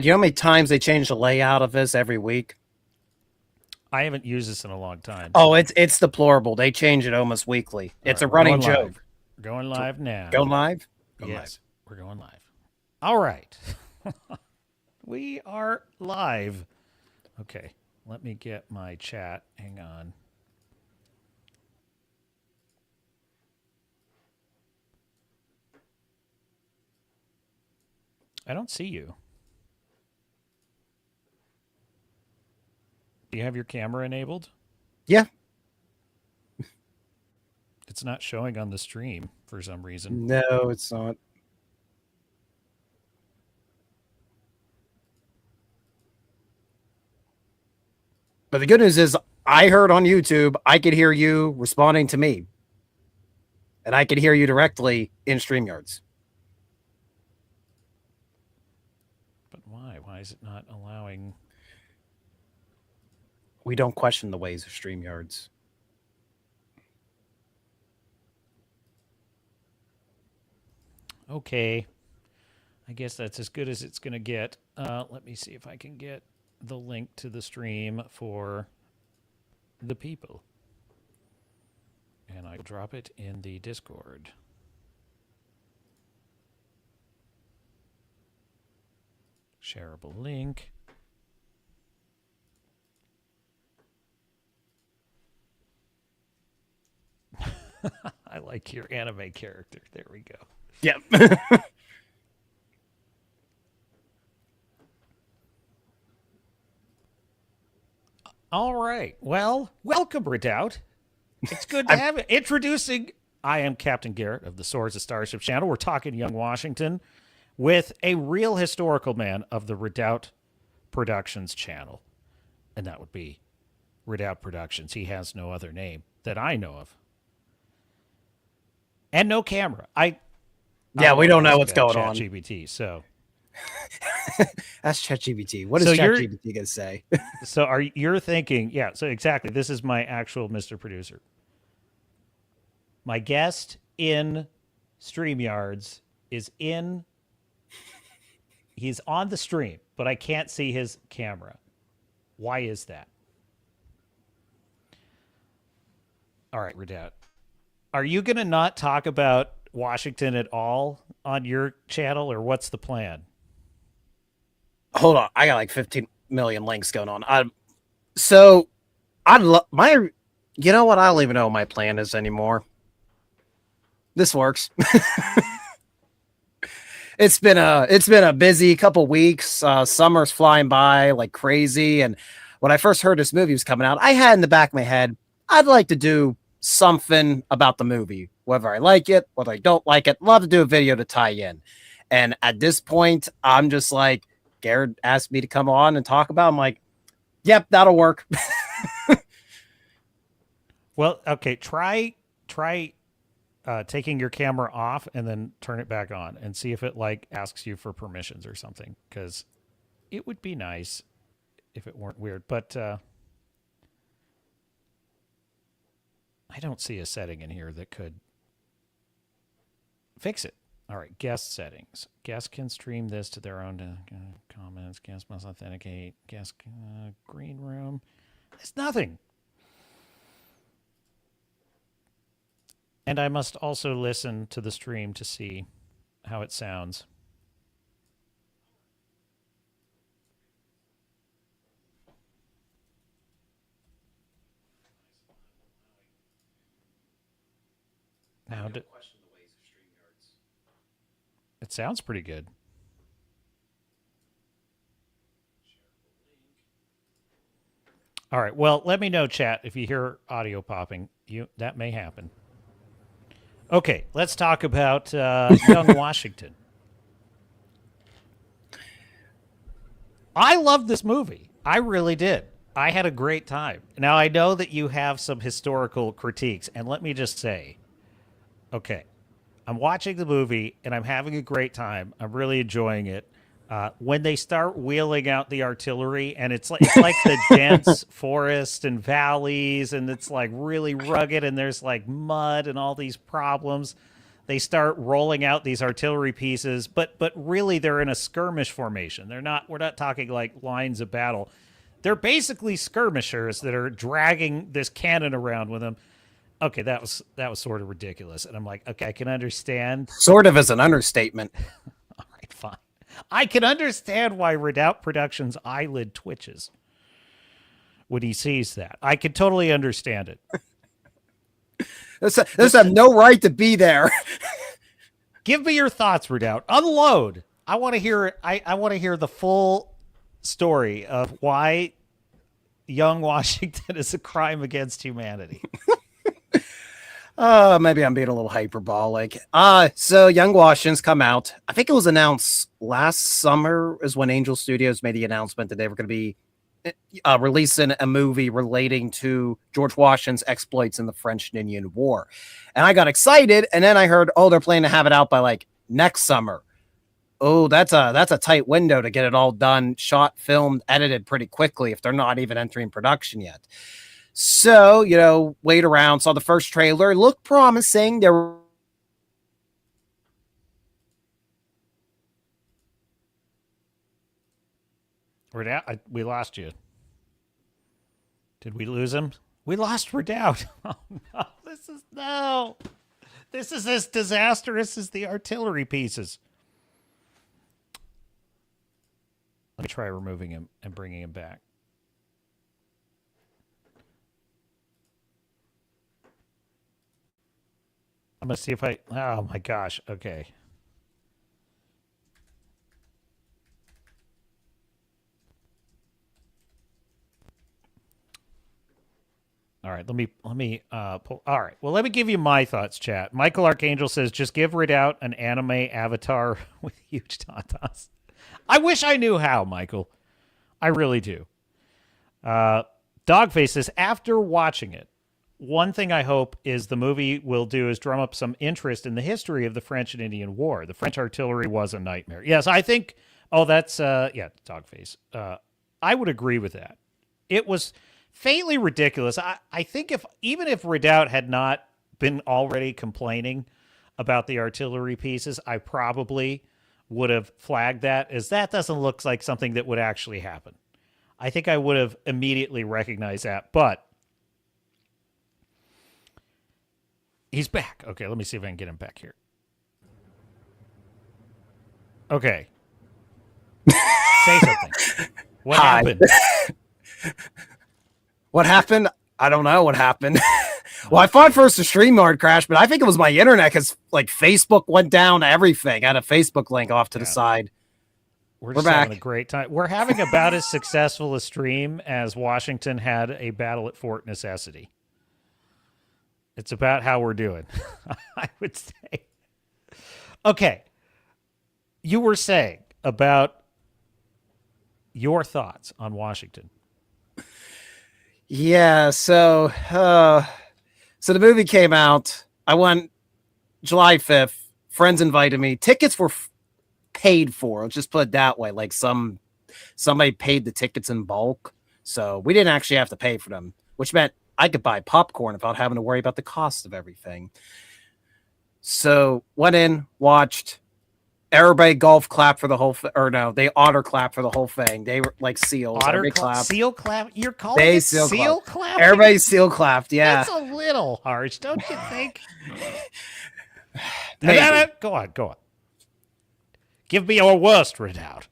You know how many times they change the layout of this every week? I haven't used this in a long time. Oh, So. it's deplorable. They change it almost weekly. All It's right, a we're running going joke. live. We're going live Go now. live? Go live. Yes, we're going live. All right. We are live. Okay, let me get my chat. Hang on. I don't see you. Do you have your camera enabled? Yeah. It's not showing on the stream for some reason. No, it's not. But the good news is I heard on YouTube, I could hear you responding to me. And I could hear you directly in StreamYards. But why? Why is it not allowing? We don't question the ways of StreamYards. Okay. I guess that's as good as it's going to get. Let me see if I can get the link to the stream for the people. And I'll drop it in the Discord. Shareable link. I like your anime character. There we go. Yep. All right. Well, welcome, Redoubt. It's good to have it. Introducing, I am Captain Garrett of the Swords of Starship channel. We're talking Young Washington with a real historical man of the Redoubt Productions channel. And that would be Redoubt Productions. He has no other name that I know of. And no camera. Yeah, we don't know what's going on. ChatGPT, so. That's ChatGPT. What is ChatGPT going to say? So you're thinking, yeah, so exactly. This is my actual Mr. Producer. My guest in StreamYards is he's on the stream, but I can't see his camera. Why is that? All right, Redoubt. Are you going to not talk about Washington at all on your channel, or what's the plan? Hold on. I got like 15 million links going on. So I'd love you know what? I don't even know what my plan is anymore. This works. It's been a busy couple weeks. Summer's flying by like crazy. And when I first heard this movie was coming out, I had in the back of my head, I'd like to do something about the movie, whether I like it, whether I don't like it. Love to do a video to tie in. And at this point, I'm just like, Garrett asked me to come on and talk about it. I'm like, yep, that'll work. Well, okay, try taking your camera off and then turn it back on and see if it like asks you for permissions or something, because it would be nice if it weren't weird. But I don't see a setting in here that could fix it. All right, guest settings. Guests can stream this to their own comments. Guests must authenticate. Guest green room. It's nothing. And I must also listen to the stream to see how it sounds. Now, it sounds pretty good. All right. Well, let me know, chat, if you hear audio popping. That may happen. Okay, let's talk about Young Washington. I love this movie. I really did. I had a great time. Now, I know that you have some historical critiques, and let me just say, okay, I'm watching the movie, and I'm having a great time. I'm really enjoying it. When they start wheeling out the artillery, and it's like the dense forest and valleys, and it's like really rugged, and there's like mud and all these problems. They start rolling out these artillery pieces, but really they're in a skirmish formation. We're not talking like lines of battle. They're basically skirmishers that are dragging this cannon around with them. Okay, that was sort of ridiculous. And I'm like, okay, I can understand. Sort of as an understatement. All right, fine. I can understand why Redoubt Productions' eyelid twitches when he sees that. I can totally understand it. This have no right to be there. Give me your thoughts, Redoubt. Unload. I want to hear it. I want to hear the full story of why young Washington is a crime against humanity. Maybe I'm being a little hyperbolic. So Young Washington's come out. I think it was announced last summer is when Angel Studios made the announcement that they were going to be releasing a movie relating to George Washington's exploits in the French and Indian War. And I got excited, and then I heard, oh, they're planning to have it out by like next summer. Oh, that's a tight window to get it all done, shot, filmed, edited pretty quickly if they're not even entering production yet. So, wait around, saw the first trailer, looked promising. There were we lost you. Did we lose him? We lost Redoubt. Oh, no. This is as disastrous as the artillery pieces. Let me try removing him and bringing him back. I'm going to see if oh my gosh. Okay. All right, let me pull. All right, well, let me give you my thoughts, chat. Michael Archangel says, just give Redoubt an anime avatar with huge tatas. I wish I knew how, Michael. I really do. Dogface says, after watching it, one thing I hope is the movie will do is drum up some interest in the history of the French and Indian War. The French artillery was a nightmare. Yes, I think, that's, Dogface. I would agree with that. It was faintly ridiculous. I think even if Redoubt had not been already complaining about the artillery pieces, I probably would have flagged that as that doesn't look like something that would actually happen. I think I would have immediately recognized that, but he's back. Okay, let me see if I can get him back here. Okay. Say something. What happened? What happened? I don't know what happened. Well, I thought first the StreamYard crashed, but I think it was my internet because like Facebook went down to everything. I had a Facebook link off to the side. We're just back. Having a great time. We're having about as successful a stream as Washington had a battle at Fort Necessity. It's about how we're doing, I would say. Okay. You were saying about your thoughts on Washington. Yeah, so the movie came out. I went July 5th. Friends invited me. Tickets were paid for. Let's just put it that way. Like somebody paid the tickets in bulk. So we didn't actually have to pay for them, which meant I could buy popcorn without having to worry about the cost of everything. So went in, watched. Everybody golf clap for the whole they otter clap for the whole thing. They were like seals. Otter clap. Seal clap? You're calling it seal clap? Everybody seal clapped, yeah. That's a little harsh, don't you think? Go on. Give me your worst, Redoubt.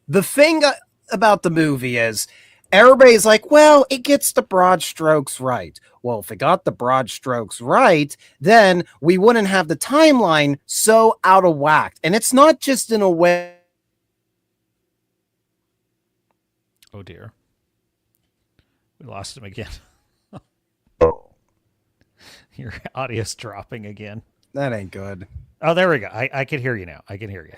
The thing about the movie is everybody's like, well, it gets the broad strokes right. Well, if it got the broad strokes right, then we wouldn't have the timeline so out of whack. And it's not just in a way. Oh, dear. We lost him again. Your audio's dropping again. That ain't good. Oh, there we go. I can hear you now. I can hear you.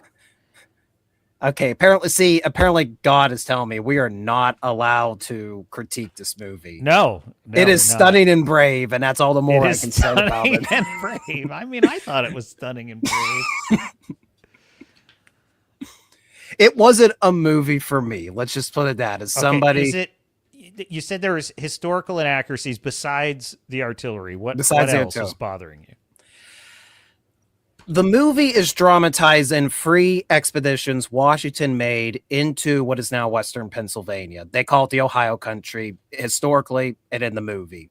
Okay, apparently God is telling me we are not allowed to critique this movie. No, it is stunning and brave, and that's all the more I can say about it. And brave. I mean, I thought it was stunning and brave. It wasn't a movie for me. Let's just put it that as somebody. You said there was historical inaccuracies besides the artillery. What else is bothering you? The movie is dramatized in free expeditions Washington made into what is now Western Pennsylvania. They call it the Ohio country historically and in the movie.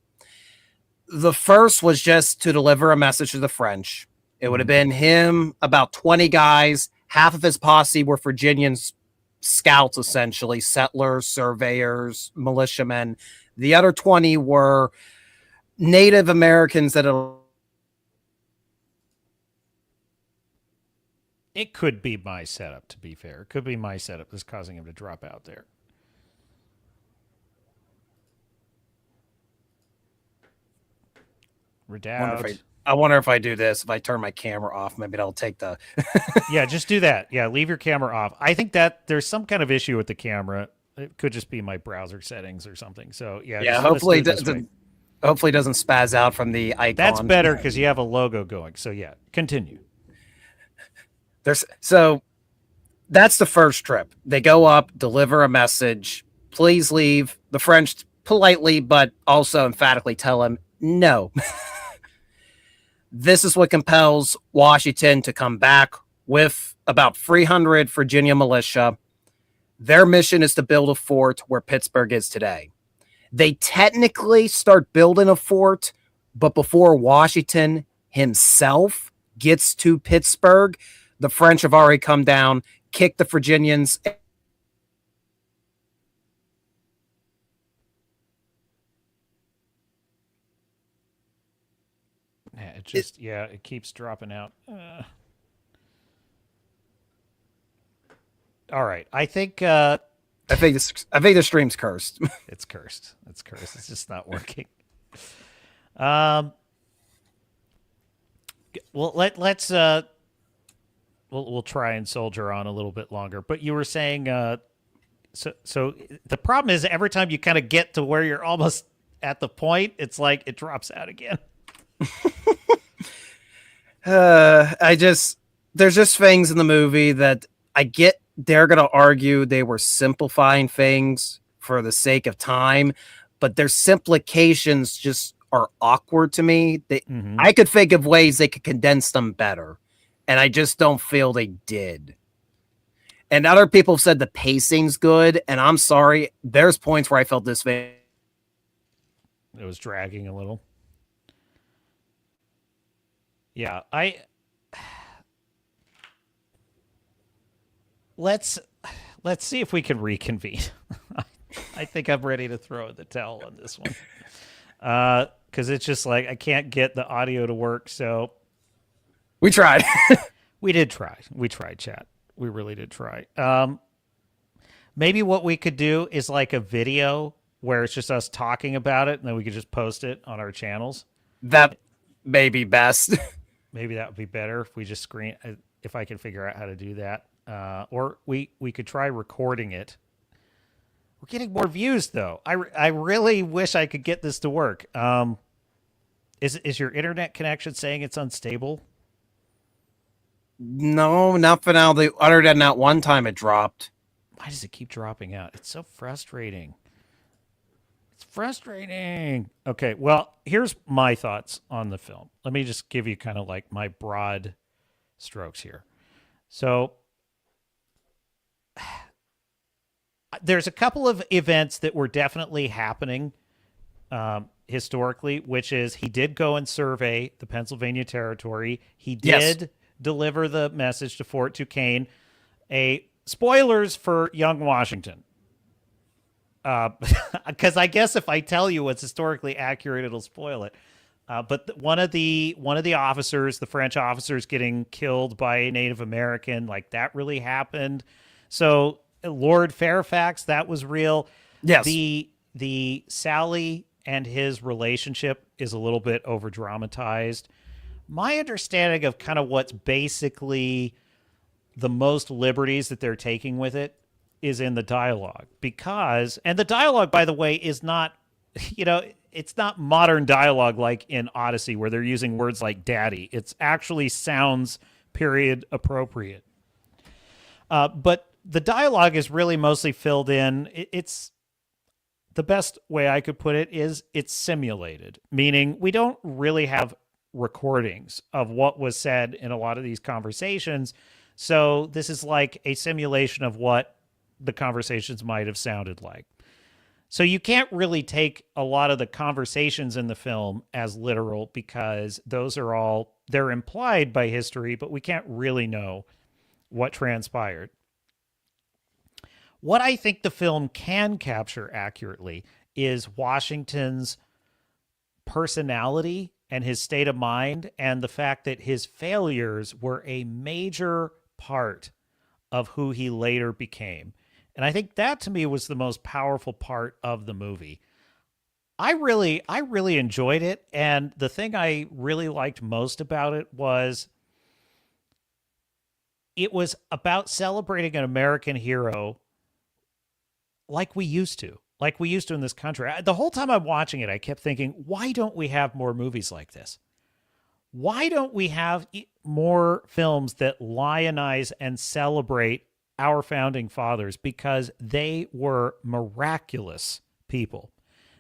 The first was just to deliver a message to the French. It would have been him, about 20 guys. Half of his posse were Virginians, scouts, essentially, settlers, surveyors, militiamen. The other 20 were Native Americans that had. It could be my setup, to be fair. It could be my setup that's causing him to drop out there. Redoubt. I wonder if I do this, if I turn my camera off, maybe that'll take the. Yeah, just do that. Yeah, leave your camera off. I think that there's some kind of issue with the camera. It could just be my browser settings or something. So yeah, hopefully hopefully it doesn't spaz out from the icon. That's better because you have a logo going. So yeah, continue. So that's the first trip. They go up, deliver a message. Please leave. The French politely, but also emphatically tell him no. This is what compels Washington to come back with about 300 Virginia militia. Their mission is to build a fort where Pittsburgh is today. They technically start building a fort, but before Washington himself gets to Pittsburgh, the French have already come down, kicked the Virginians. Yeah, it keeps dropping out. All right, I think the stream's cursed. It's cursed. It's cursed. It's just not working. Well, let's we'll try and soldier on a little bit longer. But you were saying so the problem is every time you kind of get to where you're almost at the point, it's like it drops out again. There's just things in the movie that I get. They're going to argue they were simplifying things for the sake of time, but their simplifications just are awkward to me. I could think of ways they could condense them better, and I just don't feel they did. And other people have said the pacing's good, and I'm sorry, there's points where I felt this thing. It was dragging a little. Yeah, let's see if we can reconvene. I think I'm ready to throw the towel on this one. Because it's just like I can't get the audio to work. So we tried. We did try. We tried, chat. We really did try. Maybe what we could do is like a video where it's just us talking about it, and then we could just post it on our channels. That may be best. Maybe that would be better if we just if I can figure out how to do that. Or we could try recording it. We're getting more views, though. I really wish I could get this to work. Is your internet connection saying it's unstable? No, not for now. Other than that one time it dropped. Why does it keep dropping out? It's so frustrating. It's frustrating. Okay, well, here's my thoughts on the film. Let me just give you kind of like my broad strokes here. So there's a couple of events that were definitely happening historically, which is he did go and survey the Pennsylvania territory. He did deliver the message to Fort Duquesne. Spoilers for Young Washington. Because I guess if I tell you what's historically accurate, it'll spoil it. But one of the officers, the French officers, getting killed by a Native American, like that really happened. So Lord Fairfax, that was real. Yes. The Sally and his relationship is a little bit over dramatized. My understanding of kind of what's basically the most liberties that they're taking with it is in the dialogue, and the dialogue, by the way, is not, it's not modern dialogue like in Odyssey where they're using words like daddy. It's actually sounds period appropriate. But the dialogue is really mostly filled in. It's the best way I could put it is it's simulated, meaning we don't really have recordings of what was said in a lot of these conversations. So this is like a simulation of what the conversations might have sounded like. So you can't really take a lot of the conversations in the film as literal because those are all they're implied by history, but we can't really know what transpired. What I think the film can capture accurately is Washington's personality and his state of mind, and the fact that his failures were a major part of who he later became. And I think that to me was the most powerful part of the movie. I really enjoyed it, and the thing I really liked most about it was about celebrating an American hero like we used to in this country. The whole time I'm watching it, I kept thinking, why don't we have more movies like this? Why don't we have more films that lionize and celebrate our founding fathers because they were miraculous people?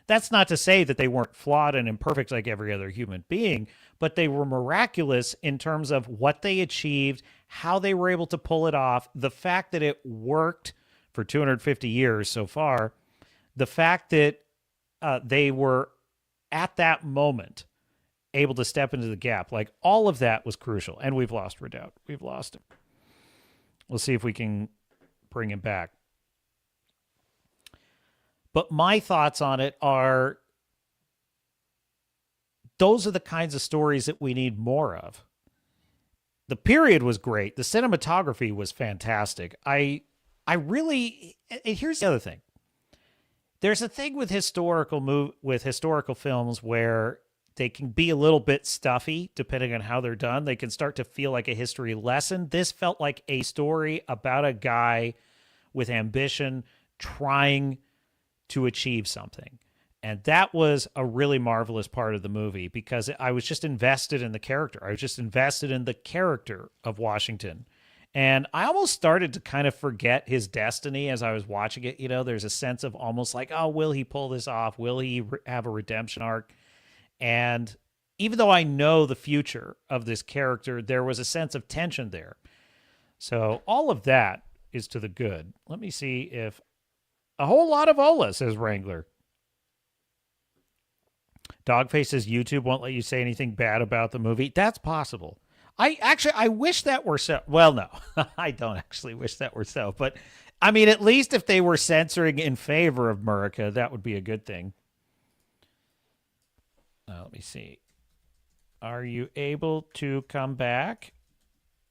That's not to say that they weren't flawed and imperfect like every other human being, but they were miraculous in terms of what they achieved, how they were able to pull it off, the fact that it worked for 250 years so far, the fact that they were at that moment able to step into the gap. Like all of that was crucial. And we've lost Redoubt. We've lost him. We'll see if we can bring him back. But my thoughts on it are those are the kinds of stories that we need more of. The period was great. The cinematography was fantastic. I really, and here's the other thing. There's a thing with historical films where they can be a little bit stuffy depending on how they're done. They can start to feel like a history lesson. This felt like a story about a guy with ambition trying to achieve something. And that was a really marvelous part of the movie because I was just invested in the character. I was just invested in the character of Washington. And I almost started to kind of forget his destiny as I was watching it. You know, there's a sense of almost like, oh, will he pull this off? Will he have a redemption arc? And even though I know the future of this character, there was a sense of tension there. So all of that is to the good. Let me see if a whole lot of Ola, says Wrangler. Dogface says YouTube won't let you say anything bad about the movie. That's possible. I wish that were so. Well, no, I don't actually wish that were so. But I mean, at least if they were censoring in favor of Murica, that would be a good thing. Let me see. Are you able to come back?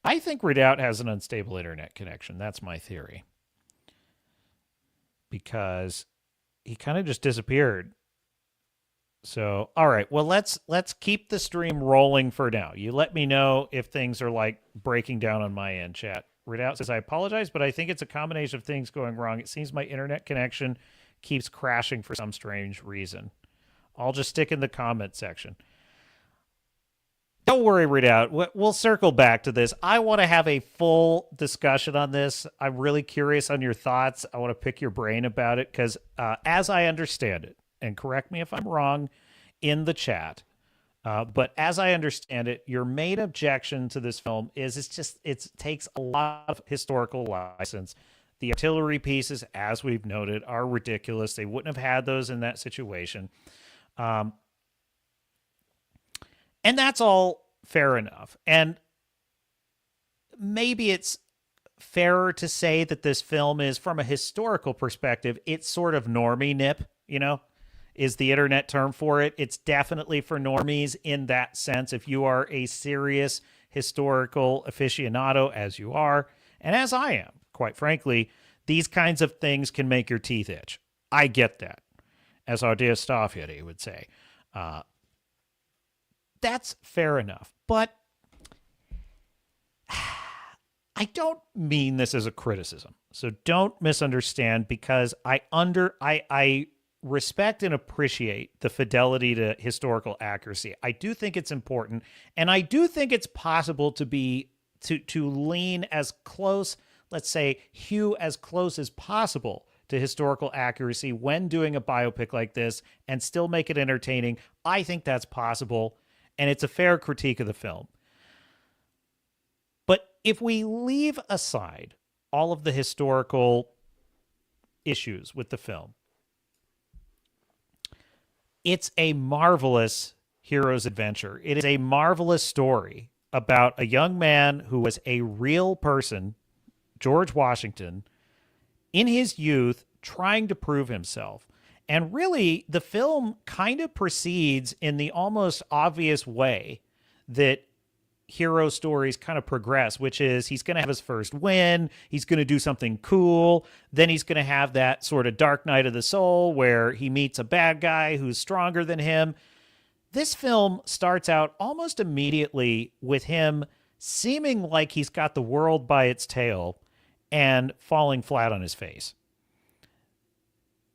I think Redoubt has an unstable internet connection. That's my theory. Because he kind of just disappeared. So, all right. Well, let's keep the stream rolling for now. You let me know if things are like breaking down on my end, chat. Redoubt says, I apologize, but I think it's a combination of things going wrong. It seems my internet connection keeps crashing for some strange reason. I'll just stick in the comment section. Don't worry, Redoubt. We'll circle back to this. I want to have a full discussion on this. I'm really curious on your thoughts. I want to pick your brain about it because as I understand it, and correct me if I'm wrong in the chat, but as I understand it, your main objection to this film is it takes a lot of historical license. The artillery pieces, as we've noted, are ridiculous. They wouldn't have had those in that situation. And that's all fair enough. And maybe it's fairer to say that this film is, from a historical perspective, it's sort of normie nip, is the internet term for it. It's definitely for normies in that sense. If you are a serious historical aficionado, as you are, and as I am, quite frankly, these kinds of things can make your teeth itch. I get that, as our dear Starfield would say. That's fair enough. But I don't mean this as a criticism. So don't misunderstand, because I respect and appreciate the fidelity to historical accuracy. I do think it's important, and I do think it's possible to lean as close, let's say, hew as close as possible to historical accuracy when doing a biopic like this and still make it entertaining. I think that's possible. and it's a fair critique of the film. But if we leave aside all of the historical issues with the film, it's a marvelous hero's adventure. It is a marvelous story about a young man who was a real person, George Washington, in his youth, trying to prove himself. And really, the film kind of proceeds in the almost obvious way that hero stories kind of progress, which is he's going to have his first win, he's going to do something cool, then he's going to have that sort of dark night of the soul where he meets a bad guy who's stronger than him. This film starts out almost immediately with him seeming like he's got the world by its tail and falling flat on his face.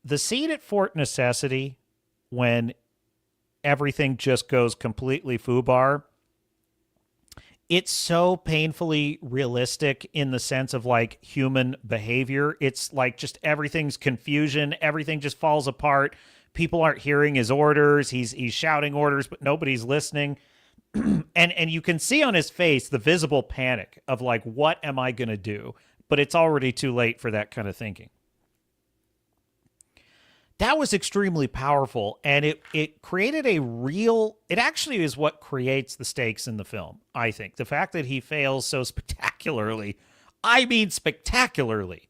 The scene at Fort Necessity, when everything just goes completely foobar, it's so painfully realistic in the sense of like human behavior. It's like just everything's confusion. Everything just falls apart. People aren't hearing his orders. He's shouting orders, but nobody's listening. and you can see on his face the visible panic of like, what am I going to do? But it's already too late for that kind of thinking. That was extremely powerful, and it created a real... It actually is what creates the stakes in the film, I think. The fact that he fails so spectacularly. I mean spectacularly.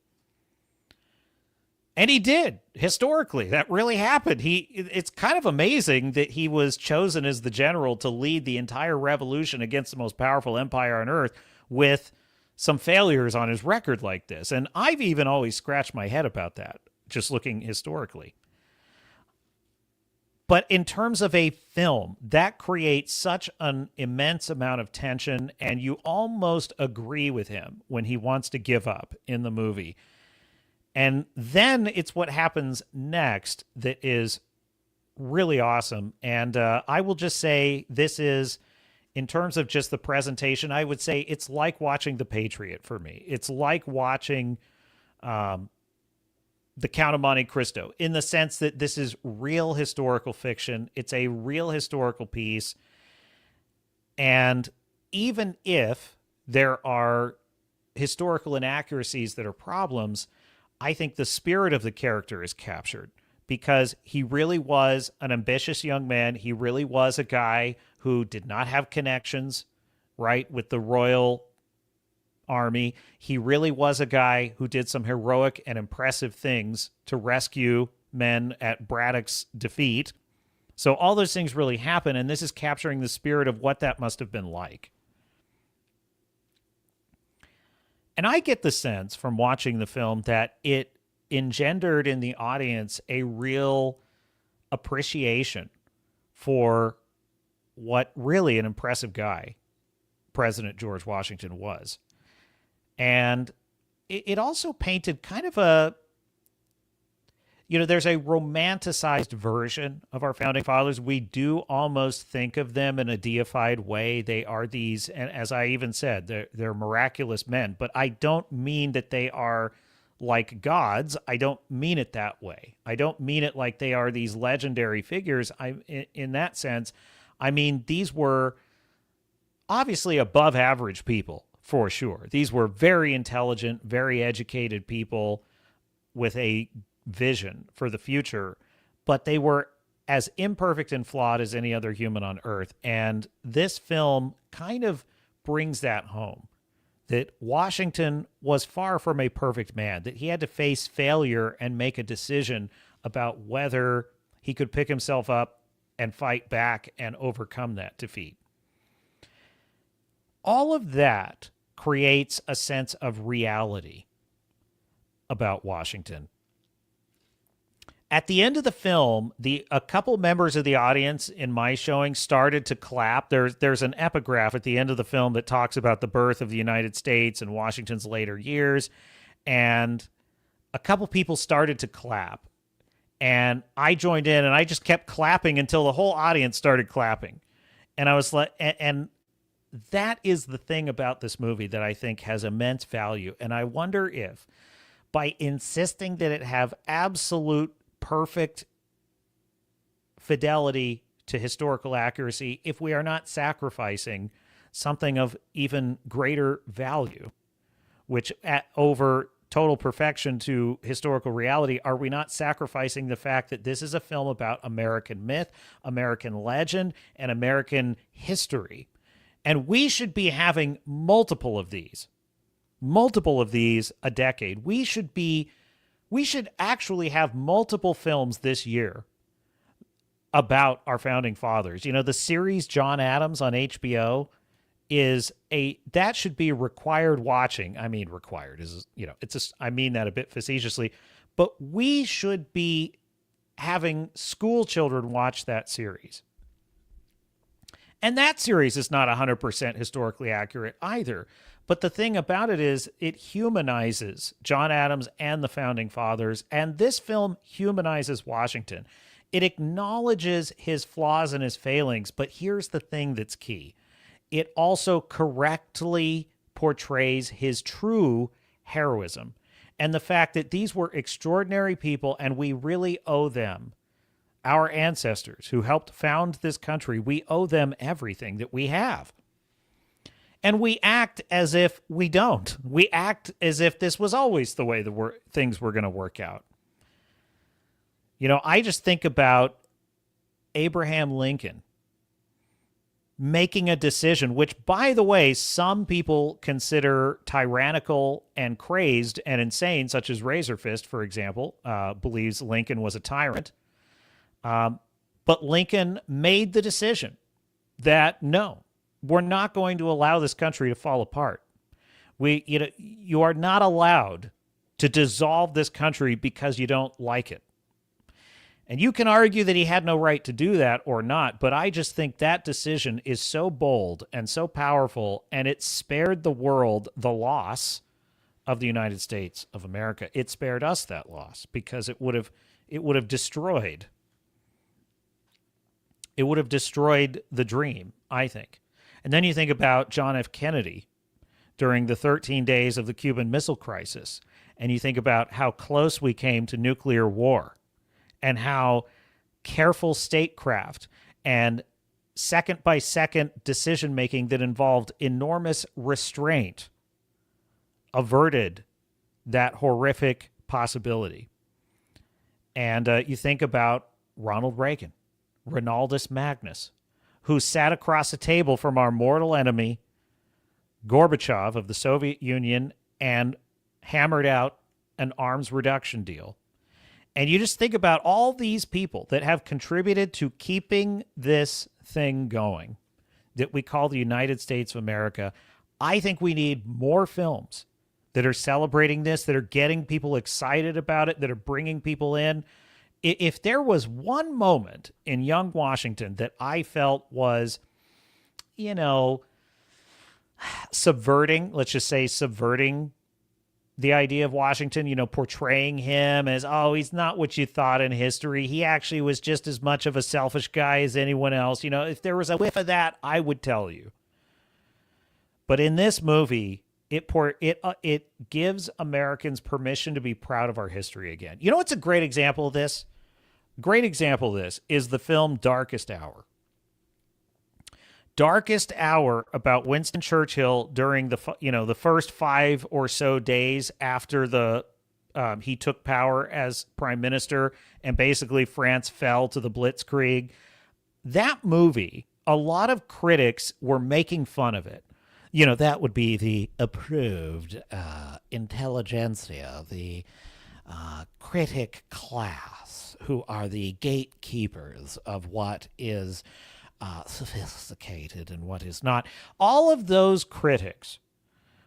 And he did, historically. That really happened. It's kind of amazing that he was chosen as the general to lead the entire revolution against the most powerful empire on Earth with some failures on his record like this. And I've even always scratched my head about that, just looking historically. But in terms of a film, that creates such an immense amount of tension, and you almost agree with him when he wants to give up in the movie. And then it's what happens next that is really awesome. And I will just say this is, in terms of just the presentation, I would say it's like watching The Patriot for me. It's like watching The Count of Monte Cristo, in the sense that this is real historical fiction. It's a real historical piece. And even if there are historical inaccuracies that are problems, I think the spirit of the character is captured because he really was an ambitious young man. He really was a guy who did not have connections, right, with the royal army. He really was a guy who did some heroic and impressive things to rescue men at Braddock's defeat. So all those things really happen, and this is capturing the spirit of what that must have been like. And I get the sense from watching the film that it engendered in the audience a real appreciation for what really an impressive guy President George Washington was. And it also painted kind of a, there's a romanticized version of our founding fathers. We do almost think of them in a deified way. They are these, and as I even said, they're miraculous men, but I don't mean that they are like gods. I don't mean it that way. I don't mean it like they are these legendary figures. In that sense, I mean, these were obviously above average people. For sure. These were very intelligent, very educated people with a vision for the future, but they were as imperfect and flawed as any other human on Earth. And this film kind of brings that home, that Washington was far from a perfect man, that he had to face failure and make a decision about whether he could pick himself up and fight back and overcome that defeat. All of that creates a sense of reality about Washington. At the end of the film, a couple members of the audience in my showing started to clap. There's an epigraph at the end of the film that talks about the birth of the United States and Washington's later years, and a couple people started to clap. And I joined in, and I just kept clapping until the whole audience started clapping. And I was like, and that is the thing about this movie that I think has immense value. And I wonder if by insisting that it have absolute perfect fidelity to historical accuracy if we are not sacrificing something of even greater value, which over total perfection to historical reality, are we not sacrificing the fact that this is a film about American myth, American legend, and American history? And we should be having multiple of these a decade. We should actually have multiple films this year about our founding fathers. You know, the series John Adams on HBO that should be required watching. I mean, required is, I mean that a bit facetiously, but we should be having school children watch that series. And that series is not 100% historically accurate either. But the thing about it is it humanizes John Adams and the founding fathers. And this film humanizes Washington. It acknowledges his flaws and his failings. But here's the thing that's key. It also correctly portrays his true heroism and the fact that these were extraordinary people and we really owe them, our ancestors who helped found this country, we owe them everything that we have. And we act as if we don't. We act as if this was always the way things were going to work out. You know, I just think about Abraham Lincoln making a decision, which, by the way, some people consider tyrannical and crazed and insane, such as Razorfist, for example, believes Lincoln was a tyrant. But Lincoln made the decision that, no, we're not going to allow this country to fall apart. You are not allowed to dissolve this country because you don't like it. And you can argue that he had no right to do that or not, but I just think that decision is so bold and so powerful, and it spared the world the loss of the United States of America. It spared us that loss because it would have destroyed the dream, I think. And then you think about John F. Kennedy during the 13 days of the Cuban Missile Crisis, and you think about how close we came to nuclear war and how careful statecraft and second-by-second decision-making that involved enormous restraint averted that horrific possibility. And you think about Ronald Reagan, Ronaldus Magnus, who sat across a table from our mortal enemy, Gorbachev of the Soviet Union, and hammered out an arms reduction deal. And you just think about all these people that have contributed to keeping this thing going that we call the United States of America. I think we need more films that are celebrating this, that are getting people excited about it, that are bringing people in. If there was one moment in young Washington that I felt was, subverting, let's just say subverting the idea of Washington, portraying him as, oh, he's not what you thought in history. He actually was just as much of a selfish guy as anyone else. If there was a whiff of that, I would tell you. But in this movie, it gives Americans permission to be proud of our history again. You know what's a great example of this? Great example of this is the film Darkest Hour. Darkest Hour, about Winston Churchill during the first 5 or so days after he took power as prime minister, and basically France fell to the Blitzkrieg. That movie, a lot of critics were making fun of it. That would be the approved intelligentsia, the critic class, who are the gatekeepers of what is sophisticated and what is not. All of those critics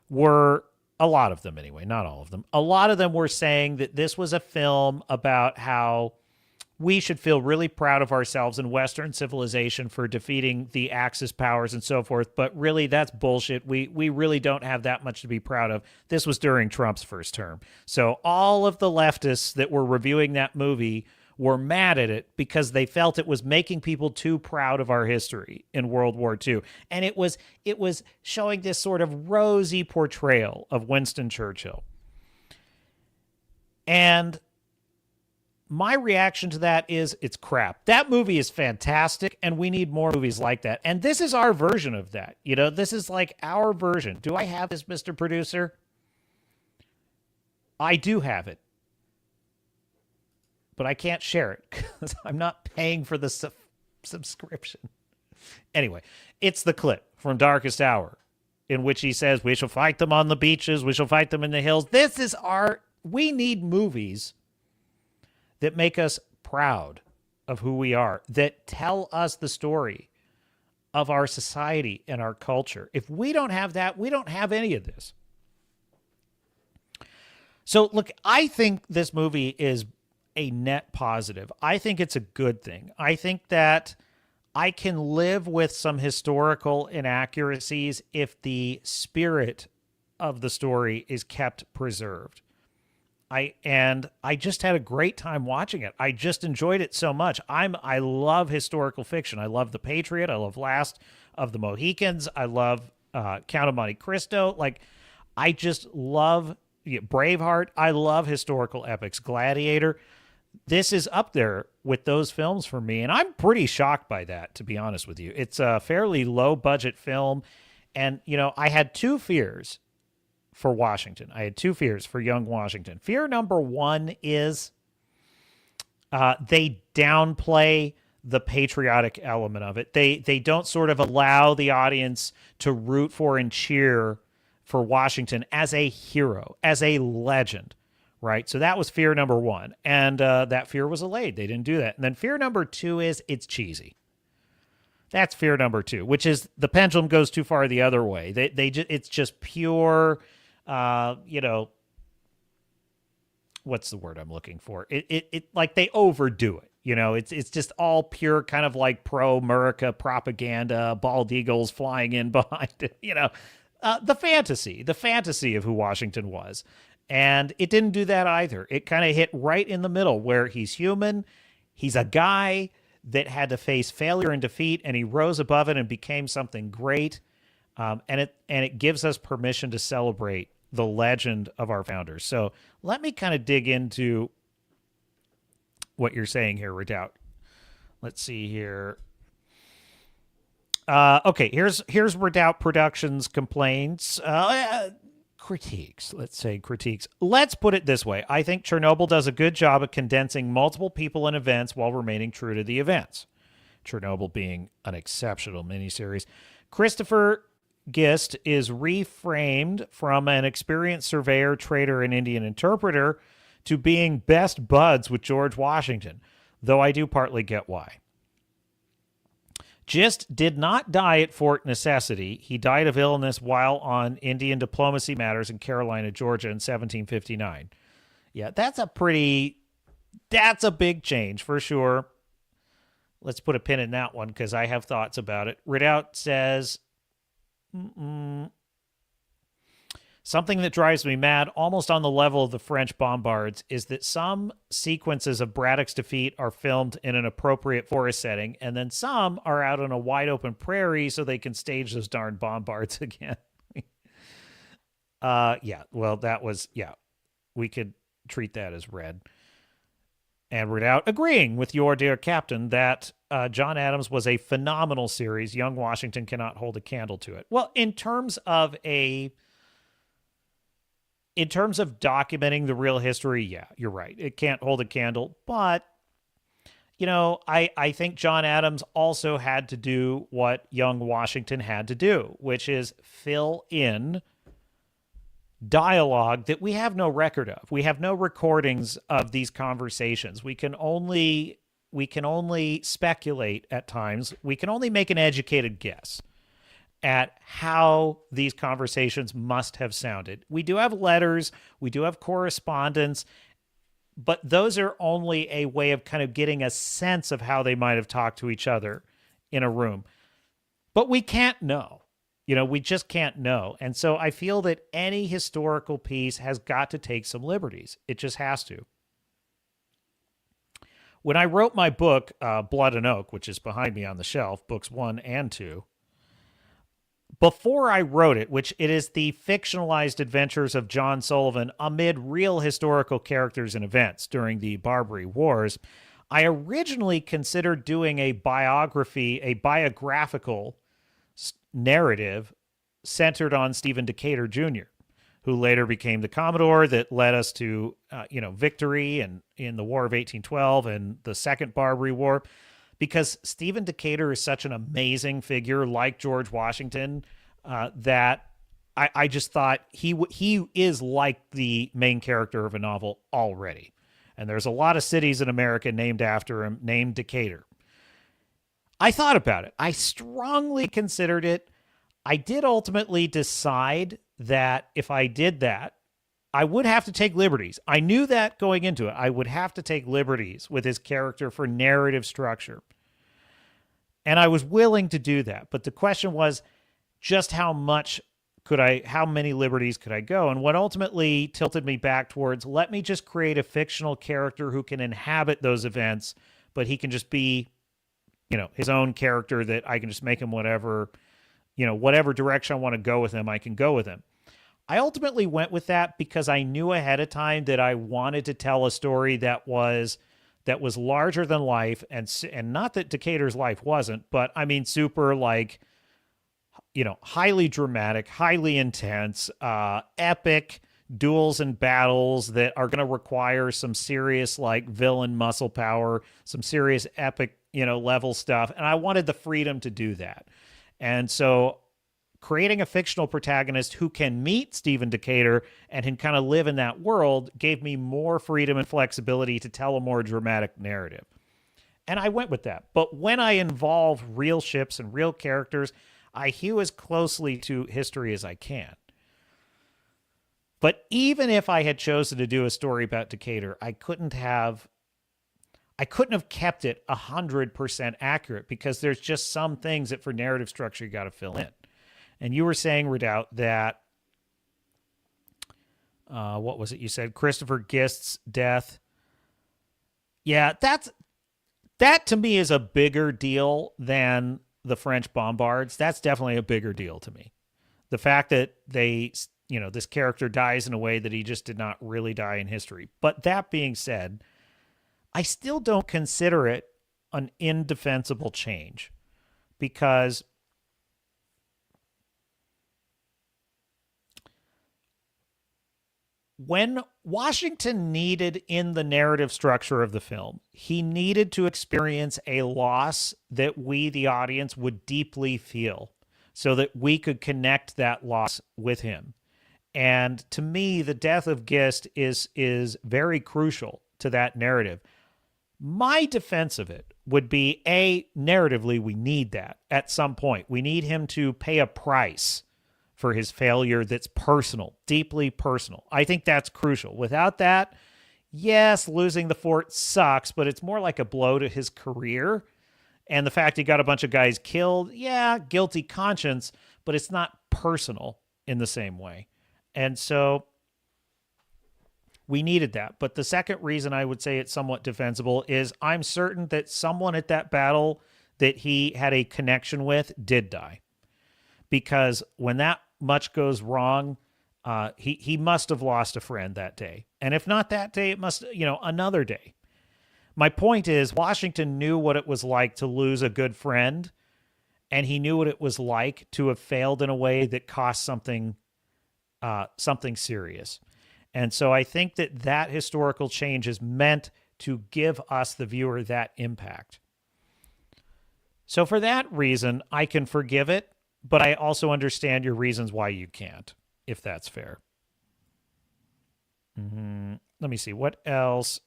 were, a lot of them anyway, not all of them, a lot of them were saying that this was a film about how we should feel really proud of ourselves in Western civilization for defeating the Axis powers and so forth, but really that's bullshit. We really don't have that much to be proud of. This was during Trump's first term. So all of the leftists that were reviewing that movie were mad at it because they felt it was making people too proud of our history in World War II. And it was showing this sort of rosy portrayal of Winston Churchill. And my reaction to that is it's crap. That movie is fantastic, and we need more movies like that. And this is our version of that. You know, this is like our version. Do I have this, Mr. Producer? I do have it. But I can't share it because I'm not paying for the subscription. Anyway, it's the clip from Darkest Hour in which he says, we shall fight them on the beaches. We shall fight them in the hills. This is we need movies that make us proud of who we are, that tell us the story of our society and our culture. If we don't have that, we don't have any of this. So, look, I think this movie is a net positive. I think it's a good thing. I think that I can live with some historical inaccuracies if the spirit of the story is kept preserved. I just had a great time watching it. I just enjoyed it so much. I love historical fiction. I love The Patriot. I love Last of the Mohicans. I love Count of Monte Cristo. Like, I just love Braveheart. I love historical epics. Gladiator. This is up there with those films for me, and I'm pretty shocked by that, to be honest with you. It's a fairly low-budget film, and, you know, I had two fears for Washington. I had two fears for young Washington. Fear number one is they downplay the patriotic element of it. They don't sort of allow the audience to root for and cheer for Washington as a hero, as a legend, right? So that was fear number one. And that fear was allayed. They didn't do that. And then fear number two is it's cheesy. That's fear number two, which is the pendulum goes too far the other way. It's just pure, you know, what's the word I'm looking for? It like they overdo it. You know, it's just all pure kind of like pro-America propaganda, bald eagles flying in behind it, you know, the fantasy of who Washington was. And it didn't do that either. It kind of hit right in the middle where he's human. He's a guy that had to face failure and defeat, and he rose above it and became something great. And it gives us permission to celebrate the legend of our founders. So let me kind of dig into what you're saying here, Redoubt. Let's see here. Okay, here's Redoubt Productions complaints. Critiques. Let's say critiques. Let's put it this way. I think Chernobyl does a good job of condensing multiple people and events while remaining true to the events. Chernobyl being an exceptional miniseries. Christopher Gist is reframed from an experienced surveyor, trader, and Indian interpreter to being best buds with George Washington, though I do partly get why. Gist did not die at Fort Necessity. He died of illness while on Indian diplomacy matters in Carolina, Georgia in 1759. Yeah, that's a big change for sure. Let's put a pin in that one because I have thoughts about it. Redoubt says, something that drives me mad, almost on the level of the French bombards, is that some sequences of Braddock's defeat are filmed in an appropriate forest setting, and then some are out on a wide open prairie so they can stage those darn bombards again. We could treat that as red. And Redoubt agreeing with your dear captain that John Adams was a phenomenal series. Young Washington cannot hold a candle to it. Well, in terms of documenting the real history, yeah, you're right. It can't hold a candle. But, you know, I think John Adams also had to do what young Washington had to do, which is fill in dialogue that we have no record of. We have no recordings of these conversations. We can only speculate at times. We can only make an educated guess at how these conversations must have sounded. We do have letters, we do have correspondence, but those are only a way of kind of getting a sense of how they might have talked to each other in a room. But we can't know. You know, we just can't know. And so I feel that any historical piece has got to take some liberties. It just has to. When I wrote my book, Blood and Oak, which is behind me on the shelf, books 1 and 2, before I wrote it, which it is the fictionalized adventures of John Sullivan amid real historical characters and events during the Barbary Wars, I originally considered doing a biography, a biographical narrative centered on Stephen Decatur Jr., who later became the Commodore that led us to, victory and in the War of 1812 and the Second Barbary War. Because Stephen Decatur is such an amazing figure, like George Washington, that I just thought he is like the main character of a novel already. And there's a lot of cities in America named after him, named Decatur. I thought about it. I strongly considered it. I did ultimately decide that if I did that, I would have to take liberties. I knew that going into it. I would have to take liberties with his character for narrative structure. And I was willing to do that. But the question was just how many liberties could I go? And what ultimately tilted me back towards, let me just create a fictional character who can inhabit those events, but he can just be, his own character that I can just make him whatever direction I want to go with him, I can go with him. I ultimately went with that because I knew ahead of time that I wanted to tell a story that was larger than life, and not that Decatur's life wasn't, but I mean super highly dramatic, highly intense, epic duels and battles that are going to require some serious villain muscle power, some serious epic level stuff, and I wanted the freedom to do that. And so creating a fictional protagonist who can meet Stephen Decatur and can kind of live in that world gave me more freedom and flexibility to tell a more dramatic narrative. And I went with that. But when I involve real ships and real characters, I hew as closely to history as I can. But even if I had chosen to do a story about Decatur, I couldn't have kept it 100% accurate because there's just some things that for narrative structure you got to fill in. And you were saying, Redoubt, that what was it you said? Christopher Gist's death. Yeah, that to me is a bigger deal than the French bombards. That's definitely a bigger deal to me. The fact that this character dies in a way that he just did not really die in history. But that being said, I still don't consider it an indefensible change because when Washington needed in the narrative structure of the film, he needed to experience a loss that we, the audience, would deeply feel so that we could connect that loss with him. And to me, the death of Gist is very crucial to that narrative. My defense of it would be, narratively, we need that at some point. We need him to pay a price for his failure that's personal, deeply personal. I think that's crucial. Without that, yes, losing the fort sucks, but it's more like a blow to his career. And the fact he got a bunch of guys killed, yeah, guilty conscience, but it's not personal in the same way. And so we needed that. But the second reason I would say it's somewhat defensible is I'm certain that someone at that battle that he had a connection with did die. Because when that much goes wrong, he must have lost a friend that day. And if not that day, it must, another day. My point is, Washington knew what it was like to lose a good friend, and he knew what it was like to have failed in a way that cost something serious. And so I think that historical change is meant to give us, the viewer, that impact. So for that reason, I can forgive it, but I also understand your reasons why you can't, if that's fair. Let me see. What else?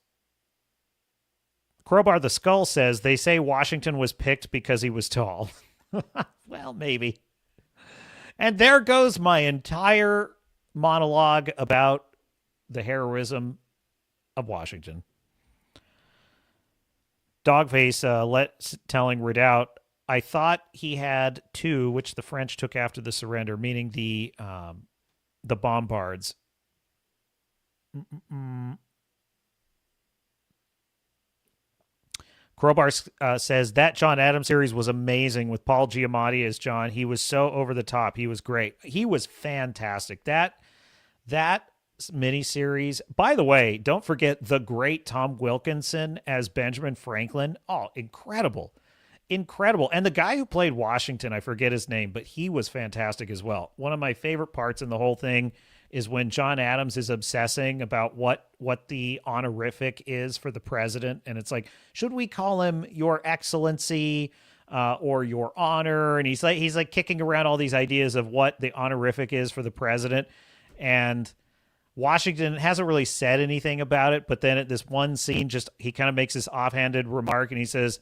Crowbar the Skull says, they say Washington was picked because he was tall. Well, maybe. And there goes my entire monologue about the heroism of Washington. Dogface telling Redoubt, I thought he had two, which the French took after the surrender, meaning the bombards. Crowbar says that John Adams series was amazing with Paul Giamatti as John. He was so over the top. He was great. He was fantastic. That miniseries. By the way, don't forget the great Tom Wilkinson as Benjamin Franklin. Oh, incredible. Incredible. And the guy who played Washington, I forget his name, but he was fantastic as well. One of my favorite parts in the whole thing is when John Adams is obsessing about what the honorific is for the president. And it's like, should we call him Your Excellency or Your Honor? And he's like kicking around all these ideas of what the honorific is for the president. And Washington hasn't really said anything about it. But then at this one scene, he kind of makes this offhanded remark and he says,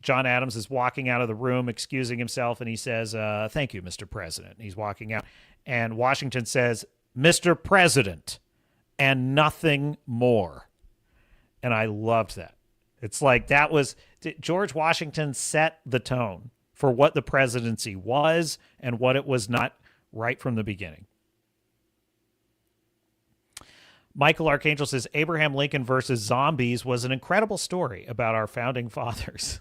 John Adams is walking out of the room, excusing himself, and he says, thank you, Mr. President. And he's walking out. And Washington says, Mr. President, and nothing more. And I loved that. It's like George Washington set the tone for what the presidency was and what it was not right from the beginning. Michael Archangel says, Abraham Lincoln versus zombies was an incredible story about our founding fathers.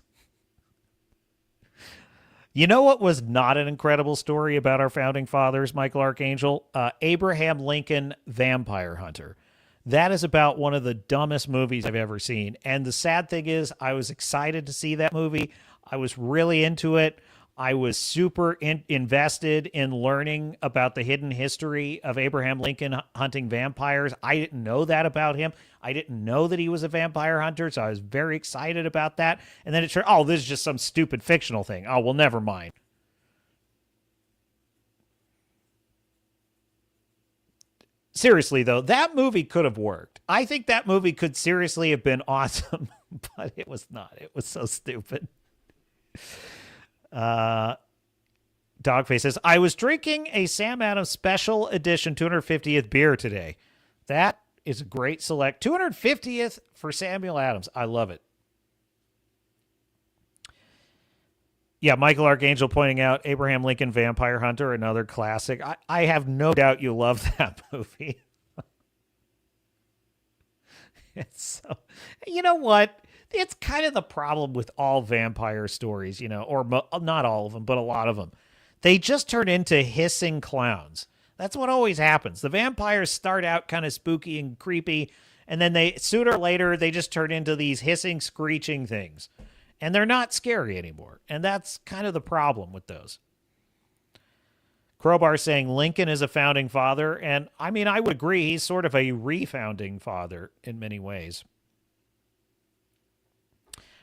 You know what was not an incredible story about our founding fathers, Michael Archangel? Abraham Lincoln Vampire Hunter. That is about one of the dumbest movies I've ever seen. And the sad thing is, I was excited to see that movie. I was really into it. I was super invested in learning about the hidden history of Abraham Lincoln hunting vampires. I didn't know that about him. I didn't know that he was a vampire hunter, so I was very excited about that. And then it turned, this is just some stupid fictional thing. Oh, well, never mind. Seriously, though, that movie could have worked. I think that movie could seriously have been awesome, but it was not. It was so stupid. Dogface says, I was drinking a Sam Adams Special Edition 250th beer today. That is a great select. 250th for Samuel Adams. I love it. Yeah, Michael Archangel pointing out Abraham Lincoln Vampire Hunter, another classic. I have no doubt you love that movie. It's so, you know what? It's kind of the problem with all vampire stories, or not all of them, but a lot of them. They just turn into hissing clowns. That's what always happens. The vampires start out kind of spooky and creepy, and then sooner or later, they just turn into these hissing, screeching things. And they're not scary anymore. And that's kind of the problem with those. Crowbar saying Lincoln is a founding father. And I mean, I would agree. He's sort of a refounding father in many ways.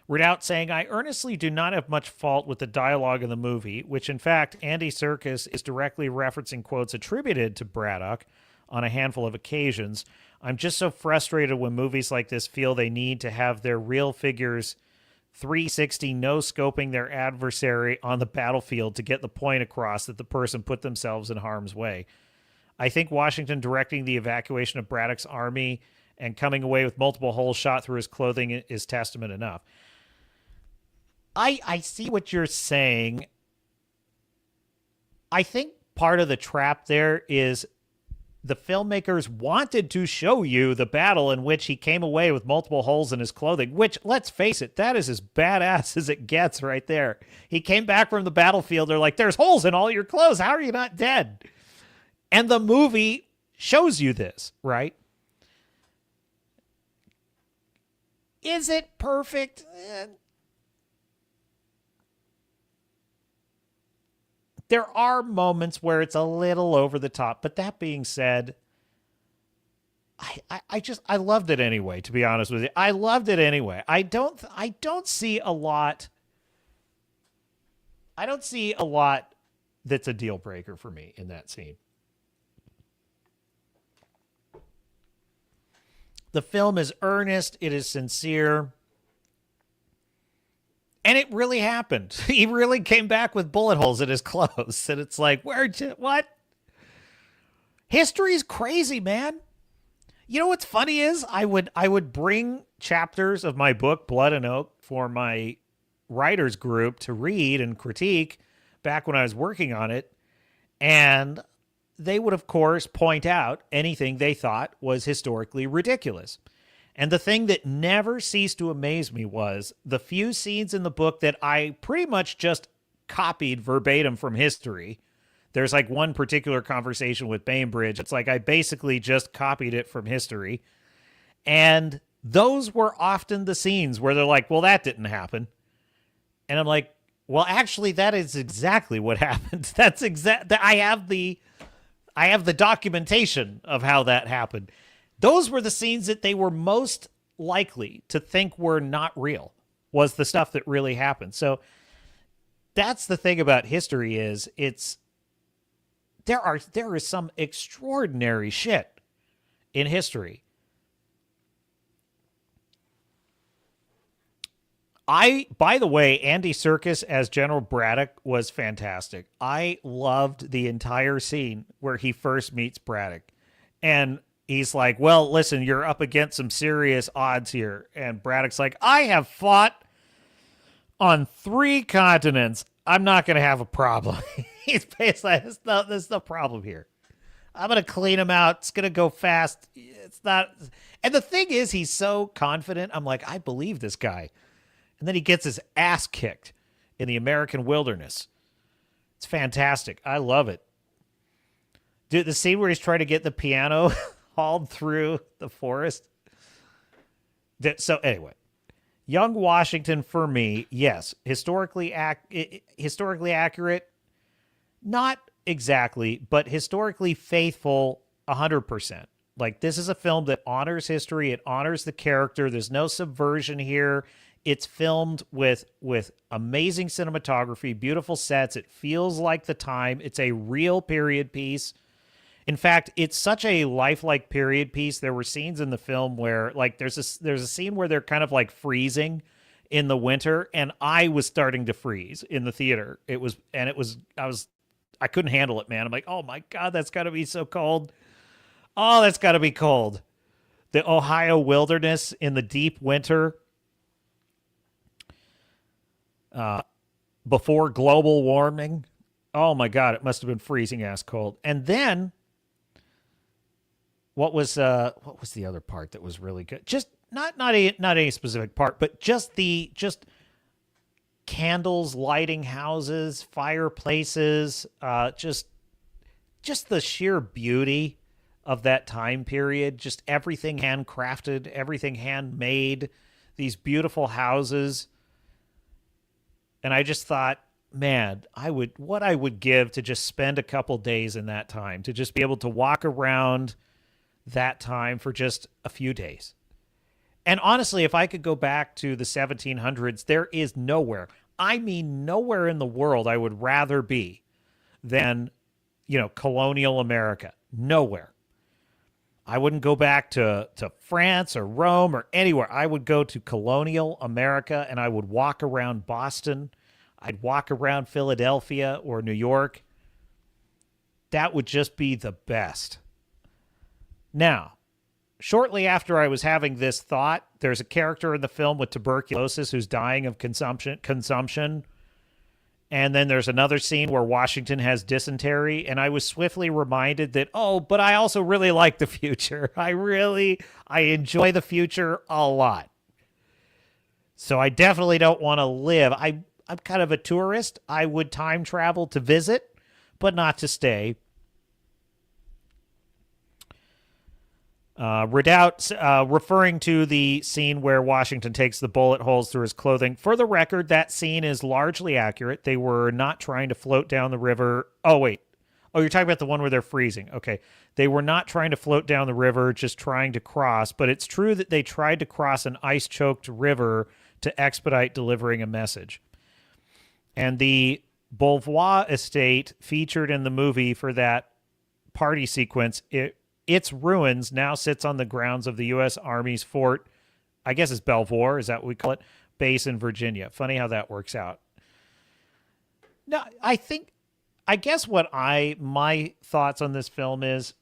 Redoubt saying, I earnestly do not have much fault with the dialogue in the movie, which in fact, Andy Serkis is directly referencing quotes attributed to Braddock on a handful of occasions. I'm just so frustrated when movies like this feel they need to have their real figures 360 no-scoping their adversary on the battlefield to get the point across that the person put themselves in harm's way. I think Washington directing the evacuation of Braddock's army and coming away with multiple holes shot through his clothing is testament enough. I see what you're saying. I think part of the trap there is the filmmakers wanted to show you the battle in which he came away with multiple holes in his clothing, which, let's face it, that is as badass as it gets right there. He came back from the battlefield. They're like, there's holes in all your clothes. How are you not dead? And the movie shows you this, right? Is it perfect? There are moments where it's a little over the top, but that being said, I loved it anyway, to be honest with you. I loved it anyway. I don't see a lot. I don't see a lot that's a deal breaker for me in that scene. The film is earnest, it is sincere. And it really happened. He really came back with bullet holes in his clothes. And it's like, what? History's crazy, man. You know what's funny is I would bring chapters of my book, Blood and Oak, for my writers group to read and critique back when I was working on it. And they would, of course, point out anything they thought was historically ridiculous. And the thing that never ceased to amaze me was the few scenes in the book that I pretty much just copied verbatim from history. There's like one particular conversation with Bainbridge. It's like I basically just copied it from history. And those were often the scenes where they're like, well, that didn't happen. And I'm like, well, actually, that is exactly what happened. That's I have the documentation of how that happened. Those were the scenes that they were most likely to think were not real, was the stuff that really happened. So that's the thing about history is there is some extraordinary shit in history. By the way, Andy Serkis as General Braddock was fantastic. I loved the entire scene where he first meets Braddock. And he's like, well, listen, you're up against some serious odds here. And Braddock's like, I have fought on 3 continents. I'm not going to have a problem. He's basically like, there's no problem here. I'm going to clean him out. It's going to go fast. It's not. And the thing is, he's so confident. I'm like, I believe this guy. And then he gets his ass kicked in the American wilderness. It's fantastic. I love it. Dude, the scene where he's trying to get the piano hauled through the forest. So anyway, Young Washington for me, yes, historically accurate, not exactly, but historically faithful 100%. Like, this is a film that honors history. It honors the character. There's no subversion here. It's filmed with amazing cinematography, beautiful sets. It feels like the time. It's a real period piece. In fact, it's such a lifelike period piece. There were scenes in the film where, like, there's a scene where they're kind of like freezing in the winter, and I was starting to freeze in the theater. I couldn't handle it, man. I'm like, oh my God, that's got to be so cold. Oh, that's got to be cold. The Ohio wilderness in the deep winter. Before global warming. Oh my God, it must have been freezing ass cold. And then what was the other part that was really good? Just not any specific part, but just candles lighting houses, fireplaces, just the sheer beauty of that time period, just everything handcrafted, everything handmade, these beautiful houses. And I just thought, man, what I would give to just spend a couple days in that time, to just be able to walk around that time for just a few days. And honestly, if I could go back to the 1700s, there is nowhere, I mean nowhere in the world I would rather be than, colonial America. Nowhere. I wouldn't go back to France or Rome or anywhere. I would go to colonial America, and I would walk around Boston. I'd walk around Philadelphia or New York. That would just be the best. Now, shortly after I was having this thought, there's a character in the film with tuberculosis who's dying of consumption. And then there's another scene where Washington has dysentery, and I was swiftly reminded that, but I also really like the future. I enjoy the future a lot. So I definitely don't want to live. I'm kind of a tourist. I would time travel to visit, but not to stay. Redoubt, referring to the scene where Washington takes the bullet holes through his clothing. For the record, that scene is largely accurate. They were not trying to float down the river. Oh, wait. Oh, you're talking about the one where they're freezing. Okay. They were not trying to float down the river, just trying to cross. But it's true that they tried to cross an ice-choked river to expedite delivering a message. And the Beauvoir estate featured in the movie for that party sequence, its ruins now sits on the grounds of the U.S. Army's fort, I guess it's Belvoir, is that what we call it, base in Virginia. Funny how that works out. No, I guess my thoughts on this film is,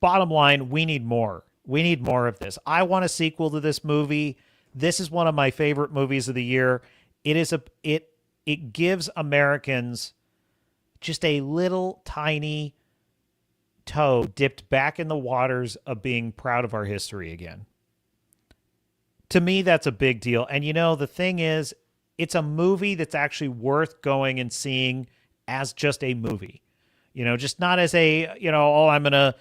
bottom line, we need more. We need more of this. I want a sequel to this movie. This is one of my favorite movies of the year. It gives Americans just a little tiny toe dipped back in the waters of being proud of our history again. To me, that's a big deal. And the thing is, it's a movie that's actually worth going and seeing as just a movie. Just not as a, oh, I'm gonna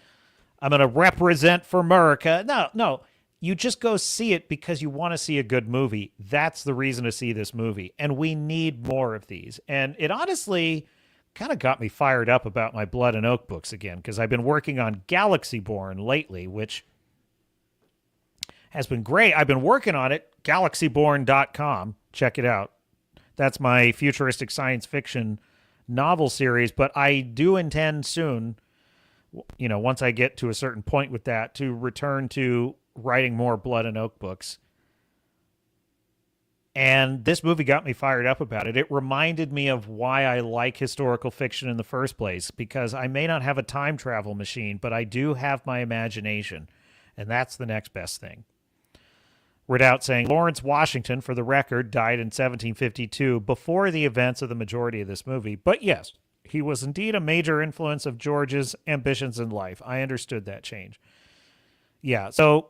represent for America. No, no. You just go see it because you want to see a good movie. That's the reason to see this movie. And we need more of these. And it honestly kind of got me fired up about my Blood and Oak books again, because I've been working on Galaxy Born lately, which has been great. I've been working on it, galaxyborn.com. Check it out. That's my futuristic science fiction novel series, but I do intend soon, once I get to a certain point with that, to return to writing more Blood and Oak books. And this movie got me fired up about it. It reminded me of why I like historical fiction in the first place, because I may not have a time travel machine, but I do have my imagination, and that's the next best thing. Redoubt saying, Lawrence Washington, for the record, died in 1752 before the events of the majority of this movie. But yes, he was indeed a major influence of George's ambitions in life. I understood that change. Yeah, so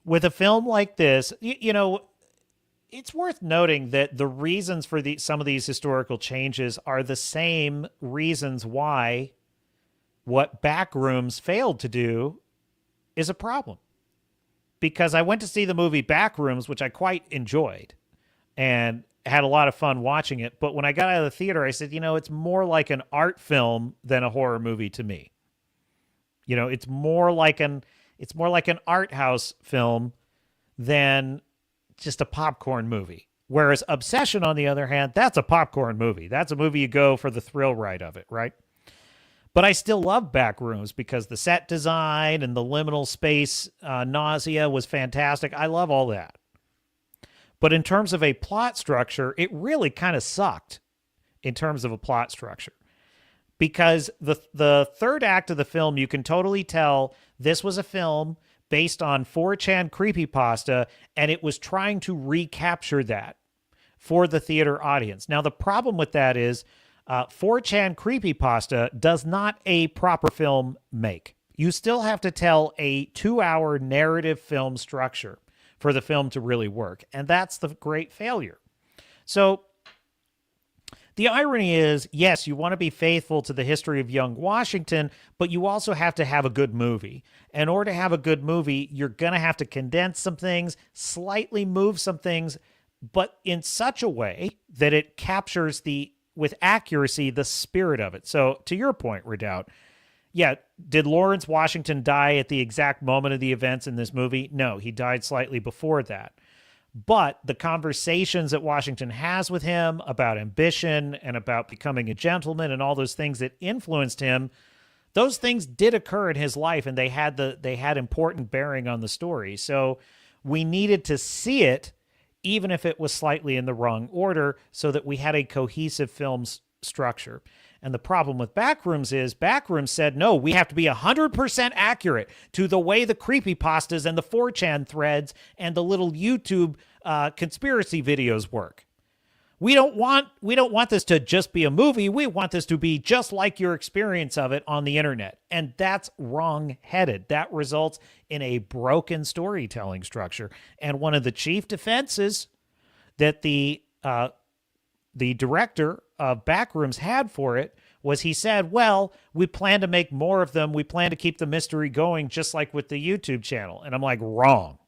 with a film like this, it's worth noting that the reasons for some of these historical changes are the same reasons why what Backrooms failed to do is a problem. Because I went to see the movie Backrooms, which I quite enjoyed and had a lot of fun watching it. But when I got out of the theater, I said, it's more like an art film than a horror movie to me. It's more like an art house film than just a popcorn movie. Whereas Obsession, on the other hand, that's a popcorn movie. That's a movie you go for the thrill ride of it, right? But I still love Backrooms because the set design and the liminal space nausea was fantastic. I love all that. But in terms of a plot structure, it really kind of sucked in terms of a plot structure. Because the third act of the film, you can totally tell this was a film based on 4chan creepypasta, and it was trying to recapture that for the theater audience. Now, the problem with that is 4chan creepypasta does not a proper film make. You still have to tell a 2-hour narrative film structure for the film to really work. And that's the great failure. So the irony is, yes, you want to be faithful to the history of young Washington, but you also have to have a good movie. In order to have a good movie, you're going to have to condense some things, slightly move some things, but in such a way that it captures with accuracy, the spirit of it. So to your point, Redoubt, yeah, did Lawrence Washington die at the exact moment of the events in this movie? No, he died slightly before that. But the conversations that Washington has with him about ambition and about becoming a gentleman and all those things that influenced him, those things did occur in his life, and they had important bearing on the story. So we needed to see it, even if it was slightly in the wrong order, so that we had a cohesive film structure. And the problem with Backrooms is Backrooms said, no, we have to be 100% accurate to the way the creepypastas and the 4chan threads and the little YouTube conspiracy videos work. We don't want this to just be a movie. We want this to be just like your experience of it on the internet. And that's wrong-headed. That results in a broken storytelling structure. And one of the chief defenses that the director of Backrooms had for it was he said, well, we plan to make more of them. We plan to keep the mystery going just like with the YouTube channel. And I'm like, wrong.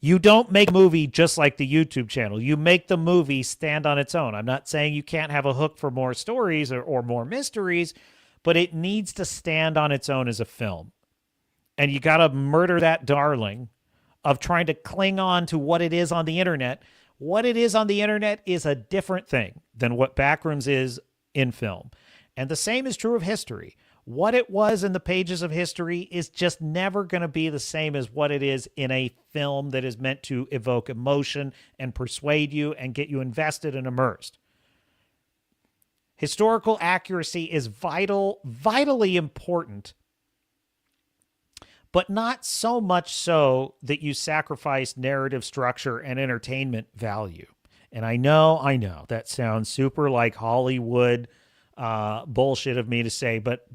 You don't make a movie just like the YouTube channel. You make the movie stand on its own. I'm not saying you can't have a hook for more stories or more mysteries, but it needs to stand on its own as a film. And you got to murder that darling of trying to cling on to what it is on the internet. What it is on the internet is a different thing than what Backrooms is in film. And the same is true of history. What it was in the pages of history is just never going to be the same as what it is in a film that is meant to evoke emotion and persuade you and get you invested and immersed. Historical accuracy is vitally important, but not so much so that you sacrifice narrative structure and entertainment value. And I know, that sounds super like Hollywood bullshit of me to say, but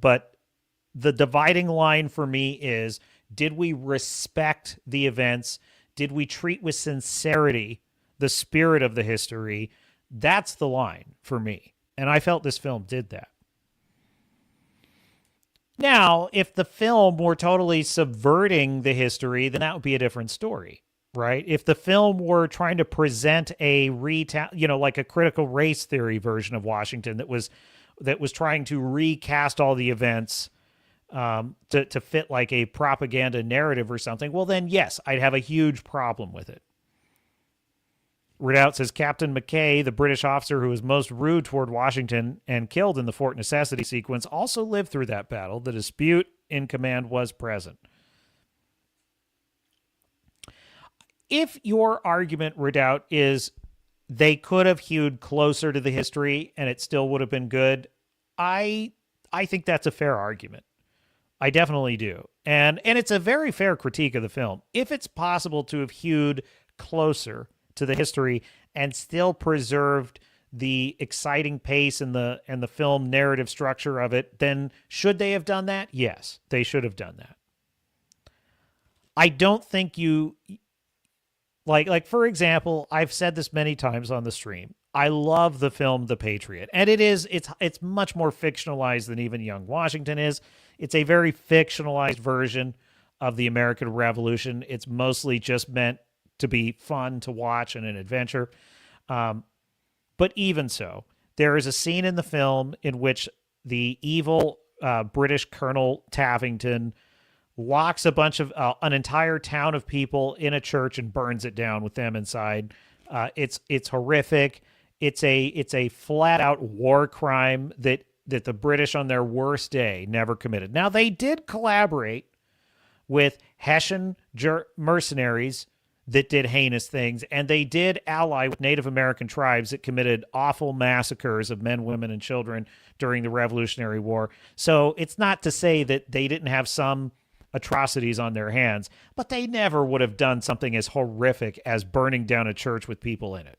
the dividing line for me is Did we respect the events? Did we treat with sincerity the spirit of the history? That's the line for me. And I felt this film did that. Now, if the film were totally subverting the history, then that would be a different story, right? If the film were trying to present a like a critical race theory version of Washington that was trying to recast all the events to fit like a propaganda narrative or something, well, then yes, I'd have a huge problem with it. Redoubt says Captain McKay, the British officer who was most rude toward Washington and killed in the Fort Necessity sequence, also lived through that battle. The dispute in command was present. If your argument, Redoubt, is they could have hewed closer to the history and it still would have been good, I think that's a fair argument. I definitely do. And it's a very fair critique of the film. If it's possible to have hewed closer to the history and still preserved the exciting pace and the film narrative structure of it, then should they have done that? Yes, they should have done that. I don't think you like for example, I've said this many times on the stream. I love the film The Patriot, and it's much more fictionalized than even Young Washington is. It's a very fictionalized version of the American Revolution. It's mostly just meant to be fun to watch and an adventure. But even so, there is a scene in the film in which the evil British Colonel Tavington locks an entire town of people in a church and burns it down with them inside. It's horrific. It's a flat out war crime that the British on their worst day never committed. Now, they did collaborate with Hessian mercenaries that did heinous things, and they did ally with Native American tribes that committed awful massacres of men, women, and children during the Revolutionary War. So it's not to say that they didn't have some atrocities on their hands, but they never would have done something as horrific as burning down a church with people in it.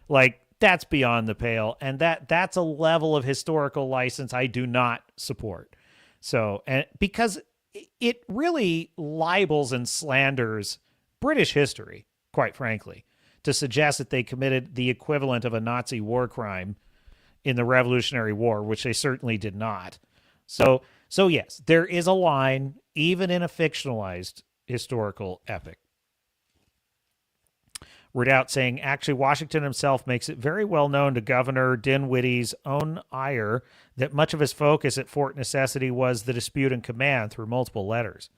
Like, that's beyond the pale, and that's a level of historical license I do not support. So, and because it really libels and slanders British history, quite frankly, to suggest that they committed the equivalent of a Nazi war crime in the Revolutionary War, which they certainly did not. So yes, there is a line, even in a fictionalized historical epic. Redoubt saying, actually, Washington himself makes it very well known to Governor Dinwiddie's own ire that much of his focus at Fort Necessity was the dispute in command through multiple letters.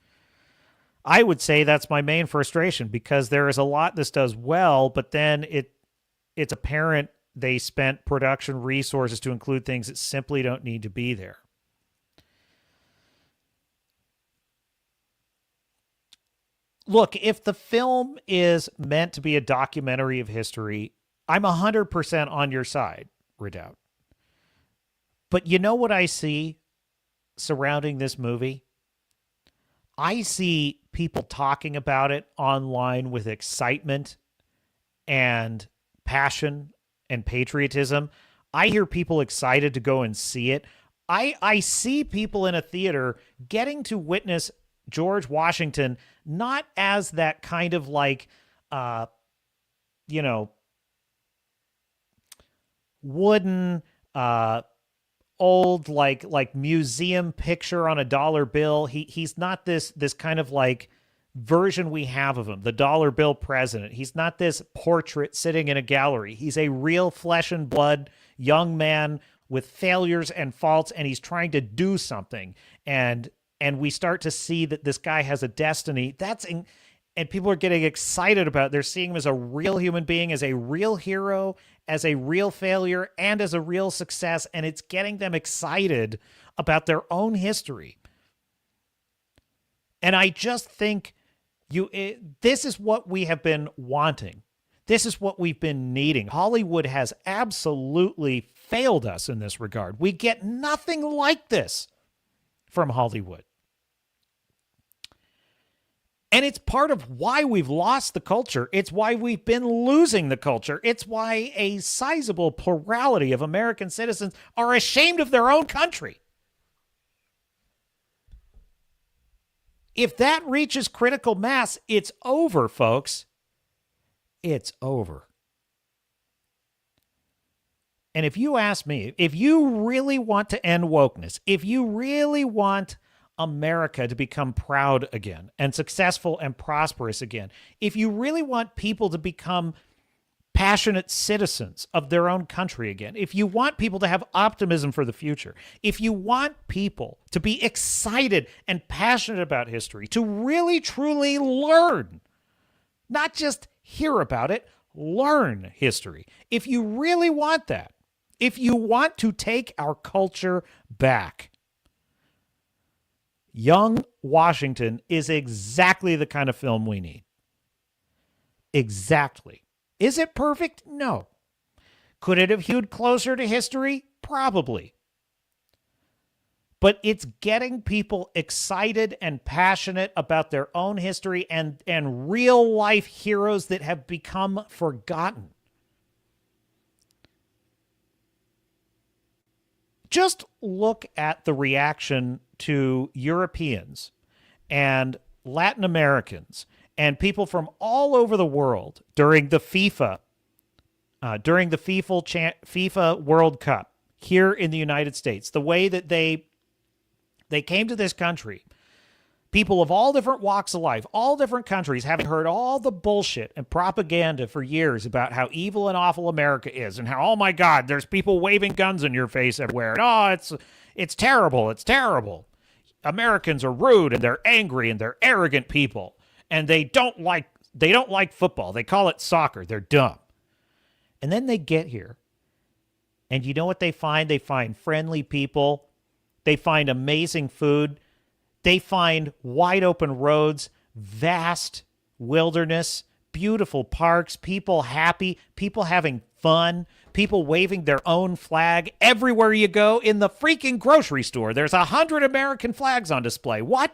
I would say that's my main frustration, because there is a lot this does well, but then it's apparent they spent production resources to include things that simply don't need to be there. Look, if the film is meant to be a documentary of history, I'm 100% on your side, Redoubt. But you know what I see surrounding this movie? I see people talking about it online with excitement and passion and patriotism. I hear people excited to go and see it. I see people in a theater getting to witness George Washington not as that kind of like, wooden, old like museum picture on a dollar bill. He's not this kind of like version we have of him, the dollar bill president. He's not this portrait sitting in a gallery. He's a real flesh and blood young man with failures and faults, and he's trying to do something. And we start to see that this guy has a destiny. And people are getting excited about it. They're seeing him as a real human being, as a real hero, as a real failure, and as a real success. And it's getting them excited about their own history. And I just think this is what we have been wanting. This is what we've been needing. Hollywood has absolutely failed us in this regard. We get nothing like this from Hollywood. And it's part of why we've lost the culture. It's why we've been losing the culture. It's why a sizable plurality of American citizens are ashamed of their own country. If that reaches critical mass, it's over, folks. It's over. And if you ask me, if you really want to end wokeness, if you really want America to become proud again and successful and prosperous again, if you really want people to become passionate citizens of their own country again, if you want people to have optimism for the future, if you want people to be excited and passionate about history, to really truly learn, not just hear about it, learn history. If you really want that, if you want to take our culture back, Young Washington is exactly the kind of film we need. Exactly. Is it perfect? No. Could it have hewed closer to history? Probably. But it's getting people excited and passionate about their own history and real life heroes that have become forgotten. Just look at the reaction to Europeans and Latin Americans and people from all over the world during the FIFA World Cup here in the United States. The way that they came to this country, people of all different walks of life, all different countries, having heard all the bullshit and propaganda for years about how evil and awful America is and how, oh my God, there's people waving guns in your face everywhere. And, oh, it's terrible. It's terrible. Americans are rude and they're angry and they're arrogant people. And they don't like football. They call it soccer. They're dumb. And then they get here. And you know what they find? They find friendly people. They find amazing food. They find wide open roads, vast wilderness, beautiful parks, people happy, people having fun, people waving their own flag everywhere you go. In the freaking grocery store, there's 100 American flags on display. What?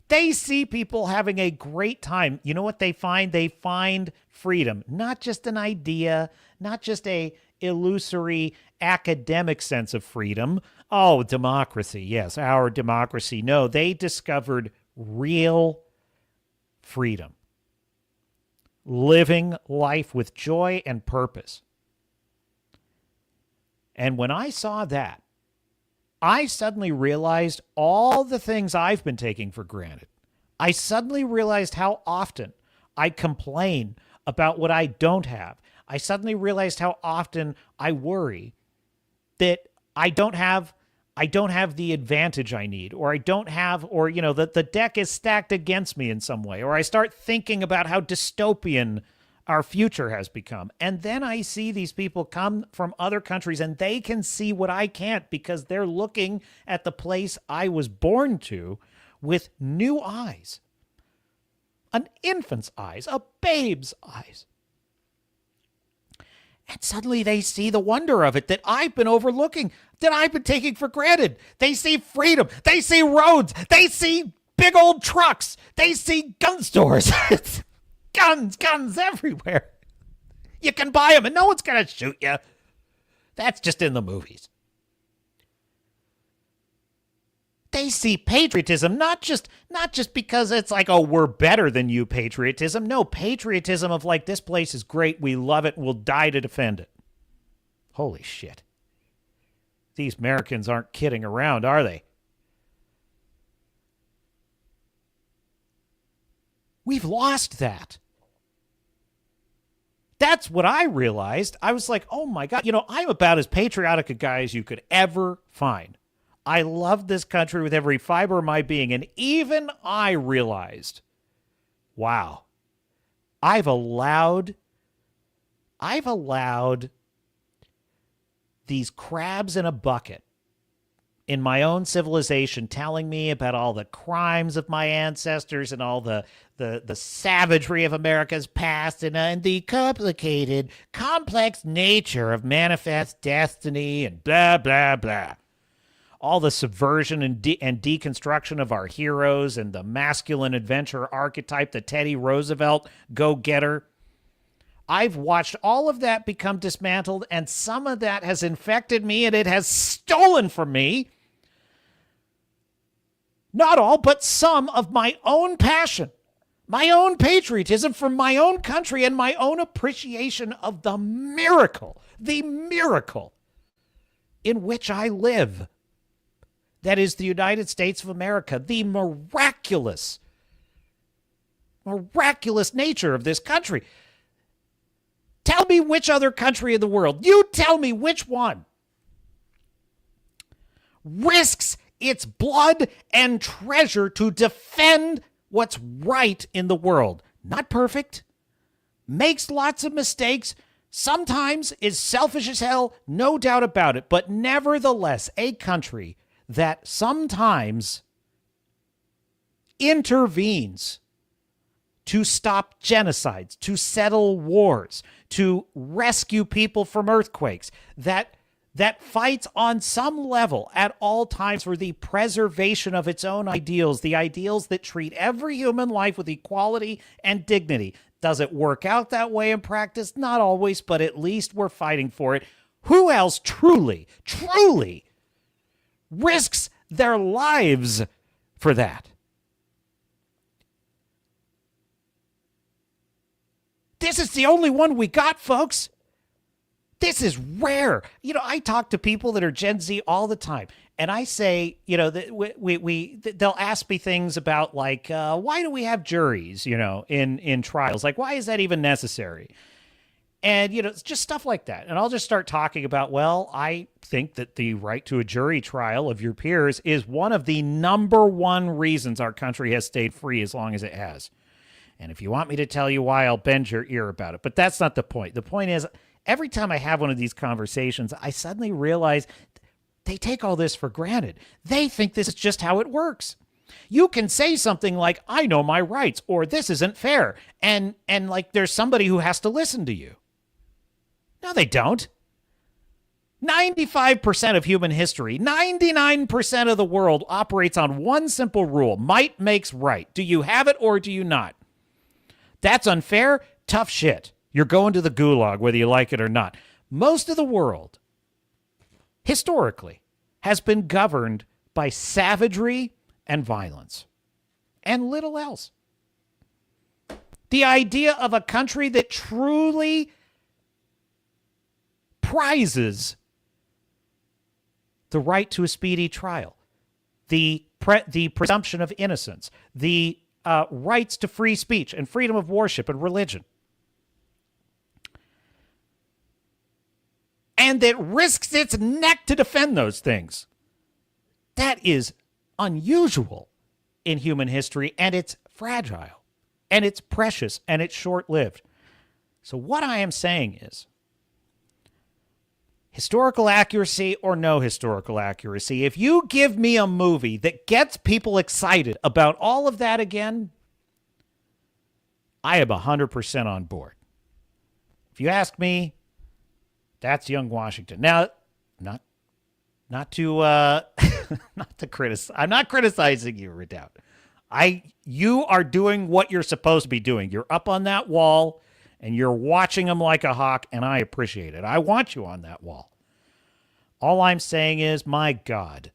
They see people having a great time. You know what they find? They find freedom, not just an idea, not just a illusory academic sense of freedom. Oh, democracy. Yes, our democracy. No, they discovered real freedom. Living life with joy and purpose. And when I saw that, I suddenly realized all the things I've been taking for granted. I suddenly realized how often I complain about what I don't have. I suddenly realized how often I worry that I don't have the advantage I need, or I don't have, or, you know, that the deck is stacked against me in some way, or I start thinking about how dystopian our future has become. And then I see these people come from other countries and they can see what I can't because they're looking at the place I was born to with new eyes. An infant's eyes, a babe's eyes. And suddenly they see the wonder of it that I've been overlooking, that I've been taking for granted. They see freedom. They see roads. They see big old trucks. They see gun stores. Guns everywhere. You can buy them and no one's going to shoot you. That's just in the movies. They see patriotism, not just because it's like, oh, we're better than you patriotism. No, patriotism of like, this place is great, we love it, we'll die to defend it. Holy shit. These Americans aren't kidding around, are they? We've lost that. That's what I realized. I was like, oh my God, I'm about as patriotic a guy as you could ever find. I love this country with every fiber of my being. And even I realized, wow, I've allowed these crabs in a bucket in my own civilization telling me about all the crimes of my ancestors and all the savagery of America's past and the complicated, complex nature of manifest destiny and blah, blah, blah. All the subversion and deconstruction of our heroes and the masculine adventure archetype, the Teddy Roosevelt go-getter. I've watched all of that become dismantled, and some of that has infected me, and it has stolen from me not all, but some of my own passion, my own patriotism for my own country, and my own appreciation of the miracle in which I live. That is the United States of America, the miraculous nature of this country. Tell me which other country in the world, you tell me which one, risks its blood and treasure to defend what's right in the world. Not perfect, makes lots of mistakes, sometimes is selfish as hell, no doubt about it, but nevertheless a country that sometimes intervenes to stop genocides, to settle wars, to rescue people from earthquakes, that fights on some level at all times for the preservation of its own ideals, the ideals that treat every human life with equality and dignity. Does it work out that way in practice? Not always, but at least we're fighting for it. Who else truly risks their lives for that? This is the only one we got, folks. This is rare. I talk to people that are Gen Z all the time, and I say, they'll ask me things about like, why do we have juries, in trials? Like, why is that even necessary? And, it's just stuff like that. And I'll just start talking about, well, I think that the right to a jury trial of your peers is one of the number one reasons our country has stayed free as long as it has. And if you want me to tell you why, I'll bend your ear about it. But that's not the point. The point is, every time I have one of these conversations, I suddenly realize they take all this for granted. They think this is just how it works. You can say something like, I know my rights, or this isn't fair. And like there's somebody who has to listen to you. No, they don't. 95% of human history, 99% of the world operates on one simple rule. Might makes right. Do you have it or do you not? That's unfair. Tough shit. You're going to the gulag, whether you like it or not. Most of the world, historically, has been governed by savagery and violence, and little else. The idea of a country that truly prizes the right to a speedy trial, the presumption of innocence, the rights to free speech and freedom of worship and religion, and that risks its neck to defend those things. That is unusual in human history, and it's fragile, and it's precious, and it's short-lived. So what I am saying is, historical accuracy or no historical accuracy, if you give me a movie that gets people excited about all of that again, I am 100% on board. If you ask me, that's Young Washington. Now, not to not to criticize. I'm not criticizing you, Redoubt. You are doing what you're supposed to be doing. You're up on that wall and you're watching them like a hawk, and I appreciate it. I want you on that wall. All I'm saying is, my God,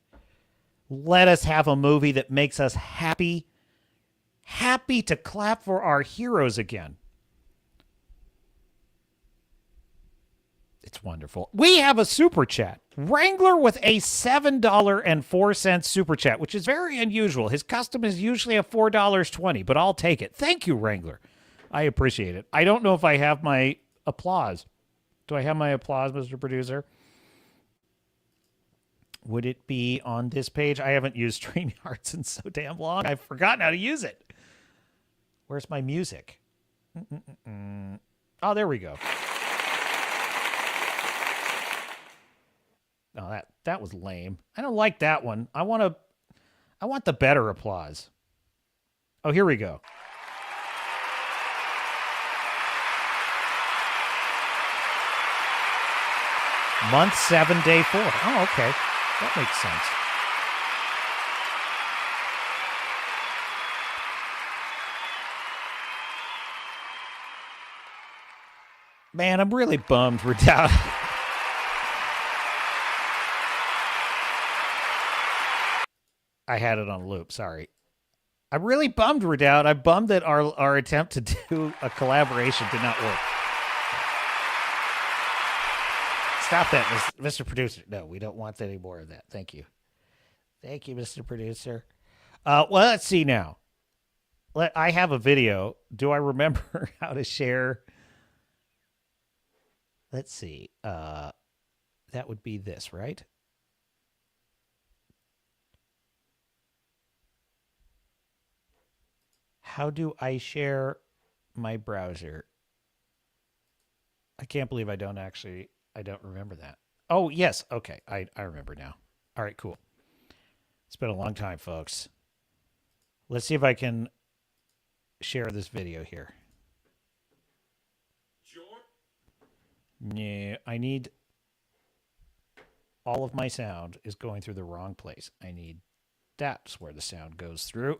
let us have a movie that makes us happy to clap for our heroes again. It's wonderful. We have a super chat. Wrangler with a $7.04 super chat, which is very unusual. His custom is usually a $4.20, but I'll take it. Thank you, Wrangler. I appreciate it. I don't know if I have my applause. Do I have my applause, Mr. Producer? Would it be on this page? I haven't used StreamYard in so damn long. I've forgotten how to use it. Where's my music? Oh, there we go. Oh, that was lame. I don't like that one. I want the better applause. Oh, here we go. Month 7, day 4. Oh, okay. That makes sense. Man, I'm really bummed we're down. I had it on loop. Sorry. I'm really bummed, Redoubt. I'm bummed that our attempt to do a collaboration did not work. Stop that, Mr. Producer. No, we don't want any more of that. Thank you. Thank you, Mr. Producer. Well, let's see now. I have a video. Do I remember how to share? Let's see. That would be this, right? How do I share my browser? I can't believe I don't remember that. Oh, yes. Okay. I remember now. All right, cool. It's been a long time, folks. Let's see if I can share this video here. No, I need all of my sound is going through the wrong place. I need that's where the sound goes through.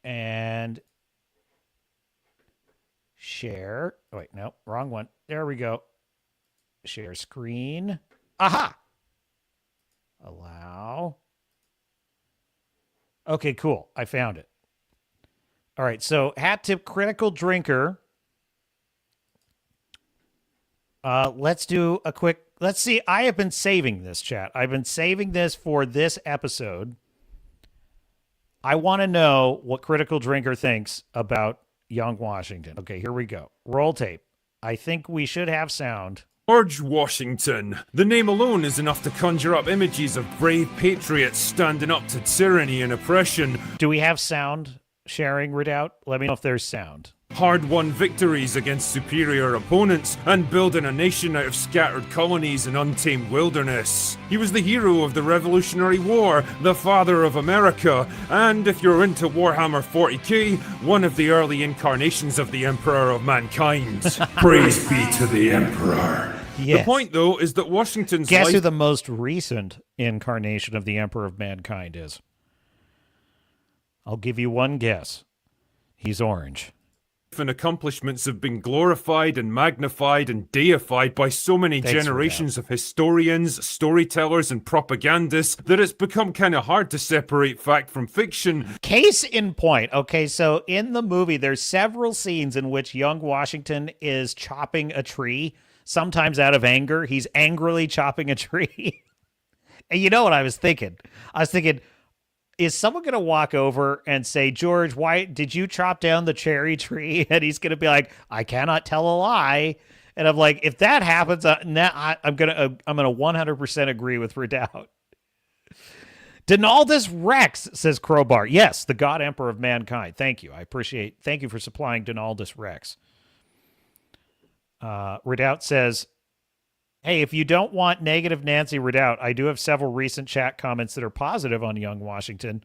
And share. Oh, wait, no, wrong one. There we go. Share screen. Aha! Allow. Okay, cool. I found it. All right, so hat tip critical drinker. Let's do a quick. Let's see. I have been saving this, chat. I've been saving this for this episode. I want to know what critical drinker thinks about young Washington. Okay, here we go. Roll tape. I think we should have sound. George Washington. The name alone is enough to conjure up images of brave patriots standing up to tyranny and oppression. Do we have sound sharing, Redoubt? Let me know if there's sound. Hard-won victories against superior opponents and building a nation out of scattered colonies and untamed wilderness. He was the hero of the Revolutionary War, the father of America, and if you're into Warhammer 40k, one of the early incarnations of the Emperor of Mankind. Praise be to the Emperor. Yes. The point, though, is that Washington's Guess life... who the most recent incarnation of the Emperor of Mankind is? I'll give you one guess. He's orange. And accomplishments have been glorified and magnified and deified by so many generations of historians, storytellers, and propagandists that it's become kind of hard to separate fact from fiction. Case in point. Okay, so in the movie, there's several scenes in which young Washington is chopping a tree, sometimes out of anger. He's angrily chopping a tree. And you know what I was thinking? I was thinking, is someone going to walk over and say, George, why did you chop down the cherry tree? And he's going to be like, I cannot tell a lie. And I'm like, if that happens, I'm going to 100% agree with Redoubt. Donaldus Rex, says Crowbar. Yes, the God Emperor of Mankind. Thank you. Thank you for supplying Donaldus Rex. Redoubt says, hey, if you don't want negative Nancy Redoubt, I do have several recent chat comments that are positive on young Washington.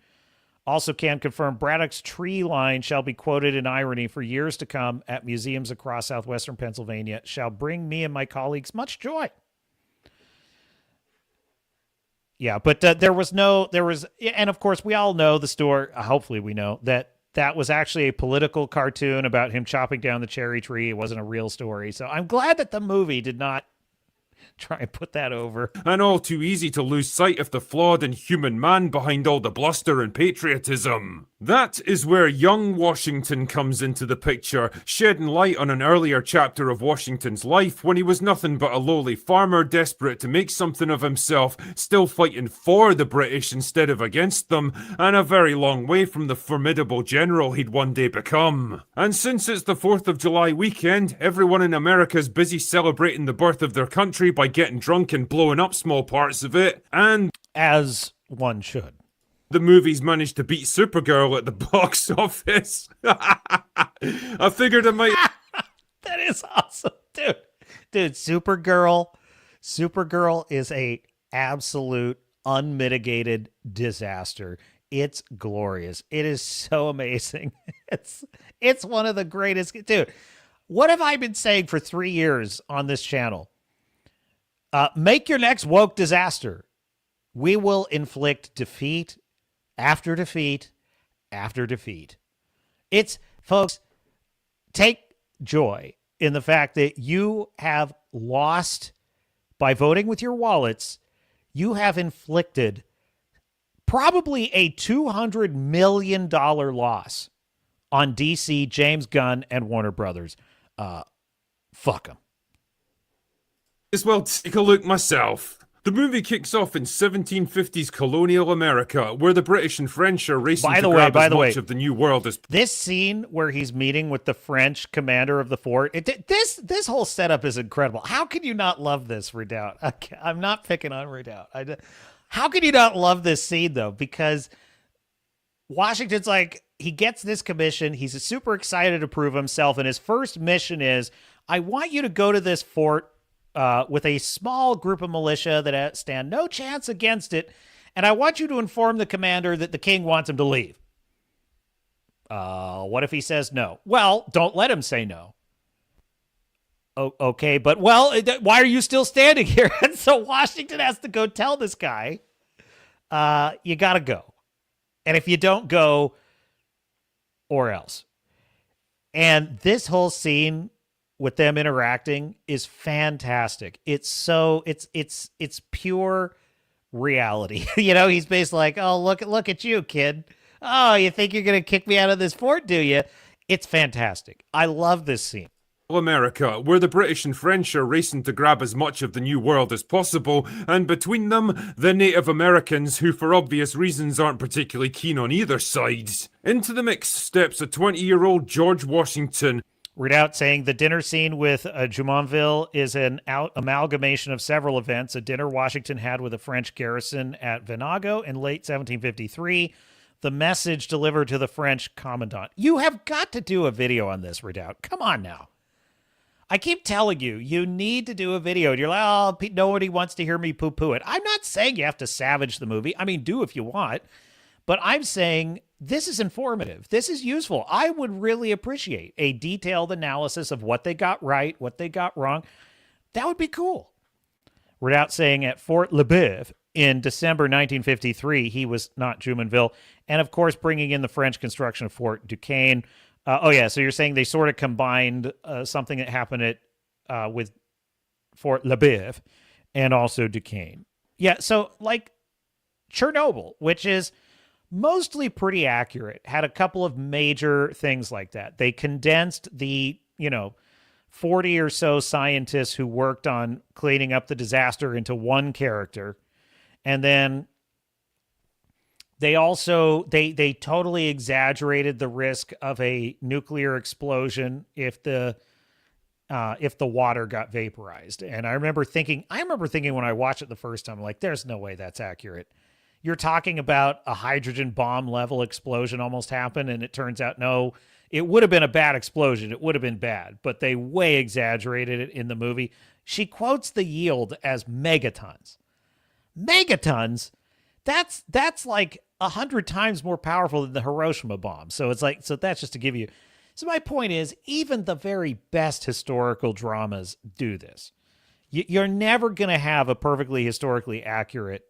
Also can confirm Braddock's tree line shall be quoted in irony for years to come at museums across southwestern Pennsylvania, shall bring me and my colleagues much joy. Yeah, but and of course we all know the story, hopefully we know, that was actually a political cartoon about him chopping down the cherry tree. It wasn't a real story. So I'm glad that the movie did not try and put that over. And all too easy to lose sight of the flawed and human man behind all the bluster and patriotism. That is where young Washington comes into the picture, shedding light on an earlier chapter of Washington's life when he was nothing but a lowly farmer desperate to make something of himself, still fighting for the British instead of against them, and a very long way from the formidable general he'd one day become. And since it's the 4th of July weekend, everyone in America's busy celebrating the birth of their country by getting drunk and blowing up small parts of it, and as one should. The movie's managed to beat Supergirl at the box office. I figured I might... That is awesome, dude. Dude, Supergirl is a absolute unmitigated disaster. It's glorious. It is so amazing. It's one of the greatest. Dude, what have I been saying for 3 years on this channel? Make your next woke disaster. We will inflict defeat after defeat after defeat. Folks, take joy in the fact that you have lost by voting with your wallets. You have inflicted probably a $200 million loss on DC, James Gunn, and Warner Brothers. Fuck them. As well, take a look myself. The movie kicks off in 1750s colonial America, where the British and French are racing to grab as much of the New World as... This scene where he's meeting with the French commander of the fort, this whole setup is incredible. How can you not love this, Redoubt? I'm not picking on Redoubt. How can you not love this scene, though? Because Washington's like, he gets this commission, he's super excited to prove himself, and his first mission is, I want you to go to this fort with a small group of militia that stand no chance against it, and I want you to inform the commander that the king wants him to leave. What if he says no? Well, don't let him say no. Okay, but why are you still standing here? And so Washington has to go tell this guy, you gotta go. And if you don't go, or else. And this whole scene with them interacting is fantastic. It's pure reality. You know, he's basically like, oh, look at you, kid. Oh, you think you're going to kick me out of this fort, do you? It's fantastic. I love this scene. America, where the British and French are racing to grab as much of the New World as possible, and between them, the Native Americans, who for obvious reasons aren't particularly keen on either side. Into the mix steps a 20-year-old George Washington. Redoubt saying the dinner scene with Jumonville is an amalgamation of several events. A dinner Washington had with a French garrison at Venago in late 1753. The message delivered to the French commandant. You have got to do a video on this, Redoubt. Come on now. I keep telling you, you need to do a video. You're like, oh, nobody wants to hear me poo-poo it. I'm not saying you have to savage the movie. I mean, do if you want. But I'm saying this is informative. This is useful. I would really appreciate a detailed analysis of what they got right, what they got wrong. That would be cool. Redoubt saying at Fort Le Boeuf in December 1953, he was not Jumonville. And, of course, bringing in the French construction of Fort Duquesne. So you're saying they sort of combined something that happened with Fort Le Boeuf and also Duquesne. Yeah, so like Chernobyl, which is mostly pretty accurate, had a couple of major things like that. They condensed the, 40 or so scientists who worked on cleaning up the disaster into one character. And then they also, they totally exaggerated the risk of a nuclear explosion if the water got vaporized. And I remember thinking when I watched it the first time, like, there's no way that's accurate. You're talking about a hydrogen bomb level explosion almost happened, and it turns out, no, it would have been a bad explosion. It would have been bad, but they way exaggerated it in the movie. She quotes the yield as megatons. Megatons? That's like 100 times more powerful than the Hiroshima bomb. So it's like, so that's just to give you. So my point is, even the very best historical dramas do this. You're never going to have a perfectly historically accurate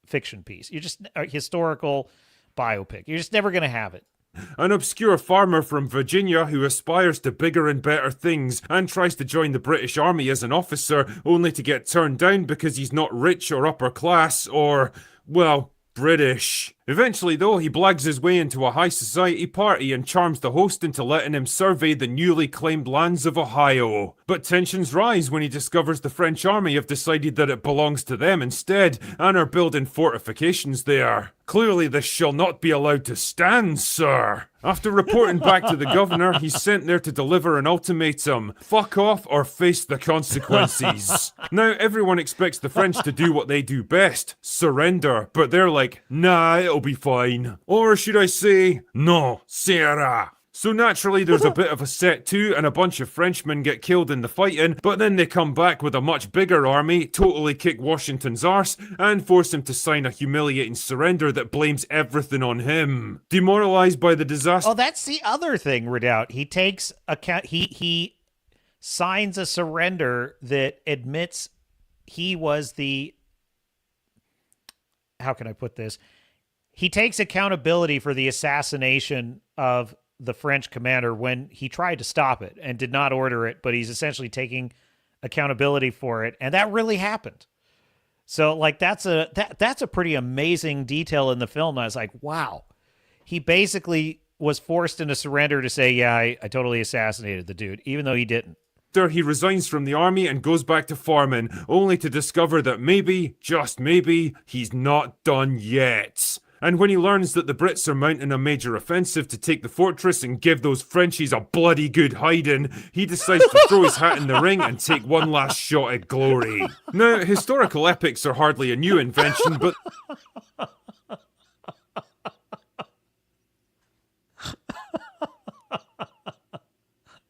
fiction piece. You're just a historical biopic. You're just never going to have it. An obscure farmer from Virginia who aspires to bigger and better things and tries to join the British Army as an officer, only to get turned down because he's not rich or upper class or, well, British. Eventually, though, he blags his way into a high society party and charms the host into letting him survey the newly claimed lands of Ohio. But tensions rise when he discovers the French army have decided that it belongs to them instead and are building fortifications there. Clearly this shall not be allowed to stand, sir. After reporting back to the governor, he's sent there to deliver an ultimatum. Fuck off or face the consequences. Now everyone expects the French to do what they do best, surrender, but they're like, nah, it'll be fine. Or should I say, no, sera. So naturally there's a bit of a set to and a bunch of Frenchmen get killed in the fighting, but then they come back with a much bigger army, totally kick Washington's arse, and force him to sign a humiliating surrender that blames everything on him. Demoralized by the disaster. Oh, that's the other thing, Redoubt. He takes account. He signs a surrender that admits he was the. How can I put this? He takes accountability for the assassination of the French commander when he tried to stop it and did not order it, but he's essentially taking accountability for it. And that really happened. So like that's a pretty amazing detail in the film. I was like, wow, he basically was forced into surrender to say, yeah, I totally assassinated the dude, even though he didn't. He resigns from the army and goes back to farming, only to discover that maybe, just maybe, he's not done yet. And when he learns that the Brits are mounting a major offensive to take the fortress and give those Frenchies a bloody good hiding, he decides to throw his hat in the ring and take one last shot at glory. Now, historical epics are hardly a new invention, but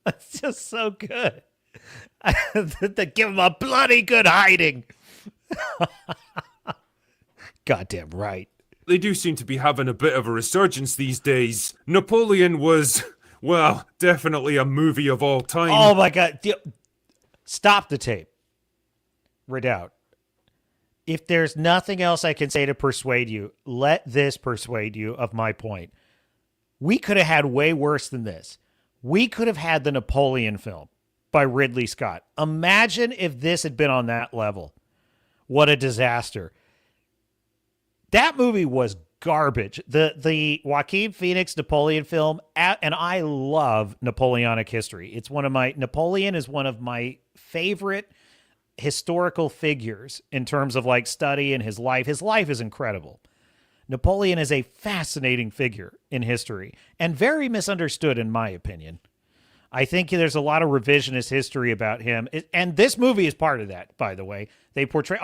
That's just so good. They give him a bloody good hiding. Goddamn right. they do seem to be having a bit of a resurgence these days. Napoleon was, well, definitely a movie of all time. Oh my God. Stop the tape. Redoubt. If there's nothing else I can say to persuade you, let this persuade you of my point. We could have had way worse than this. We could have had the Napoleon film by Ridley Scott. Imagine if this had been on that level. What a disaster. That movie was garbage. The Joaquin Phoenix Napoleon film, and I love Napoleonic history. Napoleon is one of my favorite historical figures in terms of like study and his life. His life is incredible. Napoleon is a fascinating figure in history and very misunderstood in my opinion. I think there's a lot of revisionist history about him. And this movie is part of that, by the way. They portray,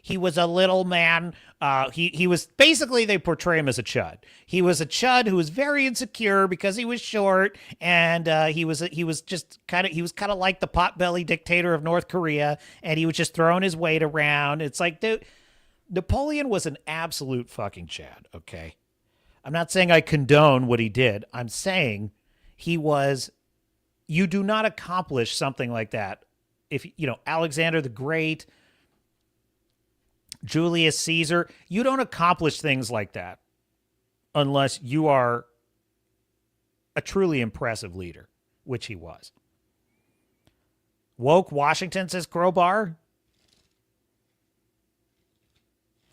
he was a little man. He was basically, they portray him as a chud. He was a chud who was very insecure because he was short. And he was kind of like the potbelly dictator of North Korea. And he was just throwing his weight around. It's like, dude, Napoleon was an absolute fucking chad. Okay. I'm not saying I condone what he did. I'm saying you do not accomplish something like that. If, Alexander the Great, Julius Caesar, you don't accomplish things like that unless you are a truly impressive leader, which he was. Woke Washington, says Crowbar.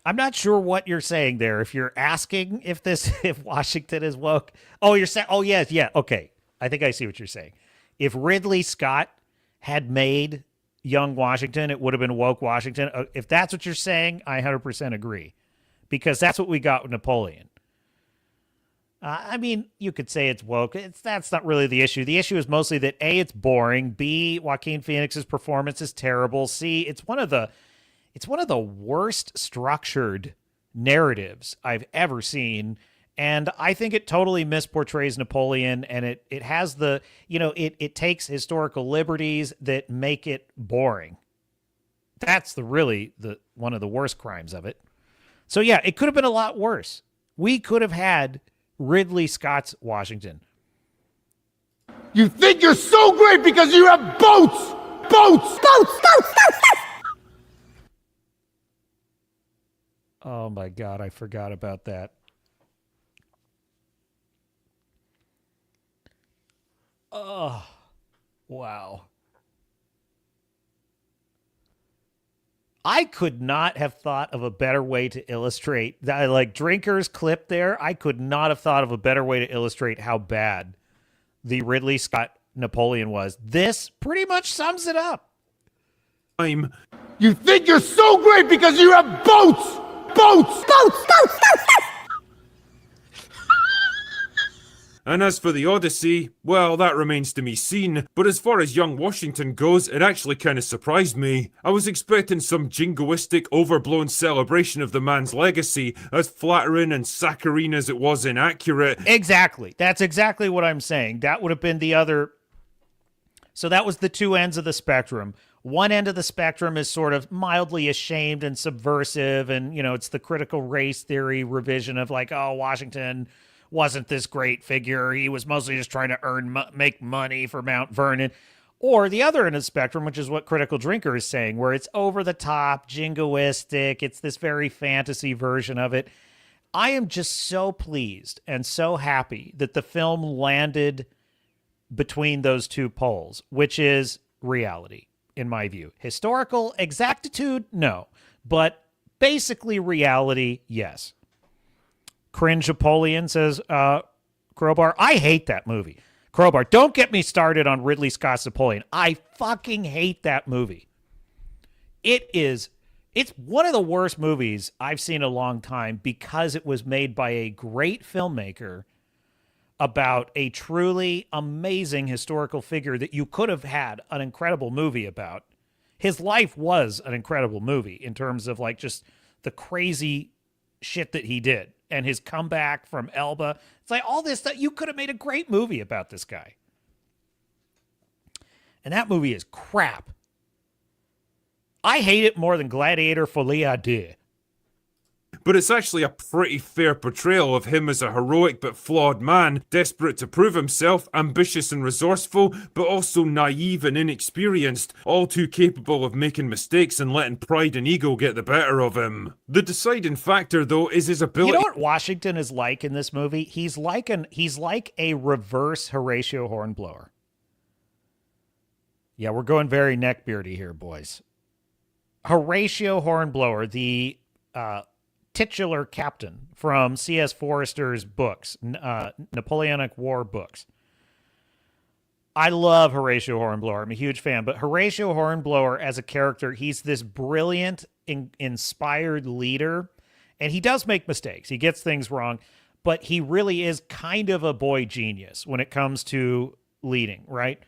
I'm not sure what you're saying there. If you're asking if Washington is woke. Oh, you're saying, yes, yeah, okay. I think I see what you're saying. If Ridley Scott had made Young Washington, it would have been woke Washington. If that's what you're saying, I 100% agree. Because that's what we got with Napoleon. I mean, you could say it's woke. That's not really the issue. The issue is mostly that A, it's boring. B, Joaquin Phoenix's performance is terrible. C, it's one of the worst structured narratives I've ever seen. And I think it totally misportrays Napoleon, and it has it takes historical liberties that make it boring. That's one of the worst crimes of it. So yeah, it could have been a lot worse. We could have had Ridley Scott's Washington. You think you're so great because you have boats! Boats! Oh my God, I forgot about that. Oh, wow. I could not have thought of a better way to illustrate that, like Drinker's clip there. I could not have thought of a better way to illustrate how bad the Ridley Scott Napoleon was. This pretty much sums it up. You think you're so great because you have boats! Boats! And as for the Odyssey, well, that remains to be seen. But as far as Young Washington goes, it actually kind of surprised me. I was expecting some jingoistic, overblown celebration of the man's legacy, as flattering and saccharine as it was inaccurate. Exactly. That's exactly what I'm saying. That would have been the other. So that was the two ends of the spectrum. One end of the spectrum is sort of mildly ashamed and subversive, and, it's the critical race theory revision of like, oh, Washington wasn't this great figure. He was mostly just trying to make money for Mount Vernon. Or the other end of the spectrum, which is what Critical Drinker is saying, where it's over the top, jingoistic. It's this very fantasy version of it. I am just so pleased and so happy that the film landed between those two poles, which is reality, in my view. Historical exactitude, no. But basically reality, yes. Cringe Napoleon says, Crowbar, I hate that movie. Crowbar, don't get me started on Ridley Scott's Napoleon. I fucking hate that movie. It's one of the worst movies I've seen in a long time because it was made by a great filmmaker about a truly amazing historical figure that you could have had an incredible movie about. His life was an incredible movie in terms of like just the crazy shit that he did and his comeback from Elba. It's like all this stuff. You could have made a great movie about this guy. And that movie is crap. I hate it more than Gladiator Folie à Deux. But it's actually a pretty fair portrayal of him as a heroic but flawed man, desperate to prove himself, ambitious and resourceful, but also naive and inexperienced, all too capable of making mistakes and letting pride and ego get the better of him. The deciding factor, though, is his ability. You know what Washington is like in this movie? He's like a reverse Horatio Hornblower. Yeah, we're going very neckbeardy here, boys. Horatio Hornblower, the titular captain from C.S. Forester's books, Napoleonic War books. I love Horatio Hornblower. I'm a huge fan. But Horatio Hornblower as a character, he's this brilliant, inspired leader. And he does make mistakes. He gets things wrong. But he really is kind of a boy genius when it comes to leading, right?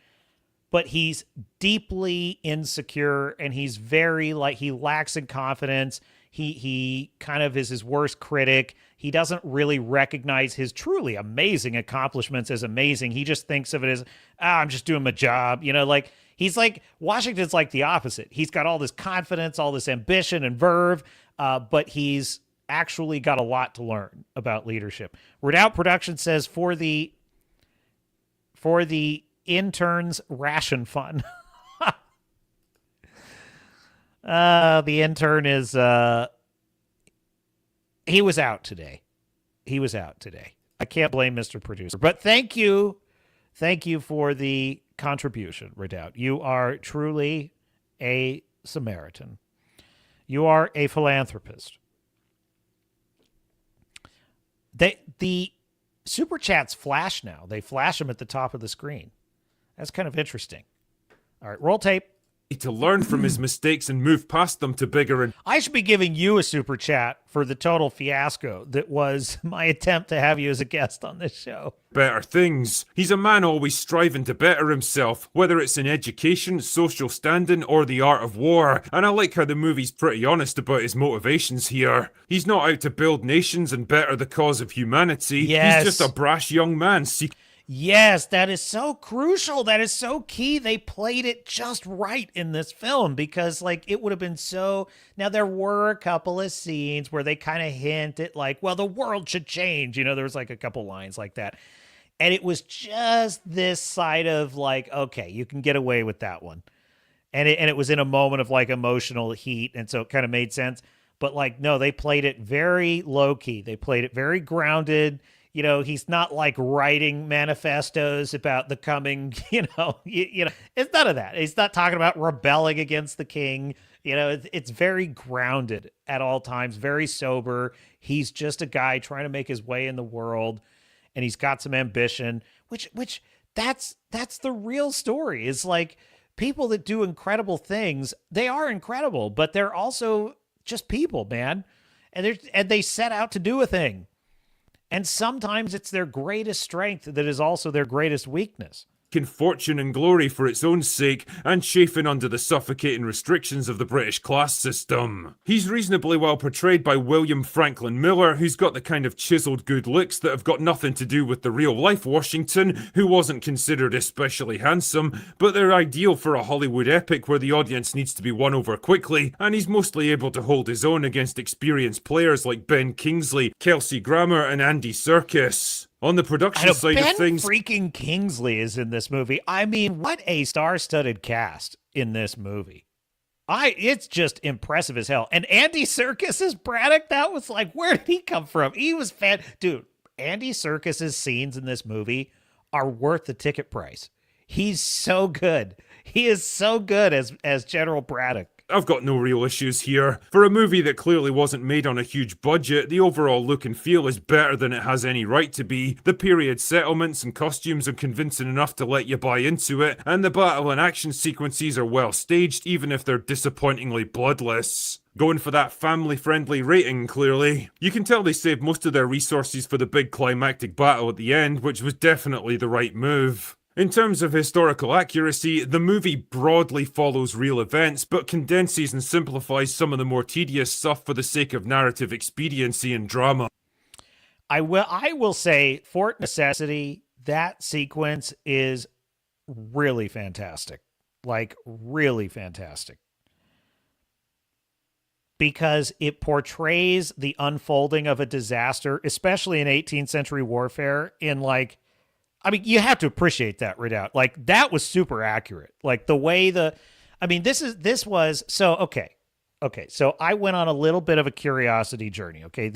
But he's deeply insecure and he's very he lacks in confidence. He kind of is his worst critic. He doesn't really recognize his truly amazing accomplishments as amazing. He just thinks of it as, I'm just doing my job. You know, he's like, Washington's like the opposite. He's got all this confidence, all this ambition and verve, but he's actually got a lot to learn about leadership. Redoubt Productions says for the interns ration fund. The intern is he was out today. I can't blame Mr. Producer. But thank you for the contribution, Redoubt. You are truly a Samaritan. You are a philanthropist. The super chats flash now. They flash them at the top of the screen. That's kind of interesting. All right, roll tape. To learn from his mistakes and move past them to bigger and I should be giving you a super chat for the total fiasco that was my attempt to have you as a guest on this show. better things. He's a man always striving to better himself, whether it's in education, social standing, or the art of war. And I like how the movie's pretty honest about his motivations here. He's not out to build nations and better the cause of humanity. Yes. He's just a brash young man seeking. Yes, that is so crucial. That is so key. They played it just right in this film because, like, it would have been so... Now, there were a couple of scenes where they kind of hint at, like, well, the world should change. You know, there was, like, a couple lines like that. And it was just this side of, like, okay, you can get away with that one. And it was in a moment of, like, emotional heat, and so it kind of made sense. But, like, no, they played it very low-key. They played it very grounded. You know, he's not like writing manifestos about the coming, you know, it's none of that. He's not talking about rebelling against the king. You know, it's very grounded at all times, very sober. He's just a guy trying to make his way in the world, and he's got some ambition, which that's the real story. Is like people that do incredible things, they are incredible, but they're also just people, man. And they set out to do a thing. And sometimes it's their greatest strength that is also their greatest weakness. Fortune and glory for its own sake, and chafing under the suffocating restrictions of the British class system. He's reasonably well portrayed by William Franklin Miller, who's got the kind of chiseled good looks that have got nothing to do with the real-life Washington, who wasn't considered especially handsome, but they're ideal for a Hollywood epic where the audience needs to be won over quickly, and he's mostly able to hold his own against experienced players like Ben Kingsley, Kelsey Grammer, and Andy Serkis. On the production side of things, freaking Kingsley is in this movie. I mean, what a star-studded cast in this movie. It's just impressive as hell. And Andy Serkis as Braddock, that was like, where did he come from? He was dude, Andy Serkis's scenes in this movie are worth the ticket price. He's so good. He is so good as General Braddock. I've got no real issues here. For a movie that clearly wasn't made on a huge budget, the overall look and feel is better than it has any right to be. The period settlements and costumes are convincing enough to let you buy into it, and the battle and action sequences are well staged, even if they're disappointingly bloodless. Going for that family-friendly rating, clearly. You can tell they saved most of their resources for the big climactic battle at the end, which was definitely the right move. In terms of historical accuracy, the movie broadly follows real events, but condenses and simplifies some of the more tedious stuff for the sake of narrative expediency and drama. I will say, for necessity, that sequence is really fantastic. Like, really fantastic. Because it portrays the unfolding of a disaster, especially in 18th century warfare, in like, I mean, you have to appreciate that, Redoubt. Like, that was super accurate. Like, the way Okay, so I went on a little bit of a curiosity journey. Okay,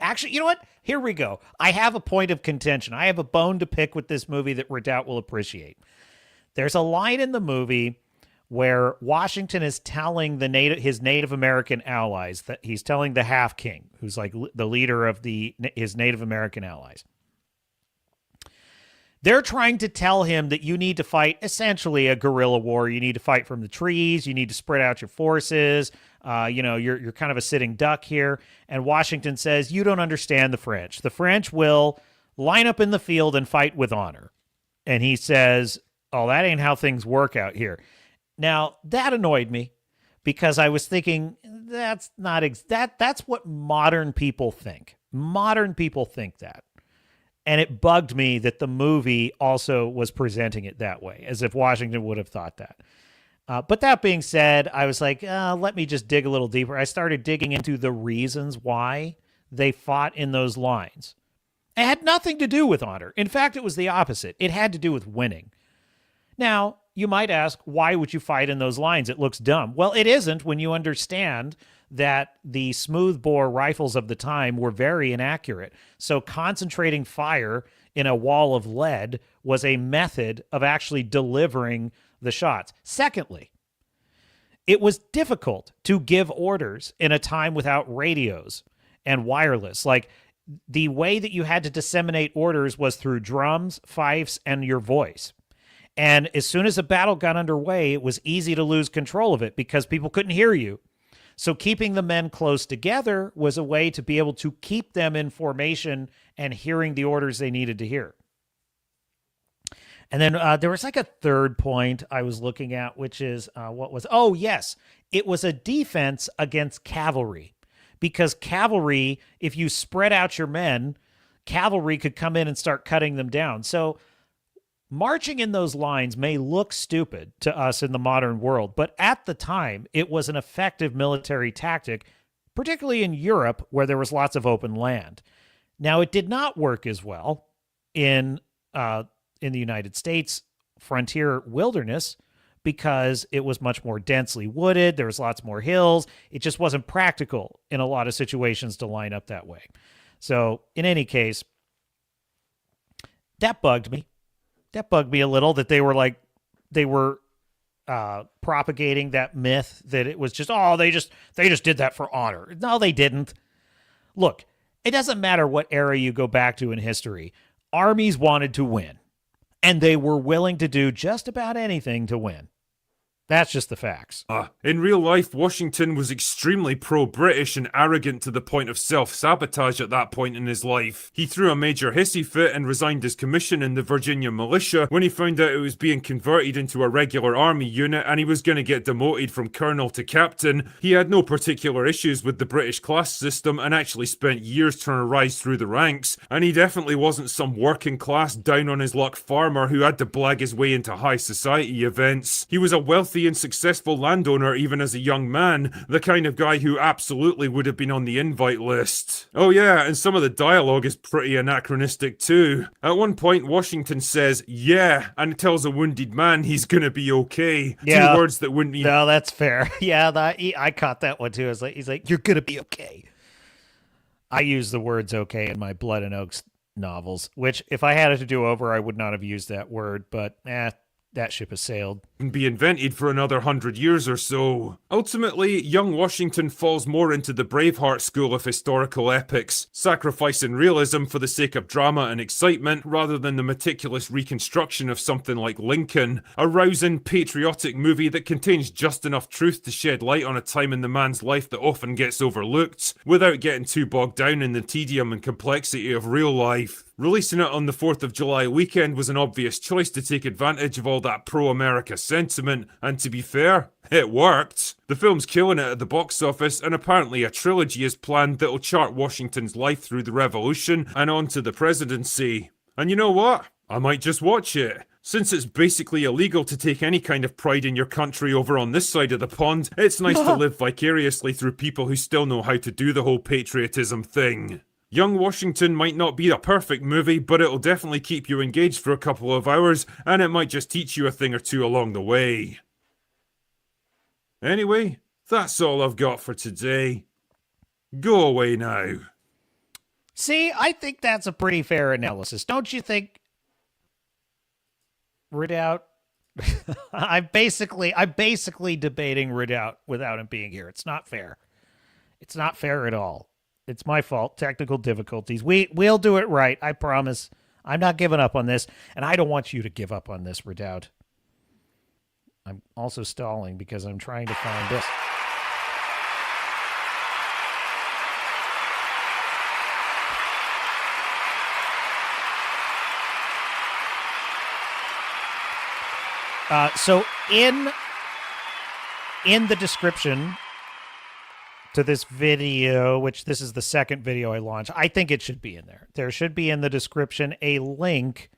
actually, you know what? Here we go. I have a point of contention. I have a bone to pick with this movie that Redoubt will appreciate. There's a line in the movie where Washington is telling his Native American allies, that he's telling the Half King, who's like the leader of his Native American allies. They're trying to tell him that you need to fight essentially a guerrilla war. You need to fight from the trees. You need to spread out your forces. You're kind of a sitting duck here. And Washington says, you don't understand the French. The French will line up in the field and fight with honor. And he says, oh, that ain't how things work out here. Now, that annoyed me because I was thinking that's what modern people think. Modern people think that. And it bugged me that the movie also was presenting it that way, as if Washington would have thought that. But that being said, I was like, let me just dig a little deeper. I started digging into the reasons why they fought in those lines. It had nothing to do with honor. In fact, it was the opposite. It had to do with winning. Now, you might ask, why would you fight in those lines? It looks dumb. Well, it isn't when you understand that the smoothbore rifles of the time were very inaccurate. So concentrating fire in a wall of lead was a method of actually delivering the shots. Secondly, it was difficult to give orders in a time without radios and wireless. Like, the way that you had to disseminate orders was through drums, fifes, and your voice. And as soon as a battle got underway, it was easy to lose control of it because people couldn't hear you. So keeping the men close together was a way to be able to keep them in formation and hearing the orders they needed to hear. And then there was like a third point I was looking at, which is it was a defense against cavalry. Because cavalry, if you spread out your men, cavalry could come in and start cutting them down. So marching in those lines may look stupid to us in the modern world, but at the time, it was an effective military tactic, particularly in Europe, where there was lots of open land. Now, it did not work as well in the United States frontier wilderness because it was much more densely wooded. There was lots more hills. It just wasn't practical in a lot of situations to line up that way. So, in any case, that bugged me. That bugged me a little that they were propagating that myth that it was just, they just did that for honor. No, they didn't. Look, it doesn't matter what era you go back to in history. Armies wanted to win, and they were willing to do just about anything to win. That's just the facts. In real life, Washington was extremely pro-British and arrogant to the point of self-sabotage at that point in his life. He threw a major hissy fit and resigned his commission in the Virginia militia when he found out it was being converted into a regular army unit and he was going to get demoted from colonel to captain. He had no particular issues with the British class system and actually spent years trying to rise through the ranks, and he definitely wasn't some working class down on his luck farmer who had to blag his way into high society events. He was a wealthy and successful landowner even as a young man, the kind of guy who absolutely would have been on the invite list. Oh yeah, and some of the dialogue is pretty anachronistic too. At one point, Washington says, yeah, and tells a wounded man he's gonna be okay. Yeah. 2 words that wouldn't even... No, that's fair. Yeah, I caught that one too. He's like, you're gonna be okay. I use the words okay in my Blood and Oaks novels, which if I had it to do over, I would not have used that word, but that ship has sailed. And be invented for another 100 years or so. Ultimately, young Washington falls more into the Braveheart school of historical epics, sacrificing realism for the sake of drama and excitement rather than the meticulous reconstruction of something like Lincoln, a rousing, patriotic movie that contains just enough truth to shed light on a time in the man's life that often gets overlooked, without getting too bogged down in the tedium and complexity of real life. Releasing it on the 4th of July weekend was an obvious choice to take advantage of all that pro-America sentiment, and to be fair, it worked. The film's killing it at the box office, and apparently a trilogy is planned that'll chart Washington's life through the Revolution and on to the presidency. And you know what? I might just watch it. Since it's basically illegal to take any kind of pride in your country over on this side of the pond, it's nice to live vicariously through people who still know how to do the whole patriotism thing. Young Washington might not be a perfect movie, but it'll definitely keep you engaged for a couple of hours, and it might just teach you a thing or two along the way. Anyway, that's all I've got for today. Go away now. See, I think that's a pretty fair analysis, don't you think, Redoubt? I'm basically debating Redoubt without him being here. It's not fair. It's not fair at all. It's my fault. Technical difficulties. We'll do it right. I promise. I'm not giving up on this, and I don't want you to give up on this, Redoubt. I'm also stalling because I'm trying to find this. So in the description to this video, which this is the second video I launched, I think it should be in there. There should be in the description a link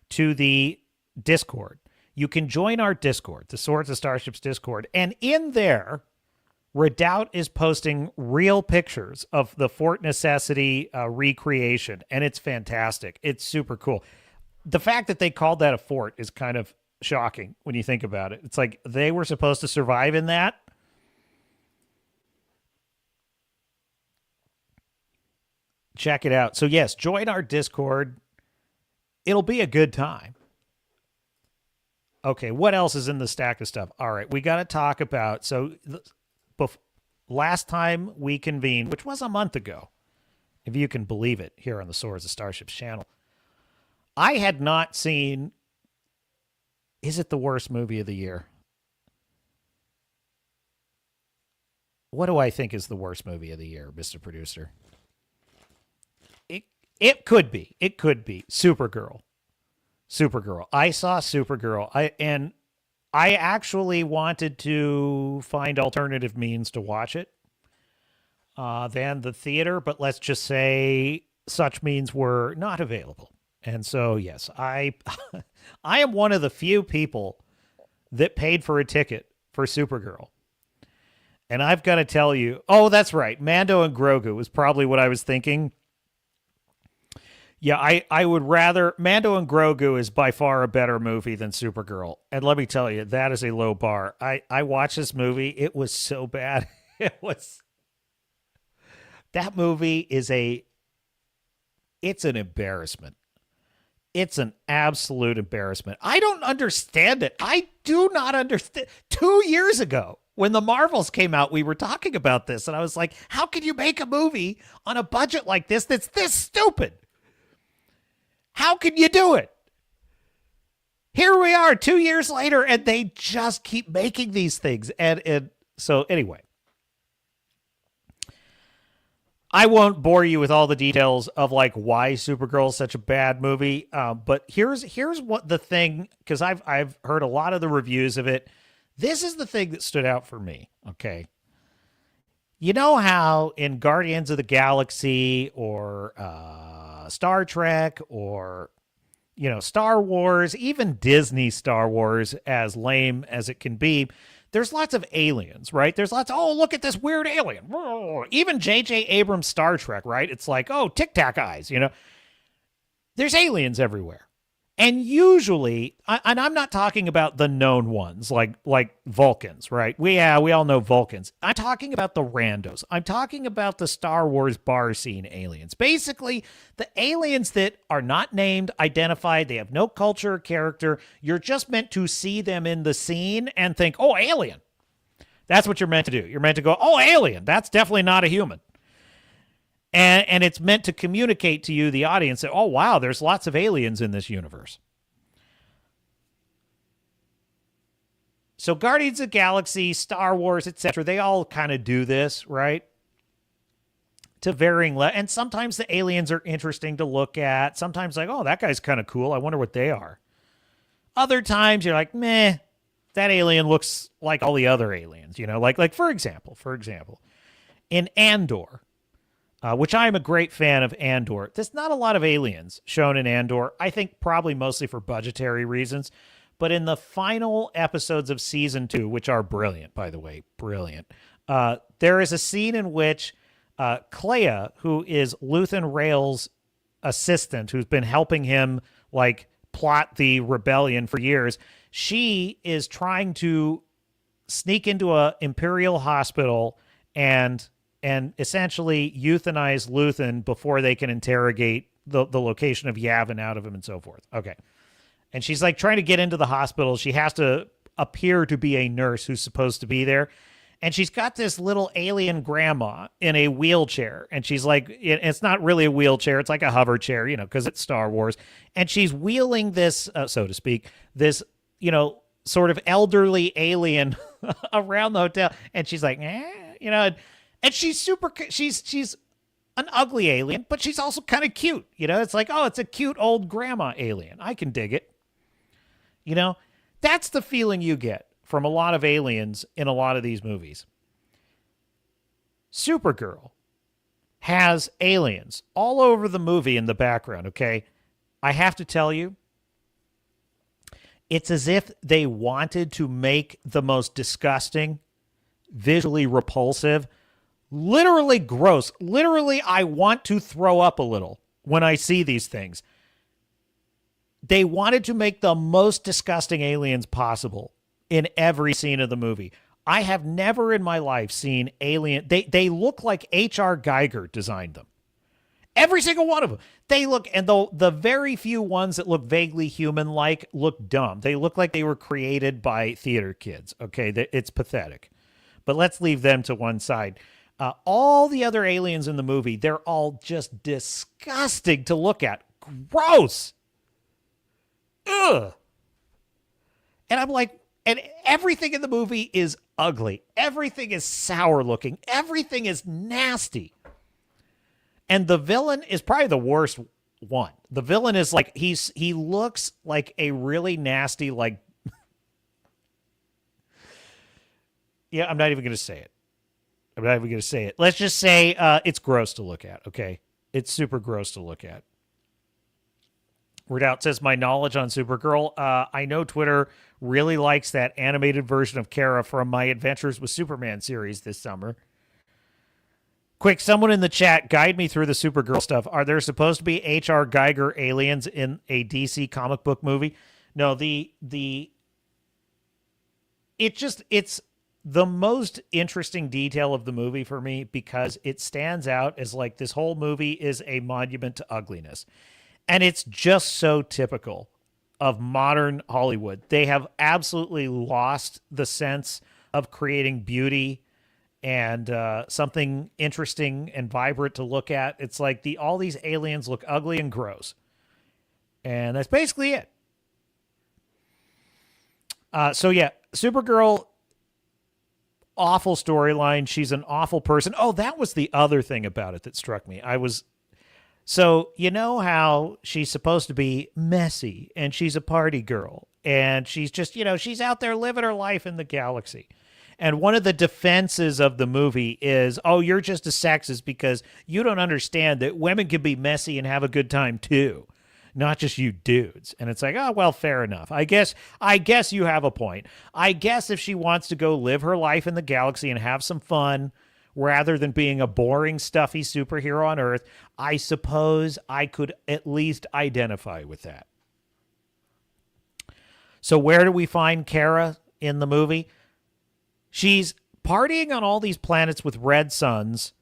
to the Discord. You can join our Discord, the Swords of Starships Discord, and in there, Redoubt is posting real pictures of the Fort Necessity recreation, and it's fantastic. It's super cool. The fact that they called that a fort is kind of shocking when you think about it. It's like they were supposed to survive in that. Check it out. So yes, join our Discord. It'll be a good time. Okay, what else is in the stack of stuff? All right, we got to talk about, so last time we convened, which was a month ago, if you can believe it, here on the Swords of Starships channel, I had not seen, is it the worst movie of the year? What do I think is the worst movie of the year, Mr. Producer? It could be. It could be Supergirl. Supergirl. I saw Supergirl. I actually wanted to find alternative means to watch it than the theater, but let's just say such means were not available. And so, yes, I am one of the few people that paid for a ticket for Supergirl. And I've got to tell you, oh, that's right. Mando and Grogu was probably what I was thinking. Yeah, I would rather... Mando and Grogu is by far a better movie than Supergirl. And let me tell you, that is a low bar. I watched this movie. It was so bad. It was... That movie is it's an embarrassment. It's an absolute embarrassment. I don't understand it. I do not understand. 2 years ago, when the Marvels came out, we were talking about this. And I was like, how can you make a movie on a budget like this that's this stupid? How can you do it? Here we are 2 years later, and they just keep making these things. And so anyway, I won't bore you with all the details of like why Supergirl is such a bad movie. But here's what the thing, because I've heard a lot of the reviews of it. This is the thing that stood out for me. Okay. You know how in Guardians of the Galaxy or Star Trek or, you know, Star Wars, even Disney Star Wars, as lame as it can be, there's lots of aliens, right? There's lots of, oh, look at this weird alien. Even J.J. Abrams' Star Trek, right? It's like, oh, Tic Tac eyes, you know. There's aliens everywhere. And usually, and I'm not talking about the known ones like Vulcans, right? We all know Vulcans. I'm talking about the randos. I'm talking about the Star Wars bar scene aliens. Basically, the aliens that are not named, identified, they have no culture or character. You're just meant to see them in the scene and think, oh, alien. That's what you're meant to do. You're meant to go, oh, alien. That's definitely not a human. And it's meant to communicate to you, the audience, that, oh, wow, there's lots of aliens in this universe. So Guardians of the Galaxy, Star Wars, etc., they all kind of do this, right? To varying and sometimes the aliens are interesting to look at. Sometimes like, oh, that guy's kind of cool. I wonder what they are. Other times you're like, meh, that alien looks like all the other aliens, you know? Like for example, in Andor, which I'm a great fan of Andor. There's not a lot of aliens shown in Andor. I think probably mostly for budgetary reasons. But in the final episodes of season 2, which are brilliant, by the way, brilliant, there is a scene in which Clea, who is Luthen Rael's assistant, who's been helping him like plot the rebellion for years, she is trying to sneak into a Imperial hospital and essentially euthanize Luthen before they can interrogate the location of Yavin out of him and so forth. Okay. And she's like trying to get into the hospital. She has to appear to be a nurse who's supposed to be there. And she's got this little alien grandma in a wheelchair. And she's like, it's not really a wheelchair. It's like a hover chair, you know, because it's Star Wars. And she's wheeling this, so to speak, this, you know, sort of elderly alien around the hotel. And she's like, you know, and she's super, she's an ugly alien, but she's also kind of cute. You know, it's like, oh, it's a cute old grandma alien. I can dig it. You know, that's the feeling you get from a lot of aliens in a lot of these movies. Supergirl has aliens all over the movie in the background, okay? I have to tell you, it's as if they wanted to make the most disgusting, visually repulsive, literally gross. Literally, I want to throw up a little when I see these things. They wanted to make the most disgusting aliens possible in every scene of the movie. I have never in my life seen alien. They look like H.R. Geiger designed them. Every single one of them. They look, and the very few ones that look vaguely human-like look dumb. They look like they were created by theater kids. Okay, it's pathetic. But let's leave them to one side. All the other aliens in the movie, they're all just disgusting to look at. Gross. Ugh. And I'm like, and everything in the movie is ugly. Everything is sour looking. Everything is nasty. And the villain is probably the worst one. The villain is like, he looks like a really nasty, like, yeah, I'm not even going to say it. I'm not even going to say it. Let's just say it's gross to look at, okay? It's super gross to look at. Redoubt says, my knowledge on Supergirl, I know Twitter really likes that animated version of Kara from my Adventures with Superman series this summer. Quick, someone in the chat, guide me through the Supergirl stuff. Are there supposed to be H.R. Geiger aliens in a DC comic book movie? No, it's the most interesting detail of the movie for me because it stands out as like this whole movie is a monument to ugliness. And it's just so typical of modern Hollywood. They have absolutely lost the sense of creating beauty and something interesting and vibrant to look at. It's like all these aliens look ugly and gross. And that's basically it. So yeah, Supergirl, awful storyline. She's an awful person. Oh, that was the other thing about it that struck me. So, you know how she's supposed to be messy and she's a party girl and she's just, you know, she's out there living her life in the galaxy. And one of the defenses of the movie is, oh, you're just a sexist because you don't understand that women can be messy and have a good time too, not just you dudes. And it's like, oh, well, fair enough. I guess you have a point. I guess if she wants to go live her life in the galaxy and have some fun, rather than being a boring, stuffy superhero on Earth, I suppose I could at least identify with that. So where do we find Kara in the movie? She's partying on all these planets with red suns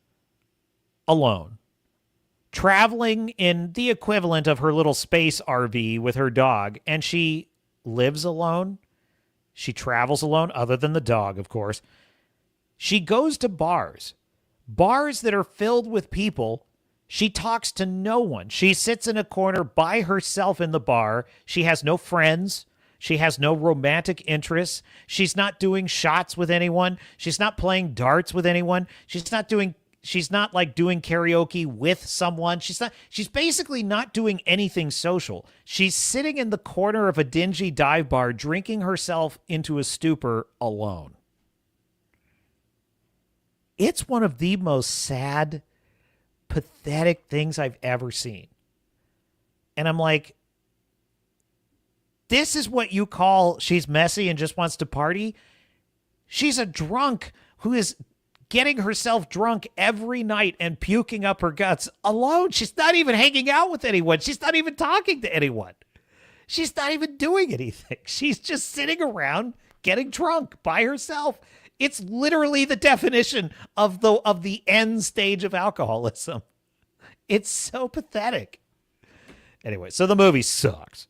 alone, traveling in the equivalent of her little space RV with her dog, and she lives alone. She travels alone, other than the dog, of course. She goes to bars that are filled with people. She talks to no one. She sits in a corner by herself in the bar. She has no friends. She has no romantic interests. She's not doing shots with anyone. She's not playing darts with anyone. She's not like doing karaoke with someone. She's basically not doing anything social. She's sitting in the corner of a dingy dive bar, drinking herself into a stupor alone. It's one of the most sad, pathetic things I've ever seen. And I'm like, this is what you call she's messy and just wants to party? She's a drunk who is getting herself drunk every night and puking up her guts alone. She's not even hanging out with anyone. She's not even talking to anyone. She's not even doing anything. She's just sitting around getting drunk by herself. It's literally the definition of the end stage of alcoholism. It's so pathetic. Anyway, so the movie sucks.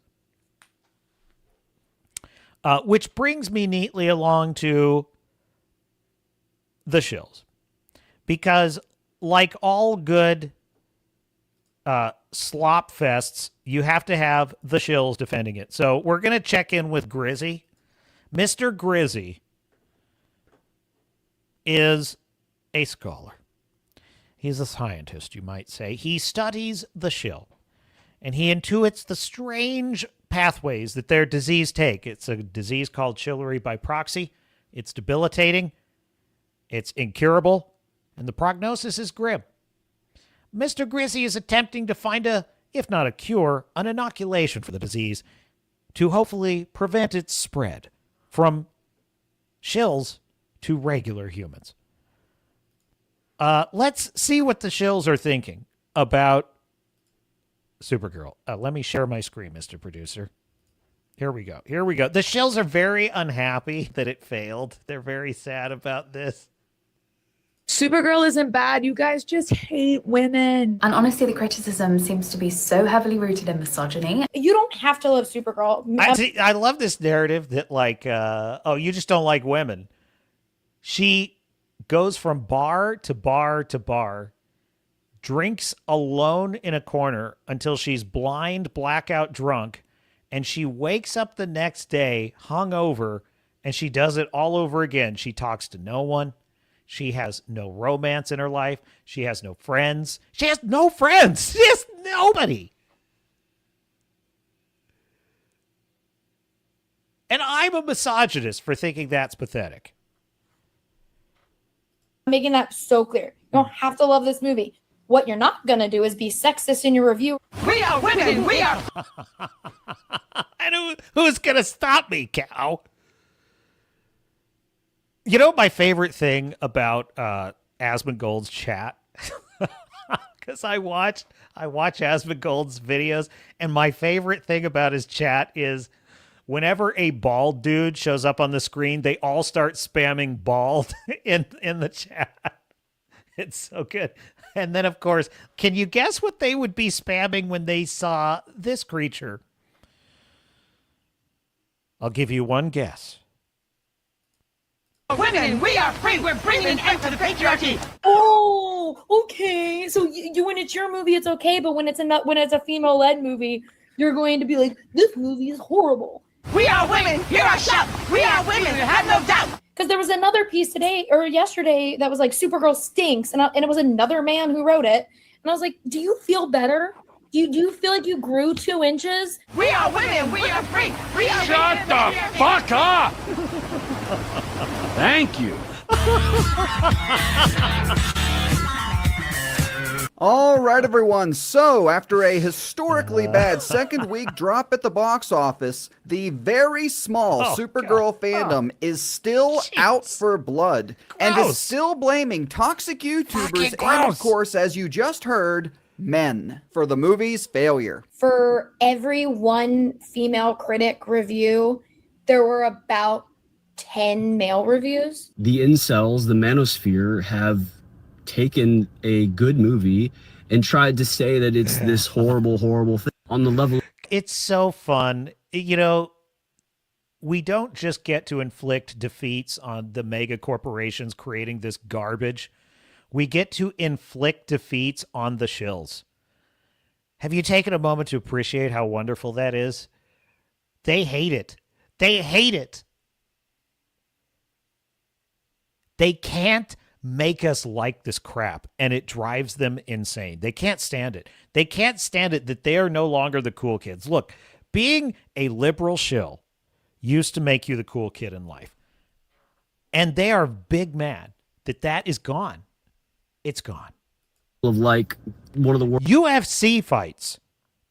Which brings me neatly along to the shills. Because like all good slop fests, you have to have the shills defending it. So we're going to check in with Grizzy. Mr. Grizzy is a scholar. He's a scientist, you might say. He studies the shill, and he intuits the strange pathways that their disease take. It's a disease called chillery by proxy. It's debilitating. It's incurable, and the prognosis is grim. Mr. Grizzy is attempting to find if not a cure, an inoculation for the disease to hopefully prevent its spread from shills to regular humans. Let's see what the shills are thinking about Supergirl. Let me share my screen, Mr. Producer. Here we go. The shills are very unhappy that it failed. They're very sad about this. Supergirl isn't bad. You guys just hate women. And honestly, the criticism seems to be so heavily rooted in misogyny. You don't have to love Supergirl. I love this narrative that you just don't like women. She goes from bar to bar to bar, drinks alone in a corner until she's blind, blackout drunk, and she wakes up the next day hungover, and she does it all over again. She talks to no one. She has no romance in her life. She has no friends. She has nobody. And I'm a misogynist for thinking that's pathetic. Making that so clear. You don't have to love this movie. What you're not going to do is be sexist in your review. We are women. We are. And who's going to stop me, cow? You know my favorite thing about Asmongold's chat? Because I watch Asmongold's videos, and my favorite thing about his chat is whenever a bald dude shows up on the screen, they all start spamming bald in the chat. It's so good. And then, of course, can you guess what they would be spamming when they saw this creature? I'll give you one guess. Women, we are free. We're bringing an end to the patriarchy. Oh, okay. So when it's your movie, it's okay, but when it's a female-led movie, you're going to be like, this movie is horrible. We are women. Hear our shout. We are women. Have no doubt. Because there was another piece today or yesterday that was like Supergirl stinks, and it was another man who wrote it, and I was like, do you feel better? Do you feel like you grew 2 inches? We are women. We are free. We are Shut women. the fuck up! Thank you. All right, everyone. So, after a historically bad second week drop at the box office, the very small Supergirl fandom is still out for blood and is still blaming toxic YouTubers and, of course, as you just heard, men for the movie's failure. For every one female critic review, there were about 10 male reviews. The incels, the manosphere, have taken a good movie and tried to say that it's this horrible, horrible thing on the level. It's so fun. You know, we don't just get to inflict defeats on the mega corporations creating this garbage. We get to inflict defeats on the shills. Have you taken a moment to appreciate how wonderful that is? They hate it. They hate it. They can't make us like this crap, and it drives them insane. They can't stand it. They can't stand it that they are no longer the cool kids. Look, being a liberal shill used to make you the cool kid in life. And they are big mad that that is gone. It's gone. Of like one of the worst UFC fights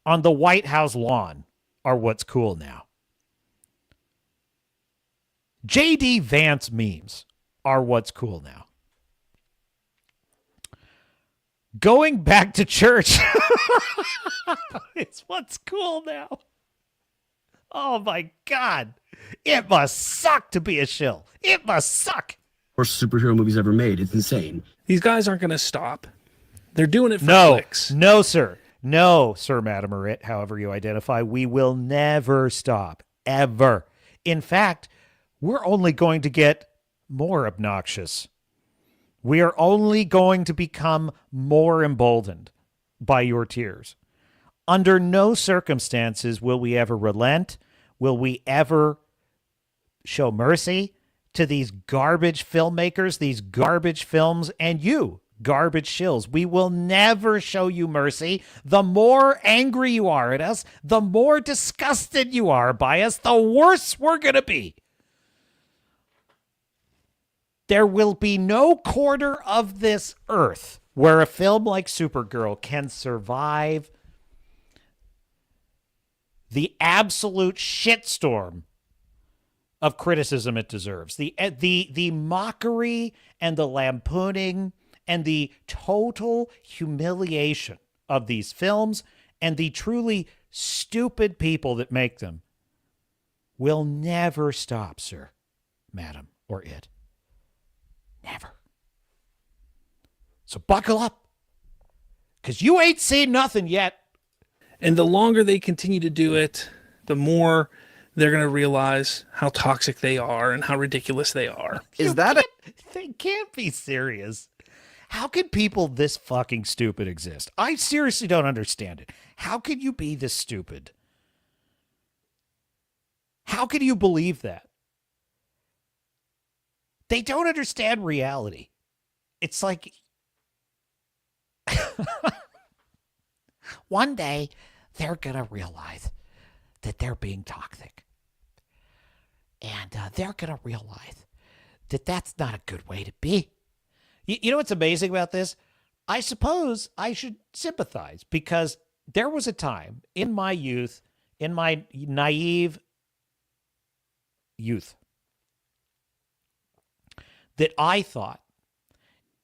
on the White House lawn are what's cool now. JD Vance memes are what's cool now. Going back to church it's what's cool now. Oh my God. It must suck to be a shill. It must suck. worst superhero movies ever made. It's insane. These guys aren't going to stop. They're doing it for clicks. No, sir. No, Sir Madam or it, however you identify. We will never stop. Ever. In fact, we're only going to get more obnoxious. We are only going to become more emboldened by your tears. Under no circumstances will we ever relent. Will we ever show mercy to these garbage filmmakers, these garbage films, and you, garbage shills. We will never show you mercy. The more angry you are at us, the more disgusted you are by us, the worse we're going to be. There will be no corner of this earth where a film like Supergirl can survive the absolute shitstorm of criticism it deserves. The mockery and the lampooning and the total humiliation of these films and the truly stupid people that make them will never stop, sir, madam, or it. Never. So buckle up, because you ain't seen nothing yet. And the longer they continue to do it, the more they're going to realize how toxic they are and how ridiculous they are. They can't be serious. How can people this fucking stupid exist? I seriously don't understand it. How can you be this stupid? How can you believe that? They don't understand reality. It's like one day they're going to realize that they're being toxic. And they're going to realize that that's not a good way to be. You know what's amazing about this? I suppose I should sympathize, because there was a time in my youth, in my naive youth, that I thought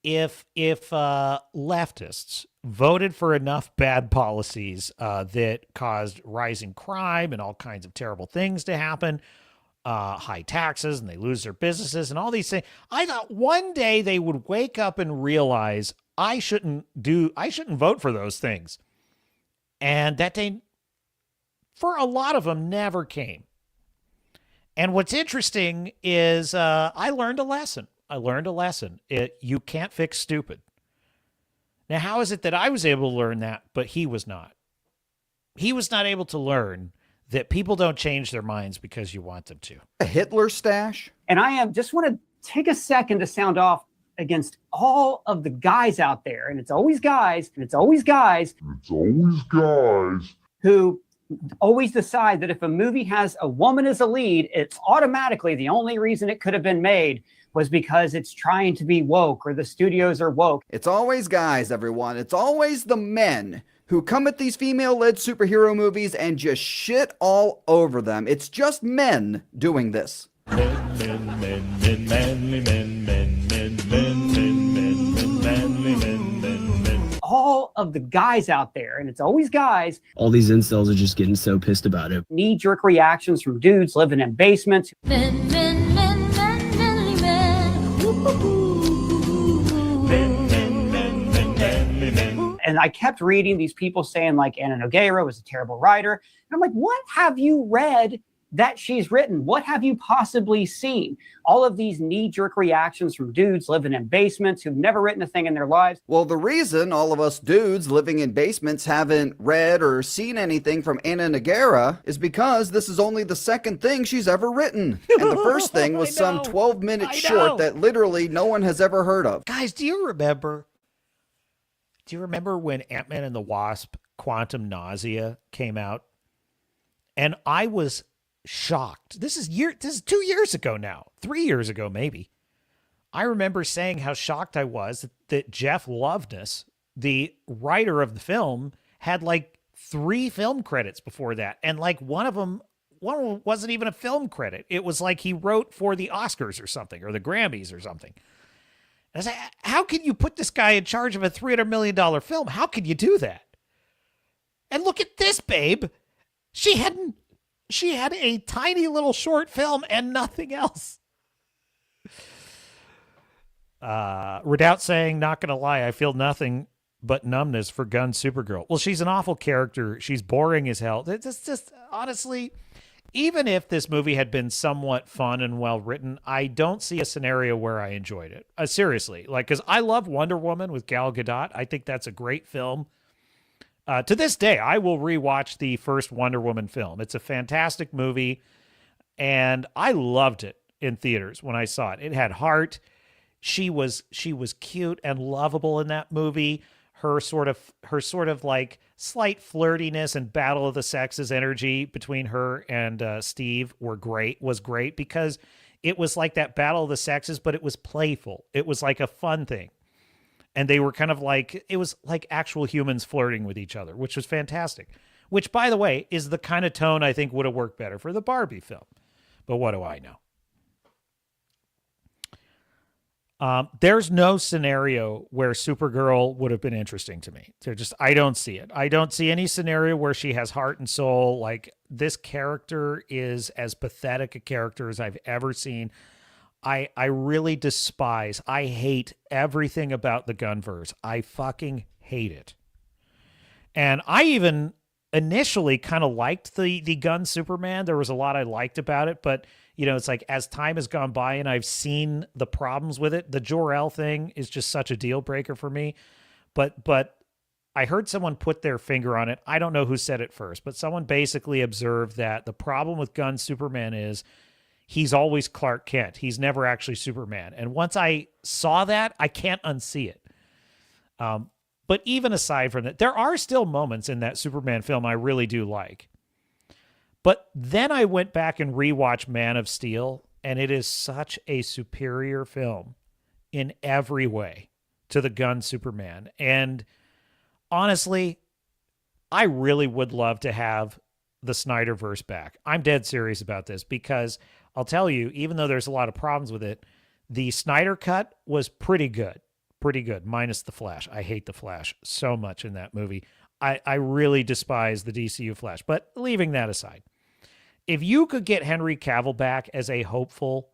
if leftists voted for enough bad policies that caused rising crime and all kinds of terrible things to happen, high taxes, and they lose their businesses and all these things, I thought one day they would wake up and realize I shouldn't vote for those things. And that day, for a lot of them, never came. And what's interesting is I learned a lesson. You can't fix stupid. Now, how is it that I was able to learn that, but he was not? He was not able to learn that people don't change their minds because you want them to. A Hitler stash? And I just want to take a second to sound off against all of the guys out there. And it's always guys, who always decide that if a movie has a woman as a lead, it's automatically the only reason it could have been made was because it's trying to be woke or the studios are woke. It's always guys, everyone. It's always the men who come at these female-led superhero movies and just shit all over them. It's just men doing this. all of the guys out there, and it's always guys, All these incels are just getting so pissed about it. knee-jerk reactions from dudes living in basements. And I kept reading these people saying like Anna Nogueira was a terrible writer. And I'm like, what have you read that she's written? What have you possibly seen? All of these knee-jerk reactions from dudes living in basements who've never written a thing in their lives. Well, the reason all of us dudes living in basements haven't read or seen anything from Anna Nogueira is because this is only the second thing she's ever written. And the first thing was some 12-minute short that literally no one has ever heard of. Guys, do you remember when Ant-Man and the Wasp Quantum Nausea came out? And I was shocked. This is 2 years ago now, 3 years ago maybe. I remember saying how shocked I was that Jeff Loveness, the writer of the film, had like 3 film credits before that, and like one of them wasn't even a film credit. It was like he wrote for the Oscars or something, or the Grammys or something. And I was like, how can you put this guy in charge of a $300 million film? How can you do that? And look at this, babe. She had a tiny little short film and nothing else. Redoubt saying, not going to lie, I feel nothing but numbness for Gunn's Supergirl. Well, she's an awful character. She's boring as hell. It's just, honestly, even if this movie had been somewhat fun and well written, I don't see a scenario where I enjoyed it. Seriously, like, because I love Wonder Woman with Gal Gadot. I think that's a great film. To this day, I will rewatch the first Wonder Woman film. It's a fantastic movie, and I loved it in theaters when I saw it. It had heart. She was cute and lovable in that movie. Her sort of like slight flirtiness and battle of the sexes energy between her and Steve was great because it was like that battle of the sexes, but it was playful. It was like a fun thing. And they were kind of like, it was like actual humans flirting with each other, which was fantastic. Which, by the way, is the kind of tone I think would have worked better for the Barbie film. But what do I know? There's no scenario where Supergirl would have been interesting to me. I don't see it. I don't see any scenario where she has heart and soul. Like, this character is as pathetic a character as I've ever seen. I really despise, I hate everything about the Gunverse. I fucking hate it. And I even initially kind of liked the Gunn Superman. There was a lot I liked about it, but you know, it's like as time has gone by and I've seen the problems with it, the Jor-El thing is just such a deal breaker for me. But I heard someone put their finger on it. I don't know who said it first, but someone basically observed that the problem with Gunn Superman is he's always Clark Kent. He's never actually Superman. And once I saw that, I can't unsee it. But even aside from that, there are still moments in that Superman film I really do like. But then I went back and rewatched Man of Steel, and it is such a superior film in every way to the Gunn Superman. And honestly, I really would love to have the Snyderverse back. I'm dead serious about this because I'll tell you, even though there's a lot of problems with it, the Snyder cut was pretty good, minus the Flash. I hate the Flash so much in that movie. I really despise the DCU Flash, but leaving that aside, if you could get Henry Cavill back as a hopeful,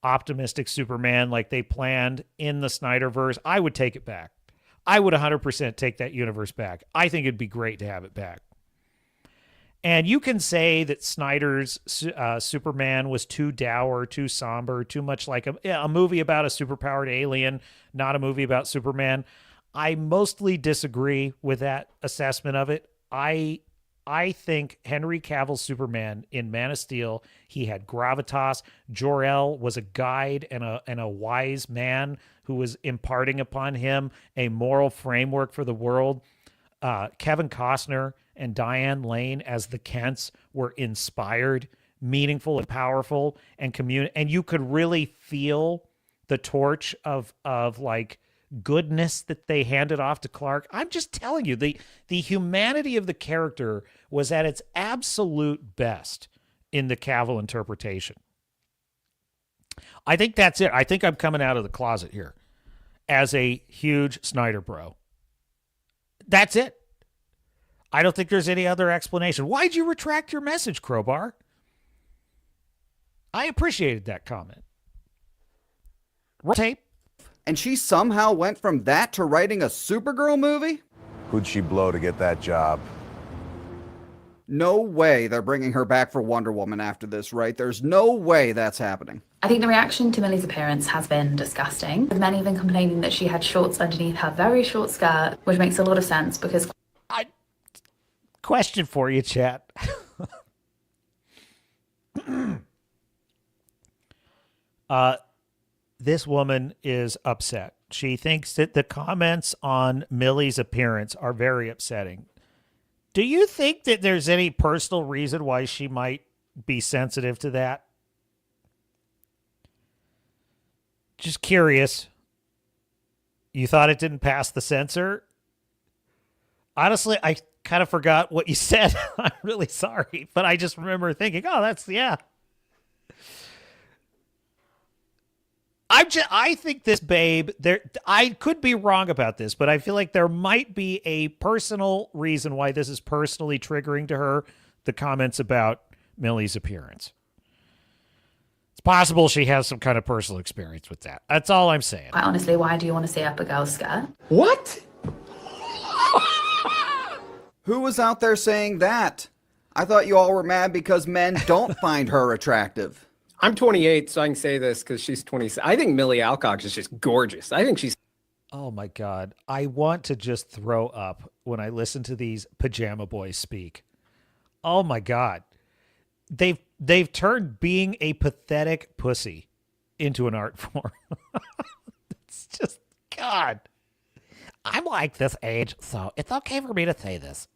optimistic Superman like they planned in the Snyderverse, I would take it back. I would 100% take that universe back. I think it'd be great to have it back. And you can say that Snyder's Superman was too dour, too somber, too much like a movie about a superpowered alien, not a movie about Superman. I mostly disagree with that assessment of it. I think Henry Cavill's Superman in Man of Steel, he had gravitas. Jor-El was a guide and a wise man who was imparting upon him a moral framework for the world. Kevin Costner and Diane Lane as the Kents were inspired, meaningful, and powerful, and you could really feel the torch of like goodness that they handed off to Clark. I'm just telling you, the humanity of the character was at its absolute best in the Cavill interpretation. I think that's it. I think I'm coming out of the closet here as a huge Snyder bro. That's it. I don't think there's any other explanation. Why'd you retract your message, Crowbar? I appreciated that comment. Tape. And she somehow went from that to writing a Supergirl movie? Who'd she blow to get that job? No way they're bringing her back for Wonder Woman after this, right? There's no way that's happening. I think the reaction to Millie's appearance has been disgusting, with many even complaining that she had shorts underneath her very short skirt, which makes a lot of sense because... Question for you, chat. This woman is upset. She thinks that the comments on Millie's appearance are very upsetting. Do you think that there's any personal reason why she might be sensitive to that? Just curious. You thought it didn't pass the censor? Honestly, I kind of forgot what you said. I'm really sorry, but I just remember thinking, oh, yeah. I think this babe, I could be wrong about this, but I feel like there might be a personal reason why this is personally triggering to her, the comments about Millie's appearance. It's possible she has some kind of personal experience with that. That's all I'm saying. Quite honestly, why do you want to see up a girl's skirt? What? Who was out there saying that? I thought you all were mad because men don't find her attractive. I'm 28, so I can say this because she's 26. I think Millie Alcock is just gorgeous. I think she's... Oh, my God. I want to just throw up when I listen to these pajama boys speak. Oh, my God. They've turned being a pathetic pussy into an art form. It's just, God. I'm like this age, so it's okay for me to say this.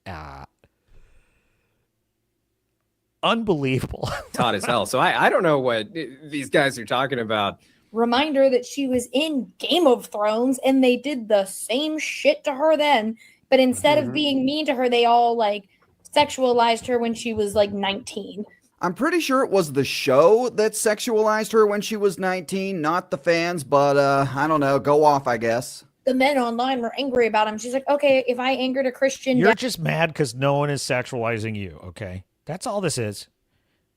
Unbelievable. Hot as hell. So I don't know what these guys are talking about. Reminder that she was in Game of Thrones and they did the same shit to her then, but instead of being mean to her, they all like sexualized her when she was like 19. I'm pretty sure it was the show that sexualized her when she was 19, not the fans, but I don't know, go off, I guess. The men online were angry about him. She's like, okay, if I angered a Christian... You're just mad because no one is sexualizing you, okay? That's all this is.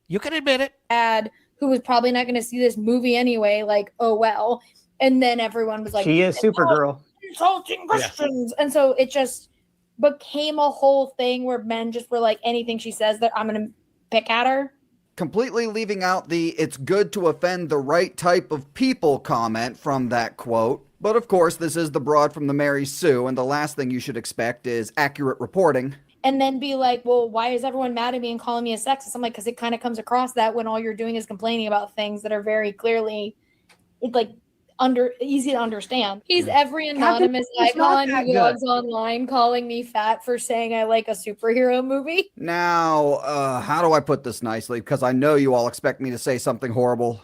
You can admit it. Dad, who was probably not going to see this movie anyway, like, oh, well. And then everyone was like... She is Supergirl. Insulting Christians. Yeah. And so it just became a whole thing where men just were like, anything she says that I'm going to pick at her. Completely leaving out the "it's good to offend the right type of people" comment from that quote. But of course, this is the broad from the Mary Sue, and the last thing you should expect is accurate reporting. And then be like, well, why is everyone mad at me and calling me a sexist? I'm like, because it kind of comes across that when all you're doing is complaining about things that are very clearly like easy to understand. He's every anonymous icon who loves online calling me fat for saying I like a superhero movie. Now, how do I put this nicely? Because I know you all expect me to say something horrible.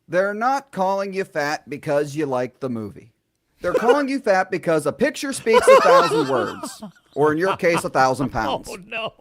They're not calling you fat because you like the movie. They're calling you fat because a picture speaks 1,000 words. Or in your case, 1,000 pounds. Oh, no.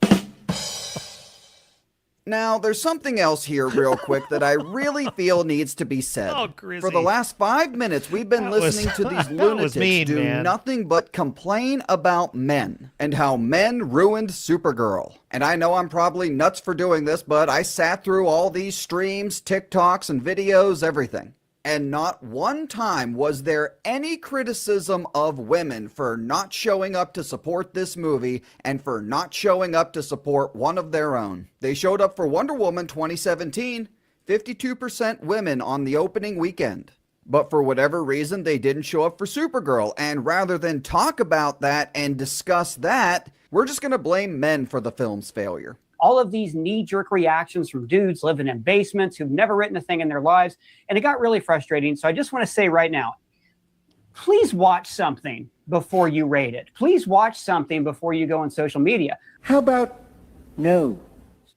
Now, there's something else here real quick that I really feel needs to be said. Oh, Grizzy. For the last 5 minutes, we've been listening to these lunatics do nothing but complain about men and how men ruined Supergirl. And I know I'm probably nuts for doing this, but I sat through all these streams, TikToks, and videos, everything. And not one time was there any criticism of women for not showing up to support this movie and for not showing up to support one of their own. They showed up for Wonder Woman 2017, 52% women on the opening weekend. But for whatever reason, they didn't show up for Supergirl. And rather than talk about that and discuss that, we're just going to blame men for the film's failure. All of these knee-jerk reactions from dudes living in basements who've never written a thing in their lives. And it got really frustrating. So I just want to say right now, please watch something before you rate it. Please watch something before you go on social media. How about no?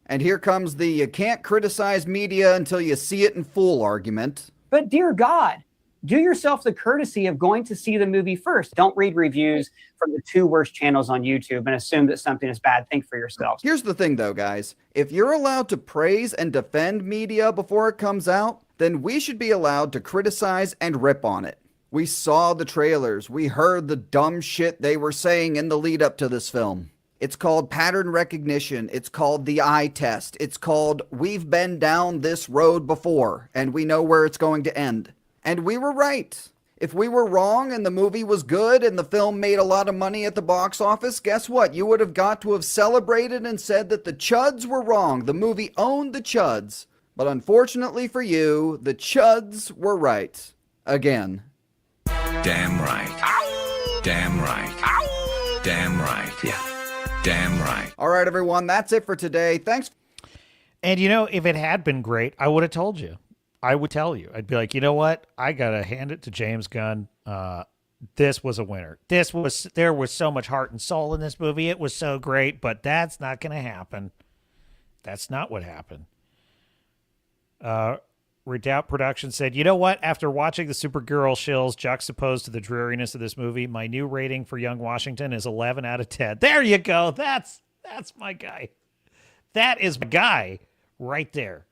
And here comes the "you can't criticize media until you see it in full" argument. But dear God, do yourself the courtesy of going to see the movie first. Don't read reviews from the 2 worst channels on YouTube and assume that something is bad. Think for yourself. Here's the thing though, guys. If you're allowed to praise and defend media before it comes out, then we should be allowed to criticize and rip on it. We saw the trailers. We heard the dumb shit they were saying in the lead up to this film. It's called pattern recognition. It's called the eye test. It's called we've been down this road before and we know where it's going to end. And we were right. If we were wrong and the movie was good and the film made a lot of money at the box office, guess what? You would have got to have celebrated and said that the chuds were wrong. The movie owned the chuds. But unfortunately for you, the chuds were right. Again. Damn right. Damn right. Damn right. Yeah. Damn right. All right, everyone. That's it for today. Thanks. And, you know, if it had been great, I would have told you. I would tell you. I'd be like, you know what? I got to hand it to James Gunn. This was a winner. There was so much heart and soul in this movie. It was so great, but that's not going to happen. That's not what happened. Redoubt Productions said, you know what? After watching the Supergirl shills juxtaposed to the dreariness of this movie, my new rating for Young Washington is 11 out of 10. There you go. That's my guy. That is my guy right there.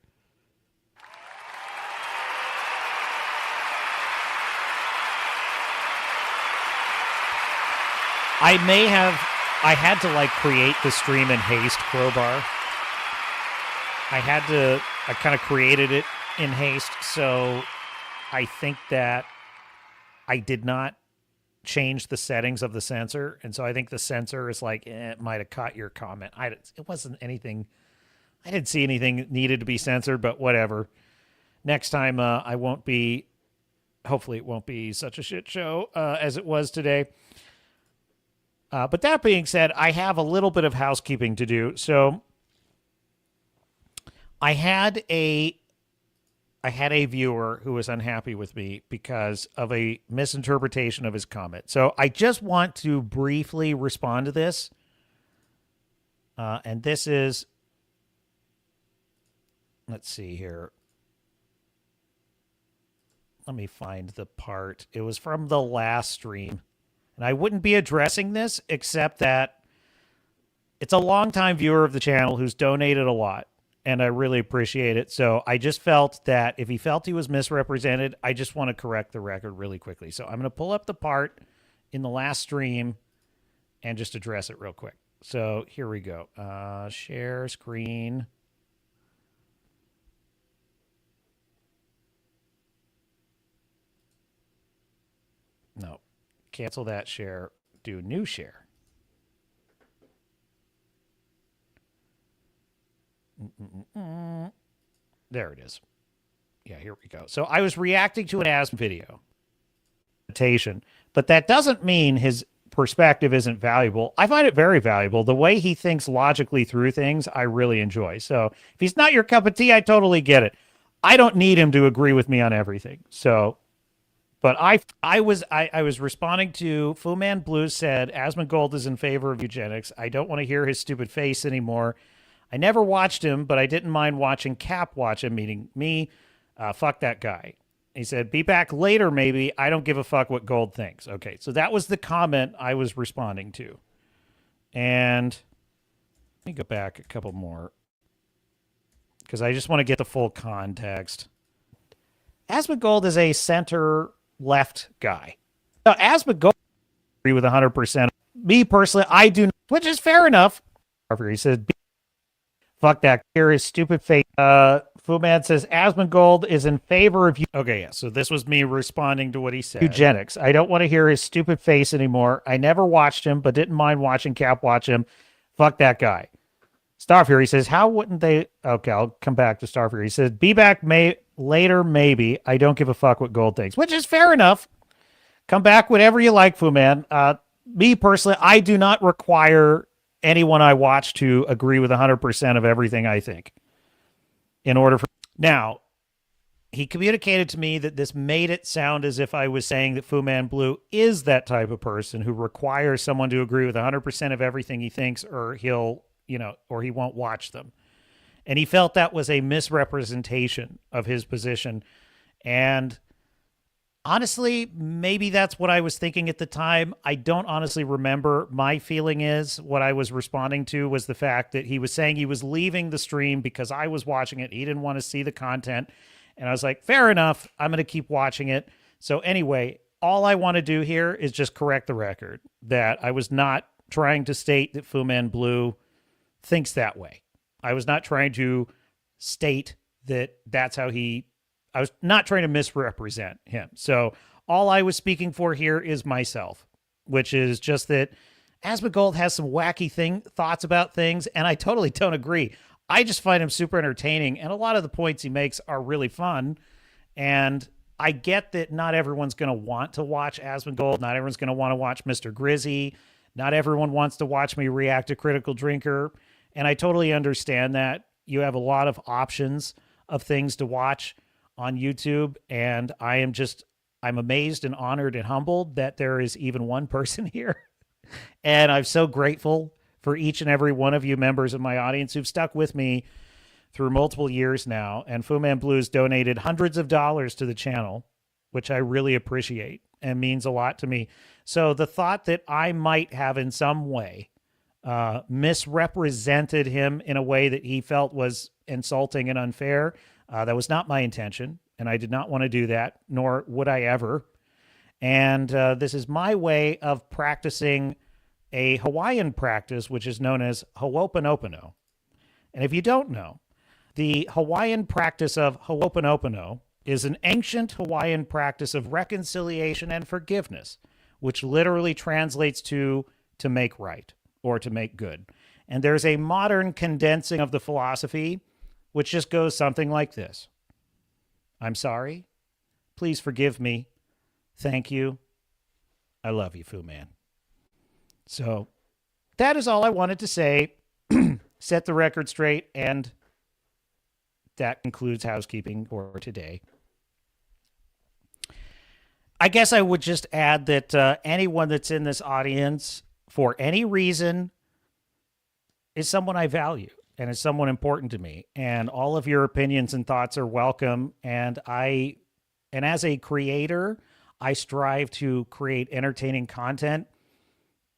I had to like create the stream in haste crowbar. I kind of created it in haste, so I think that I did not change the settings of the censor, and so I think the censor is like, it might have caught your comment. It wasn't anything, I didn't see anything needed to be censored, but whatever. Next time, hopefully it won't be such a shit show as it was today. But that being said, I have a little bit of housekeeping to do. So I had a viewer who was unhappy with me because of a misinterpretation of his comment. So I just want to briefly respond to this. And this is, let's see here. Let me find the part. It was from the last stream. And I wouldn't be addressing this except that it's a longtime viewer of the channel who's donated a lot. And I really appreciate it. So I just felt that if he felt he was misrepresented, I just want to correct the record really quickly. So I'm going to pull up the part in the last stream and just address it real quick. So here we go. Share screen. No. Cancel that share. Do new share. There it is. Yeah, here we go. So I was reacting to an Asm video. But that doesn't mean his perspective isn't valuable. I find it very valuable. The way he thinks logically through things, I really enjoy. So if he's not your cup of tea, I totally get it. I don't need him to agree with me on everything. So, but I was responding to Fu Man Blues said, Asmongold is in favor of eugenics. I don't want to hear his stupid face anymore. I never watched him, but I didn't mind watching Cap watch him, meaning me. Fuck that guy. He said, be back later, maybe. I don't give a fuck what Gold thinks. Okay, so that was the comment I was responding to. And let me go back a couple more, because I just want to get the full context. Asmongold is a center-left guy. Now, Asmongold, I agree with 100%. Me, personally, I do not, which is fair enough. He says, fuck that. Here is stupid fake. Fu Man says, Asmongold is in favor of you. Okay, yeah, so this was me responding to what he said. Eugenics. I don't want to hear his stupid face anymore. I never watched him, but didn't mind watching Cap watch him. Fuck that guy. Starfury says, how wouldn't they... Okay, I'll come back to Starfury. He says, be back later, maybe. I don't give a fuck what Gold thinks, which is fair enough. Come back whenever you like, Fu Man. Me, personally, I do not require anyone I watch to agree with 100% of everything I think. In order for... Now, he communicated to me that this made it sound as if I was saying that Fu Man Blue is that type of person who requires someone to agree with 100% of everything he thinks, or he'll, or he won't watch them. And he felt that was a misrepresentation of his position. And honestly, maybe that's what I was thinking at the time. I don't honestly remember. My feeling is what I was responding to was the fact that he was saying he was leaving the stream because I was watching it. He didn't want to see the content. And I was like, fair enough. I'm going to keep watching it. So anyway, all I want to do here is just correct the record that I was not trying to state that Fu Man Blue thinks that way. I was not trying to state that that's how I was not trying to misrepresent him. So all I was speaking for here is myself, which is just that Asmongold has some wacky thoughts about things, and I totally don't agree. I just find him super entertaining, and a lot of the points he makes are really fun. And I get that not everyone's going to want to watch Asmongold. Not everyone's going to want to watch Mr. Grizzy. Not everyone wants to watch me react to Critical Drinker. And I totally understand that. You have a lot of options of things to watch on YouTube. And I'm amazed and honored and humbled that there is even one person here. And I'm so grateful for each and every one of you members of my audience who've stuck with me through multiple years now. And Fu Man Blues donated hundreds of dollars to the channel, which I really appreciate and means a lot to me. So the thought that I might have in some way misrepresented him in a way that he felt was insulting and unfair, that was not my intention. And I did not want to do that, nor would I ever. And this is my way of practicing a Hawaiian practice, which is known as Ho'oponopono. And if you don't know, the Hawaiian practice of Ho'oponopono is an ancient Hawaiian practice of reconciliation and forgiveness, which literally translates to make right or to make good. And there's a modern condensing of the philosophy, which just goes something like this. I'm sorry. Please forgive me. Thank you. I love you, Fu Man. So that is all I wanted to say. Set the record straight, and that concludes housekeeping for today. I guess I would just add that anyone that's in this audience, for any reason, is someone I value and is someone important to me. And all of your opinions and thoughts are welcome. And as a creator, I strive to create entertaining content.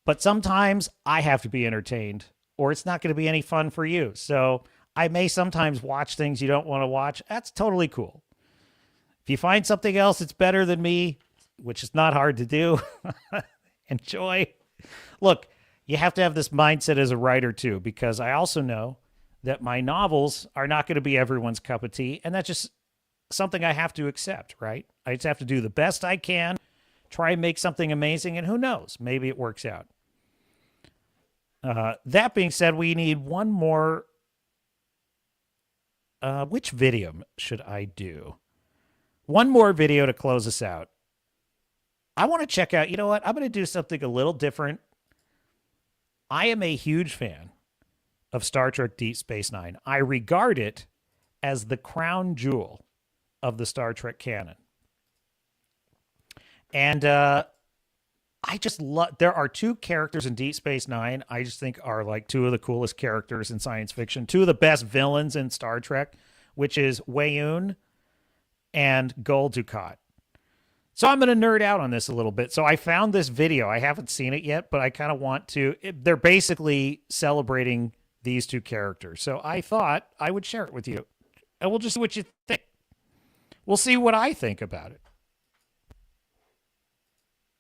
But sometimes I have to be entertained, or it's not going to be any fun for you. So I may sometimes watch things you don't want to watch. That's totally cool. If you find something else that's better than me, which is not hard to do, enjoy. Look, you have to have this mindset as a writer too, because I also know that my novels are not going to be everyone's cup of tea, and that's just something I have to accept, right? I just have to do the best I can, try and make something amazing, and who knows, maybe it works out. That being said, we need one more. Which video should I do? One more video to close us out. I want to check out, you know what? I'm going to do something a little different. I am a huge fan of Star Trek Deep Space Nine. I regard it as the crown jewel of the Star Trek canon. And I just love, there are two characters in Deep Space Nine I just think are like two of the coolest characters in science fiction, two of the best villains in Star Trek, which is Weyoun and Gul Dukat. So I'm going to nerd out on this a little bit. So I found this video. I haven't seen it yet, but I kind of want to. They're basically celebrating these two characters. So I thought I would share it with you. And we'll just see what you think. We'll see what I think about it.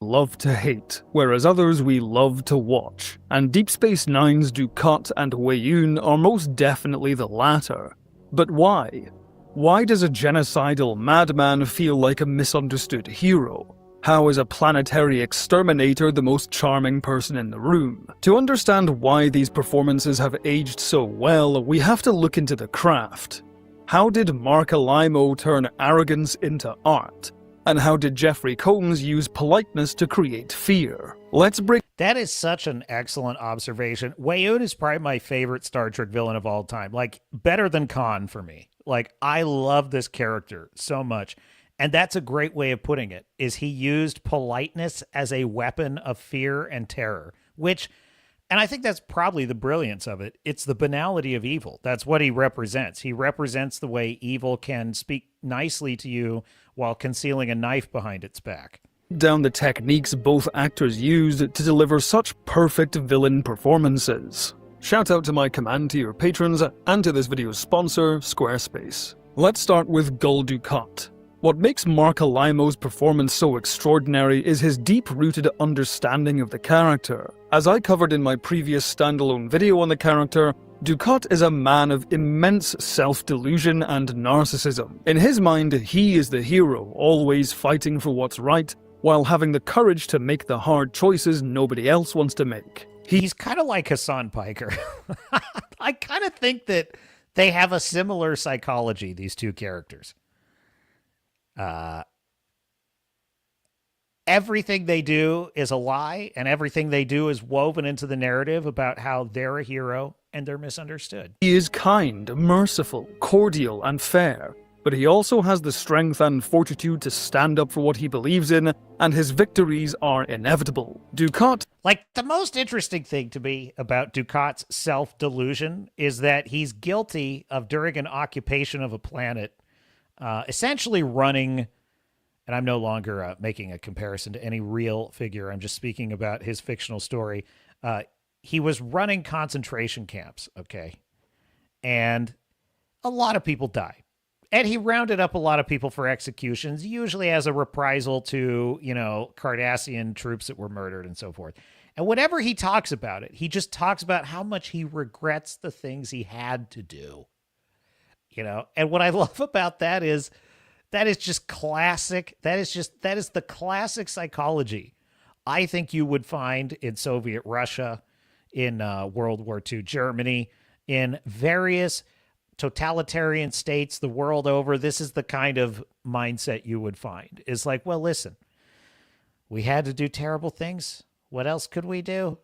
Love to hate, whereas others we love to watch. And Deep Space Nine's Dukat and Weyoun are most definitely the latter. But why? Why does a genocidal madman feel like a misunderstood hero? How is a planetary exterminator the most charming person in the room? To understand why these performances have aged so well, we have to look into the craft. How did Mark Alimo turn arrogance into art? And how did Jeffrey Combs use politeness to create fear? Let's break. That is such an excellent observation. Weyoun is probably my favorite Star Trek villain of all time. Like, better than Khan for me. Like, I love this character so much. And that's a great way of putting it, is he used politeness as a weapon of fear and terror, which, and I think that's probably the brilliance of it. It's the banality of evil. That's what he represents. He represents the way evil can speak nicely to you while concealing a knife behind its back. Down the techniques both actors used to deliver such perfect villain performances. Shout out to my command tier patrons and to this video's sponsor, Squarespace. Let's start with Gul Dukat. What makes Mark Alaimo's performance so extraordinary is his deep-rooted understanding of the character. As I covered in my previous standalone video on the character, Dukat is a man of immense self-delusion and narcissism. In his mind, he is the hero, always fighting for what's right, while having the courage to make the hard choices nobody else wants to make. He's kind of like Hassan Piker. I kind of think that they have a similar psychology, these two characters. Everything they do is a lie, and everything they do is woven into the narrative about how they're a hero and they're misunderstood. He is kind, merciful, cordial, and fair, but he also has the strength and fortitude to stand up for what he believes in, and his victories are inevitable. Dukat... Like, the most interesting thing to me about Dukat's self-delusion is that he's guilty of, during an occupation of a planet, essentially running, and I'm no longer making a comparison to any real figure, I'm just speaking about his fictional story. He was running concentration camps, okay? And a lot of people died. And he rounded up a lot of people for executions, usually as a reprisal to, you know, Cardassian troops that were murdered and so forth. And whenever he talks about it, he just talks about how much he regrets the things he had to do. You know, and what I love about that is just classic. That is the classic psychology I think you would find in Soviet Russia, in World War II Germany, in various totalitarian states the world over. This is the kind of mindset you would find. It's like, well, listen, we had to do terrible things. What else could we do?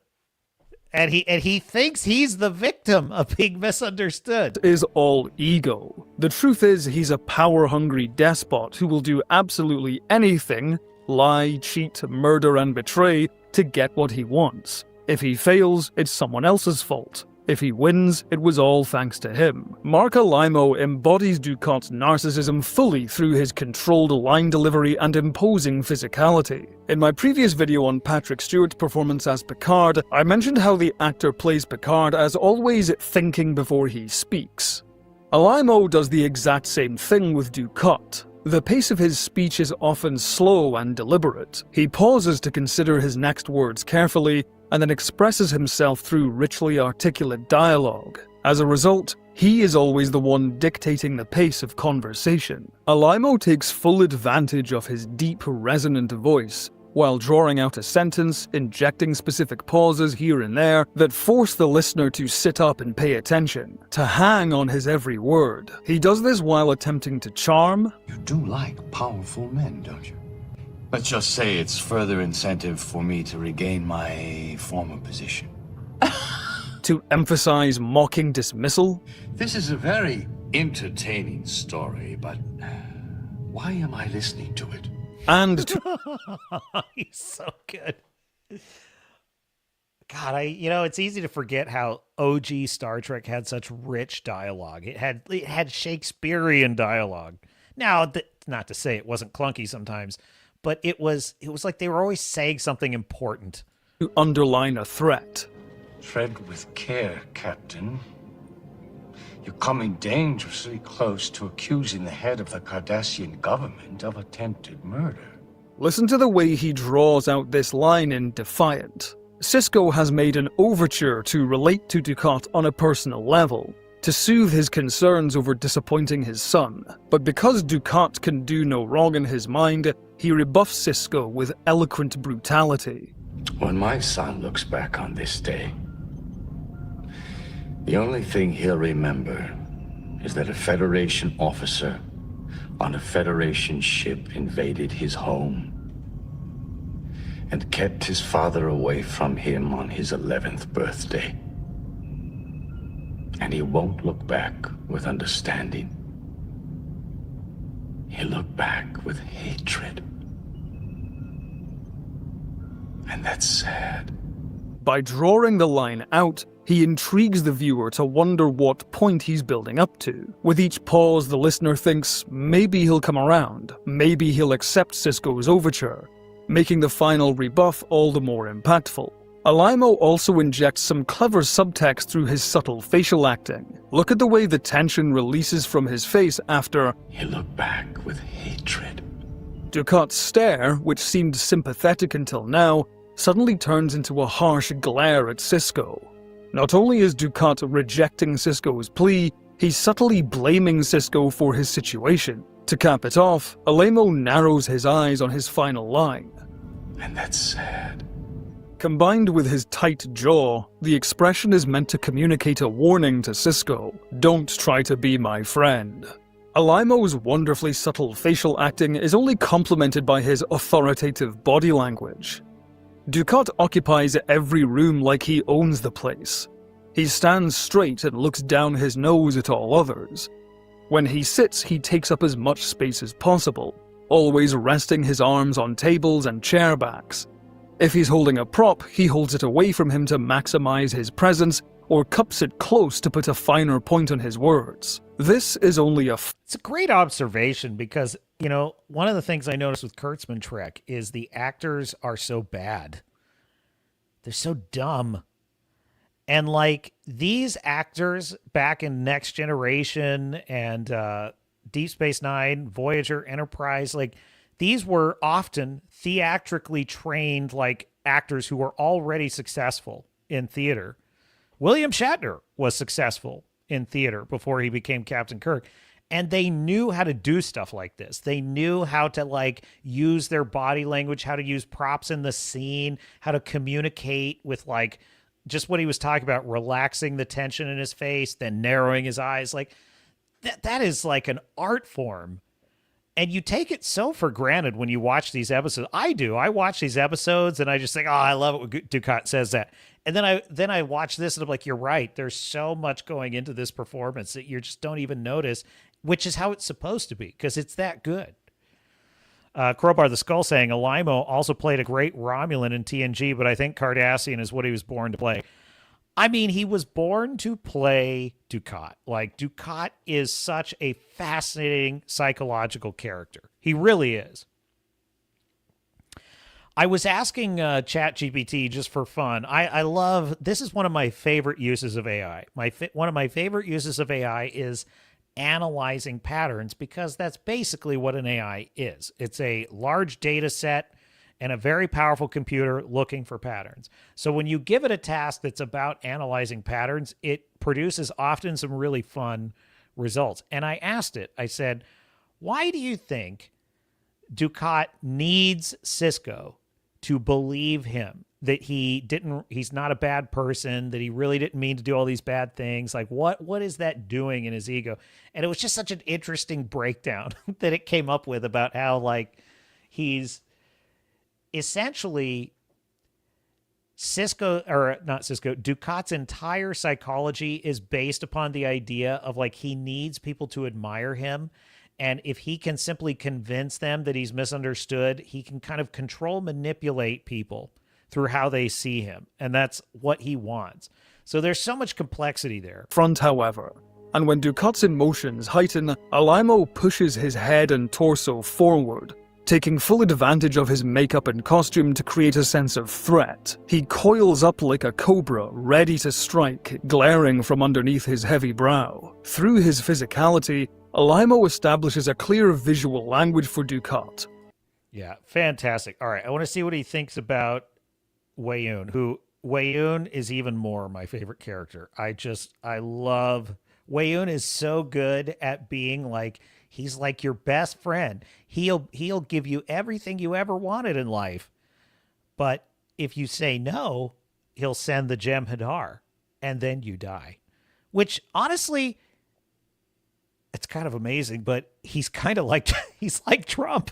And he thinks he's the victim of being misunderstood. Is all ego. The truth is, he's a power-hungry despot who will do absolutely anything, lie, cheat, murder, and betray, to get what he wants. If he fails, it's someone else's fault. If he wins, it was all thanks to him. Mark Alaimo embodies Dukat's narcissism fully through his controlled line delivery and imposing physicality. In my previous video on Patrick Stewart's performance as Picard, I mentioned how the actor plays Picard as always thinking before he speaks. Alaimo does the exact same thing with Dukat. The pace of his speech is often slow and deliberate. He pauses to consider his next words carefully, and then expresses himself through richly articulate dialogue. As a result, he is always the one dictating the pace of conversation. Alaimo takes full advantage of his deep, resonant voice, while drawing out a sentence, injecting specific pauses here and there that force the listener to sit up and pay attention, to hang on his every word. He does this while attempting to charm. You do like powerful men, don't you? Let's just say it's further incentive for me to regain my former position. To emphasize mocking dismissal. This is a very entertaining story, but why am I listening to it? And he's so good. God, it's easy to forget how OG Star Trek had such rich dialogue. It had Shakespearean dialogue. Now, not to say it wasn't clunky sometimes, but it was like they were always saying something important. To underline a threat. Tread with care, Captain. You're coming dangerously close to accusing the head of the Cardassian government of attempted murder. Listen to the way he draws out this line in Defiant. Sisko has made an overture to relate to Dukat on a personal level, to soothe his concerns over disappointing his son. But because Dukat can do no wrong in his mind, he rebuffs Sisko with eloquent brutality. When my son looks back on this day, the only thing he'll remember is that a Federation officer on a Federation ship invaded his home and kept his father away from him on his 11th birthday. And he won't look back with understanding. He'll look back with hatred. And that's sad. By drawing the line out, he intrigues the viewer to wonder what point he's building up to. With each pause, the listener thinks, maybe he'll come around, maybe he'll accept Sisko's overture, making the final rebuff all the more impactful. Alaimo also injects some clever subtext through his subtle facial acting. Look at the way the tension releases from his face after He looked back with hatred. Ducat's stare, which seemed sympathetic until now, suddenly turns into a harsh glare at Sisko. Not only is Ducat rejecting Sisko's plea, he's subtly blaming Sisko for his situation. To cap it off, Alaimo narrows his eyes on his final line. And that's sad. Combined with his tight jaw, the expression is meant to communicate a warning to Sisko: don't try to be my friend. Alaimo's wonderfully subtle facial acting is only complemented by his authoritative body language. Ducat occupies every room like he owns the place. He stands straight and looks down his nose at all others. When he sits, he takes up as much space as possible, always resting his arms on tables and chair backs. If he's holding a prop, he holds it away from him to maximize his presence, or cups it close to put a finer point on his words. This is only It's a great observation because, you know, one of the things I noticed with Kurtzman Trek is the actors are so bad. They're so dumb. And like these actors back in Next Generation and Deep Space Nine, Voyager, Enterprise, like these were often theatrically trained like actors who were already successful in theater. William Shatner was successful in theater before he became Captain Kirk. And they knew how to do stuff like this. They knew how to like use their body language, how to use props in the scene, how to communicate with like just what he was talking about, relaxing the tension in his face, then narrowing his eyes. Like that is like an art form. And you take it so for granted when you watch these episodes. I do. I watch these episodes and I just think, oh, I love it when Ducat says that. And then I watch this and I'm like, you're right. There's so much going into this performance that you just don't even notice, which is how it's supposed to be because it's that good. Crowbar the Skull saying, Alaimo also played a great Romulan in TNG, but I think Cardassian is what he was born to play. I mean, he was born to play Ducat. Like, Ducat is such a fascinating psychological character. He really is. I was asking ChatGPT just for fun. I love, this is one of my favorite uses of AI. One of my favorite uses of AI is analyzing patterns because that's basically what an AI is. It's a large data set and a very powerful computer looking for patterns. So when you give it a task that's about analyzing patterns, it produces often some really fun results. And I asked it, I said, why do you think Ducat needs Sisko to believe him that he's not a bad person, that he really didn't mean to do all these bad things? Like what is that doing in his ego? And it was just such an interesting breakdown that it came up with about how like he's essentially Ducat's entire psychology is based upon the idea of like he needs people to admire him. And if he can simply convince them that he's misunderstood, he can kind of manipulate people through how they see him. And that's what he wants. So there's so much complexity there. Front, however. And when Ducat's emotions heighten, Alaimo pushes his head and torso forward, taking full advantage of his makeup and costume to create a sense of threat. He coils up like a cobra, ready to strike, glaring from underneath his heavy brow. Through his physicality, Alaimo establishes a clear visual language for Ducat. Yeah, fantastic. All right, I want to see what he thinks about Weyoun, who Weyoun is even more my favorite character. I love Weyoun is so good at being like, he's like your best friend. He'll give you everything you ever wanted in life. But if you say no, he'll send the Jem'Hadar and then you die. Which honestly, it's kind of amazing, but he's kind of like, he's like Trump.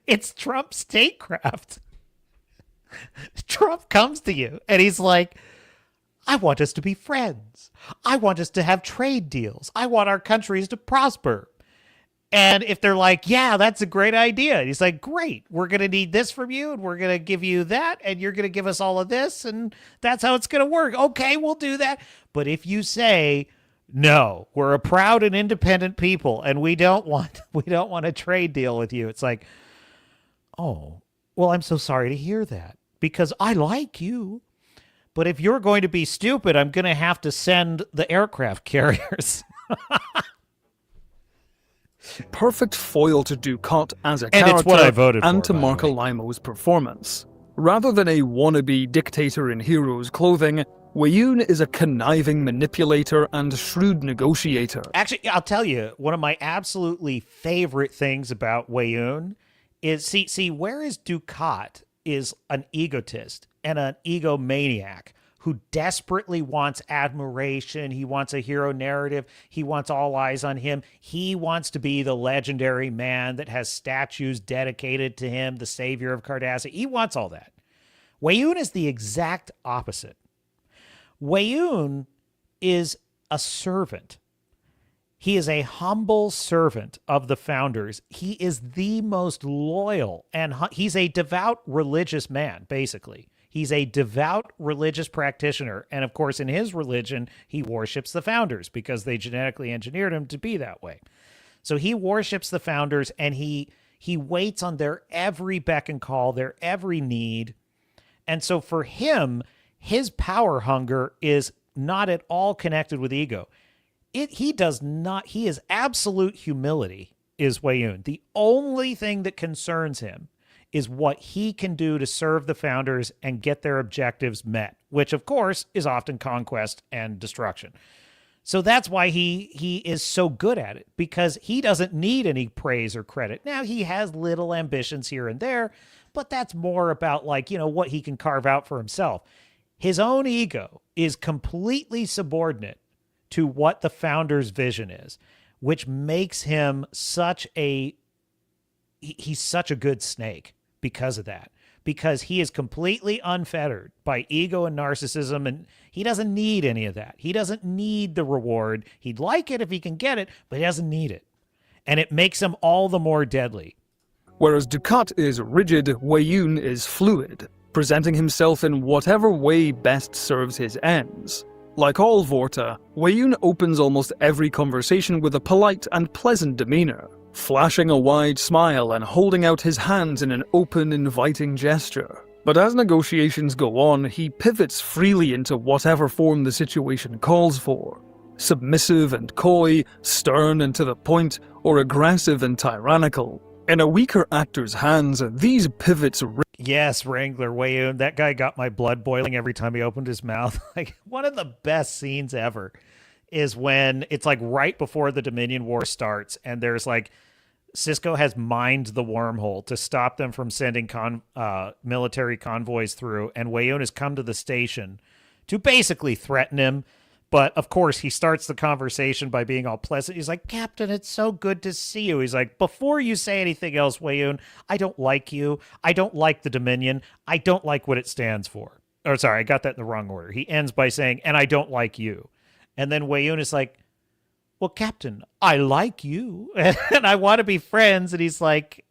It's Trump statecraft. Trump comes to you and he's like, I want us to be friends. I want us to have trade deals. I want our countries to prosper. And if they're like, yeah, that's a great idea. He's like, great. We're going to need this from you and we're going to give you that and you're going to give us all of this and that's how it's going to work. Okay, we'll do that. But if you say, no, we're a proud and independent people and we don't want a trade deal with you. It's like, oh, well, I'm so sorry to hear that. because I like you. But if you're going to be stupid, I'm going to have to send the aircraft carriers. Perfect foil to Ducat as a And character it's what I voted and for, to by the Marco Limo's performance. Rather than a wannabe dictator in hero's clothing, Wei-Yun is a conniving manipulator and shrewd negotiator. Actually, I'll tell you, one of my absolutely favorite things about Wei-Yun is, see, whereas Ducat is an egotist and an egomaniac who desperately wants admiration, he wants a hero narrative, he wants all eyes on him, he wants to be the legendary man that has statues dedicated to him, the savior of Cardassia. He wants all that. Wei-Yun is the exact opposite. Wei-Yun is a servant. He is a humble servant of the founders. He is the most loyal, and he's a devout religious man, basically. He's a devout religious practitioner. And of course, in his religion, he worships the founders because they genetically engineered him to be that way. So he worships the founders, and he waits on their every beck and call, their every need. And so for him, his power hunger is not at all connected with ego. He is absolute humility, is Wei-Yun. The only thing that concerns him is what he can do to serve the founders and get their objectives met, which of course is often conquest and destruction. So that's why he is so good at it, because he doesn't need any praise or credit. Now, he has little ambitions here and there, but that's more about what he can carve out for himself. His own ego is completely subordinate to what the founder's vision is, which makes him he's such a good snake because of that, because he is completely unfettered by ego and narcissism, and he doesn't need any of that. He doesn't need the reward. He'd like it if he can get it, but he doesn't need it. And it makes him all the more deadly. Whereas Ducat is rigid, Wei-Yun is fluid, presenting himself in whatever way best serves his ends. Like all Vorta, Wei-Yun opens almost every conversation with a polite and pleasant demeanor, flashing a wide smile and holding out his hands in an open, inviting gesture. But as negotiations go on, he pivots freely into whatever form the situation calls for. Submissive and coy, stern and to the point, or aggressive and tyrannical. In a weaker actor's hands, these pivots... Yes, Wrangler Wei-Yun. That guy got my blood boiling every time he opened his mouth. One of the best scenes ever is when it's right before the Dominion War starts, and there's Cisco has mined the wormhole to stop them from sending military convoys through, and Wei-Yun has come to the station to basically threaten him. But, of course, he starts the conversation by being all pleasant. He's like, "Captain, it's so good to see you." He's like, "Before you say anything else, Wei-Yun, I don't like you. I don't like the Dominion. I don't like what it stands for." Or, sorry, I got that in the wrong order. He ends by saying, "And I don't like you." And then Wei-Yun is like, "Well, Captain, I like you. And I want to be friends." And he's like,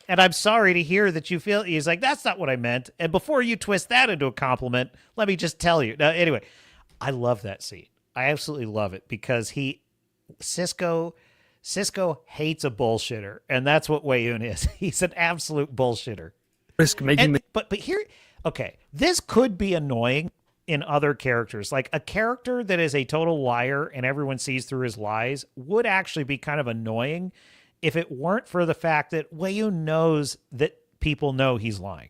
"And I'm sorry to hear that you feel..." He's like, "That's not what I meant. And before you twist that into a compliment, let me just tell you." Now, anyway... I love that scene. I absolutely love it because Cisco hates a bullshitter, and that's what Wei-Yun is. He's an absolute bullshitter. But here, okay, this could be annoying in other characters. Like a character that is a total liar and everyone sees through his lies would actually be kind of annoying if it weren't for the fact that Wei-Yun knows that people know he's lying.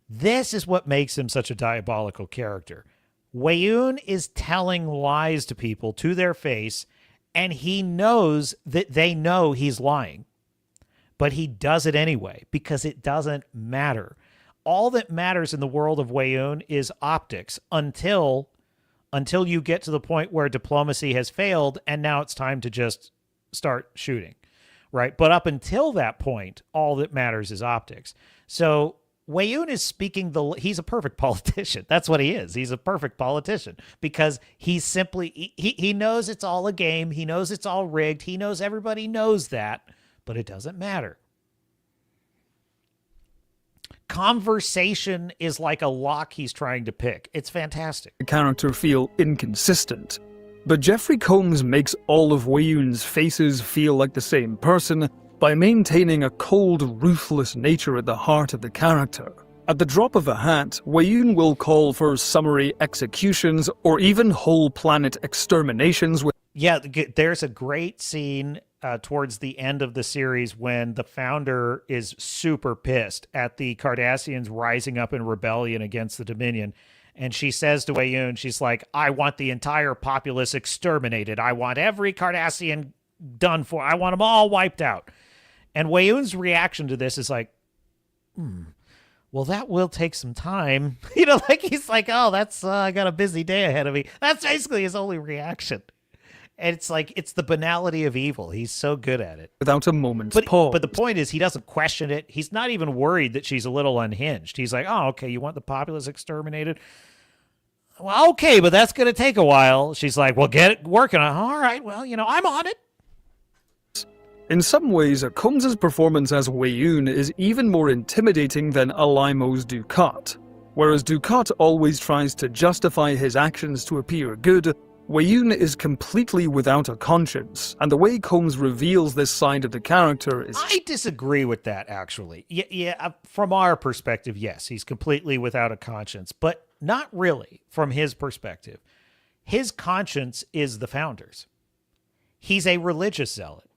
This is what makes him such a diabolical character. Wei-Yun is telling lies to people to their face, and he knows that they know he's lying. But he does it anyway, because it doesn't matter. All that matters in the world of Wei-Yun is optics until you get to the point where diplomacy has failed, and now it's time to just start shooting, right? But up until that point, all that matters is optics. So Wei-Yun is speaking he's a perfect politician. That's what he is. He's a perfect politician because he's simply, he knows it's all a game. He knows it's all rigged. He knows everybody knows that, but it doesn't matter. Conversation is like a lock he's trying to pick. It's fantastic. The character feel inconsistent, but Jeffrey Combs makes all of Wei-Yun's faces feel like the same person by maintaining a cold, ruthless nature at the heart of the character. At the drop of a hat, Weyoun will call for summary executions or even whole planet exterminations with... Yeah, there's a great scene towards the end of the series when the Founder is super pissed at the Cardassians rising up in rebellion against the Dominion. And she says to Weyoun, she's like, I want the entire populace exterminated. I want every Cardassian done for. I want them all wiped out. And Weyoun's reaction to this is like, well, that will take some time. You know, like he's like, oh, that's, I got a busy day ahead of me. That's basically his only reaction. And it's like, it's the banality of evil. He's so good at it. Without a moment's pause. But the point is, he doesn't question it. He's not even worried that she's a little unhinged. He's like, oh, okay, you want the populace exterminated? Well, okay, but that's going to take a while. She's like, well, get it working on it. All right, well, you know, I'm on it. In some ways, Combs' performance as Weyoun is even more intimidating than Alaimo's Dukat. Whereas Dukat always tries to justify his actions to appear good, Weyoun is completely without a conscience, and the way Combs reveals this side of the character is... I disagree with that, actually. Yeah, from our perspective, yes, he's completely without a conscience, but not really from his perspective. His conscience is the Founders. He's a religious zealot.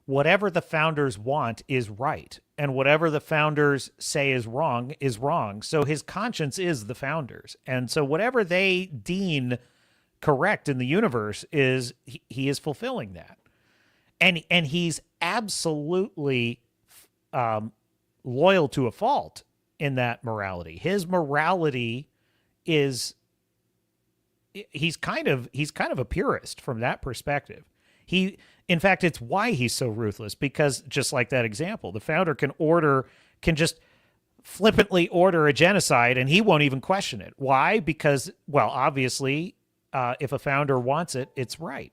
Whatever the Founders want is right, and whatever the Founders say is wrong is wrong. So his conscience is the Founders. And so whatever they deem correct in the universe is he is fulfilling that. And he's absolutely loyal to a fault in that morality. His morality is he's kind of a purist from that perspective. In fact, it's why he's so ruthless, because just like that example, the Founder can just flippantly order a genocide and he won't even question it. Why? Because, well, obviously, if a Founder wants it, it's right.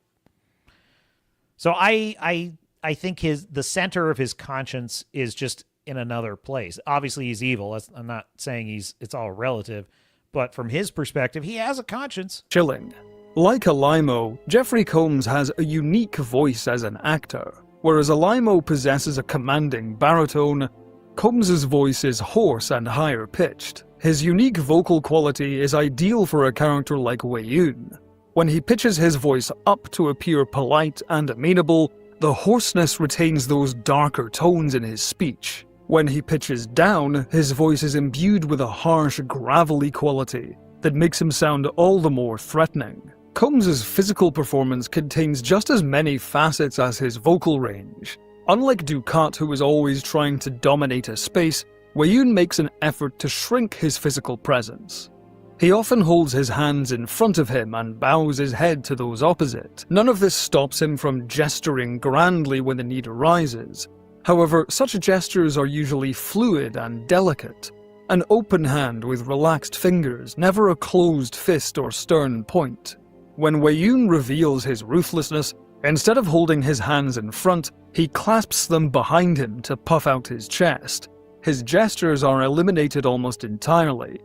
So I think the center of his conscience is just in another place. Obviously, he's evil. I'm not saying it's all relative, but from his perspective, he has a conscience. Chilling. Like Alaimo, Jeffrey Combs has a unique voice as an actor. Whereas Alaimo possesses a commanding baritone, Combs' voice is hoarse and higher pitched. His unique vocal quality is ideal for a character like Weyoun. When he pitches his voice up to appear polite and amenable, the hoarseness retains those darker tones in his speech. When he pitches down, his voice is imbued with a harsh, gravelly quality that makes him sound all the more threatening. Combs' physical performance contains just as many facets as his vocal range. Unlike Dukat, who is always trying to dominate a space, Weyoun makes an effort to shrink his physical presence. He often holds his hands in front of him and bows his head to those opposite. None of this stops him from gesturing grandly when the need arises. However, such gestures are usually fluid and delicate. An open hand with relaxed fingers, never a closed fist or stern point. When Weyoun reveals his ruthlessness, instead of holding his hands in front, he clasps them behind him to puff out his chest. His gestures are eliminated almost entirely.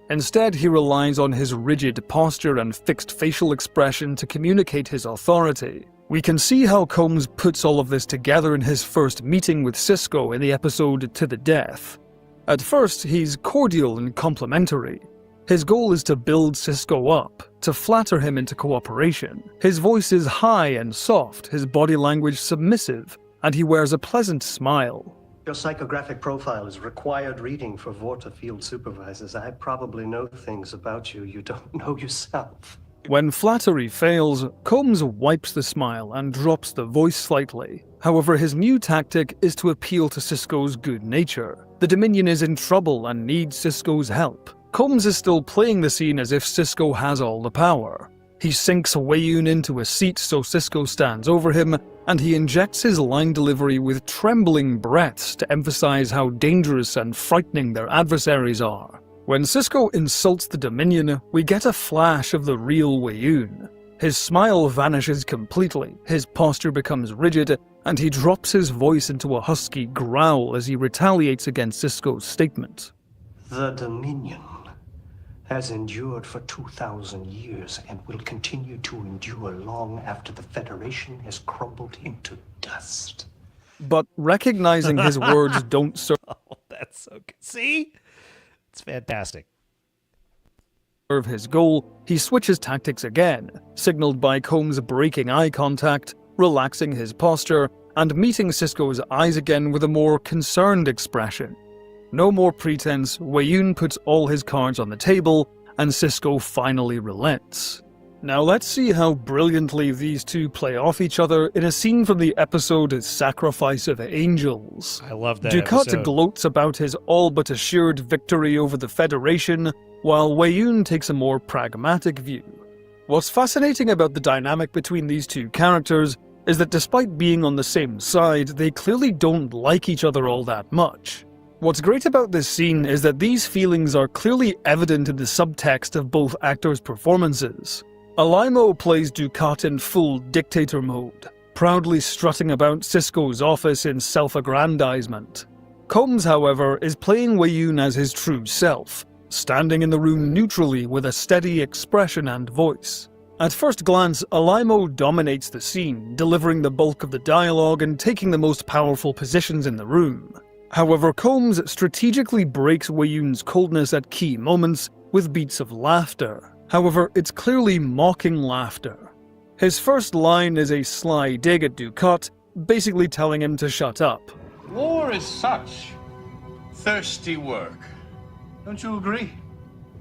Instead, he relies on his rigid posture and fixed facial expression to communicate his authority. We can see how Combs puts all of this together in his first meeting with Sisko in the episode To the Death. At first, he's cordial and complimentary. His goal is to build Sisko up, to flatter him into cooperation. His voice is high and soft, his body language submissive, and he wears a pleasant smile. Your psychographic profile is required reading for Vorta field supervisors. I probably know things about you you don't know yourself. When flattery fails, Combs wipes the smile and drops the voice slightly. However, his new tactic is to appeal to Sisko's good nature. The Dominion is in trouble and needs Sisko's help. Combs is still playing the scene as if Sisko has all the power. He sinks Weyoun into a seat so Sisko stands over him, and he injects his line delivery with trembling breaths to emphasize how dangerous and frightening their adversaries are. When Sisko insults the Dominion, we get a flash of the real Weyoun. His smile vanishes completely, his posture becomes rigid, and he drops his voice into a husky growl as he retaliates against Sisko's statement. The Dominion has endured for 2,000 years and will continue to endure long after the Federation has crumbled into dust. But recognizing his words don't serve... Oh, that's so good. See? It's fantastic. Serve his goal, he switches tactics again, signaled by Combs breaking eye contact, relaxing his posture, and meeting Sisko's eyes again with a more concerned expression. No more pretense, Wei-Yun puts all his cards on the table, and Sisko finally relents. Now let's see how brilliantly these two play off each other in a scene from the episode Sacrifice of Angels. I love that Dukat episode. gloats about his all but assured victory over the Federation, while Wei-Yun takes a more pragmatic view. What's fascinating about the dynamic between these two characters is that despite being on the same side, they clearly don't like each other all that much. What's great about this scene is that these feelings are clearly evident in the subtext of both actors' performances. Alaimo plays Dukat in full dictator mode, proudly strutting about Sisko's office in self-aggrandizement. Combs, however, is playing Wei-Yun as his true self, standing in the room neutrally with a steady expression and voice. At first glance, Alaimo dominates the scene, delivering the bulk of the dialogue and taking the most powerful positions in the room. However, Combs strategically breaks Wei-Yun's coldness at key moments with beats of laughter. However, it's clearly mocking laughter. His first line is a sly dig at Dukat, basically telling him to shut up. War is such thirsty work. Don't you agree?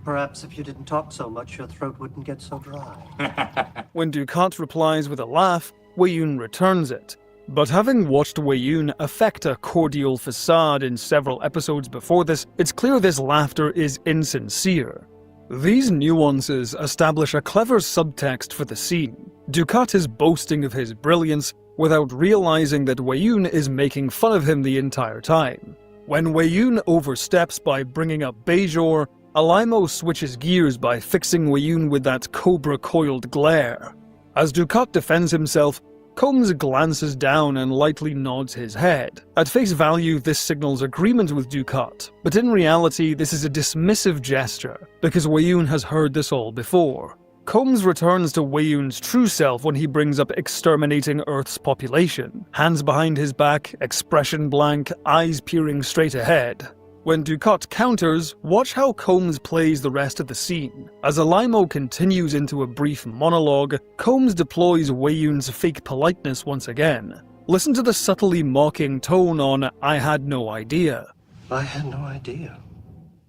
Perhaps if you didn't talk so much, your throat wouldn't get so dry. When Dukat replies with a laugh, Wei-Yun returns it. But having watched Wei-Yun affect a cordial facade in several episodes before this, it's clear this laughter is insincere. These nuances establish a clever subtext for the scene. Dukat is boasting of his brilliance without realizing that Wei-Yun is making fun of him the entire time. When Wei-Yun oversteps by bringing up Bajor, Alaimo switches gears by fixing Wei-Yun with that cobra-coiled glare. As Dukat defends himself, Combs glances down and lightly nods his head. At face value, this signals agreement with Dukat, but in reality, this is a dismissive gesture, because Wei-Yun has heard this all before. Combs returns to Wei-Yun's true self when he brings up exterminating Earth's population, hands behind his back, expression blank, eyes peering straight ahead. When Dukat counters, watch how Combs plays the rest of the scene. As Alaimo continues into a brief monologue, Combs deploys Wei-Yun's fake politeness once again. Listen to the subtly mocking tone on "I had no idea." I had no idea.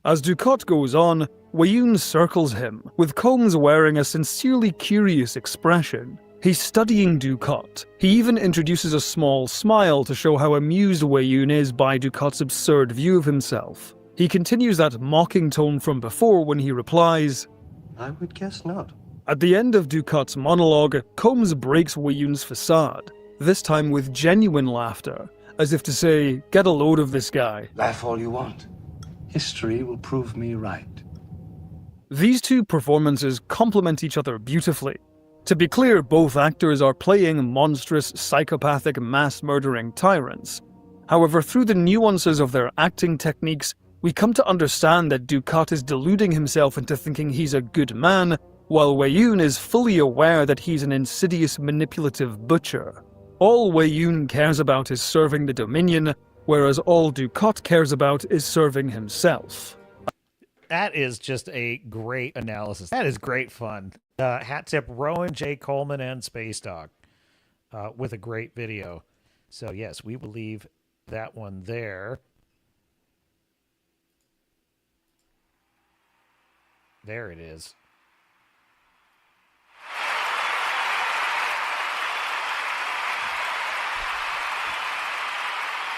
As Dukat goes on, Wei-Yun circles him, with Combs wearing a sincerely curious expression. He's studying Dukat. He even introduces a small smile to show how amused Wei-Yun is by Dukat's absurd view of himself. He continues that mocking tone from before when he replies, I would guess not. At the end of Dukat's monologue, Combs breaks Wei-Yun's facade, this time with genuine laughter, as if to say, get a load of this guy. Laugh all you want. History will prove me right. These two performances complement each other beautifully. To be clear, both actors are playing monstrous, psychopathic, mass-murdering tyrants. However, through the nuances of their acting techniques, we come to understand that Dukat is deluding himself into thinking he's a good man, while Wei-Yun is fully aware that he's an insidious, manipulative butcher. All Wei-Yun cares about is serving the Dominion, whereas all Dukat cares about is serving himself. That is just a great analysis. That is great fun. Hat tip Rowan J. Coleman and Space Dog with a great video. So yes, we will leave that one there. There it is.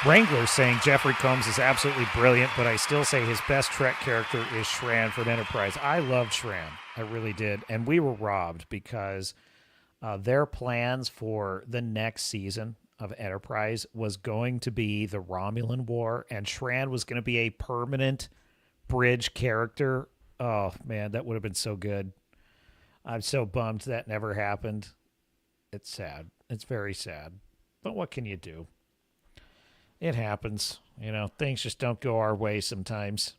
Wrangler saying Jeffrey Combs is absolutely brilliant, but I still say his best Trek character is Shran from Enterprise. I loved Shran. I really did. And we were robbed because their plans for the next season of Enterprise was going to be the Romulan War, and Shran was going to be a permanent bridge character. Oh, man, that would have been so good. I'm so bummed that never happened. It's sad. It's very sad. But what can you do? It happens. You know, things just don't go our way sometimes.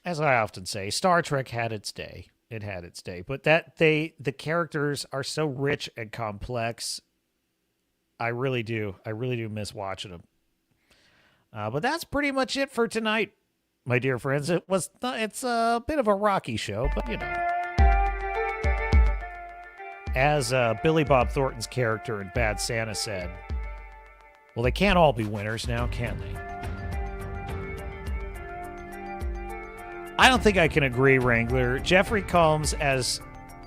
As I often say, Star Trek had its day. It had its day. But the characters are so rich and complex. I really do. I really do miss watching them. But that's pretty much it for tonight, my dear friends. It's a bit of a rocky show, but you know. As Billy Bob Thornton's character in Bad Santa said, well, they can't all be winners now, can they? I don't think I can agree, Wrangler. Jeffrey Combs as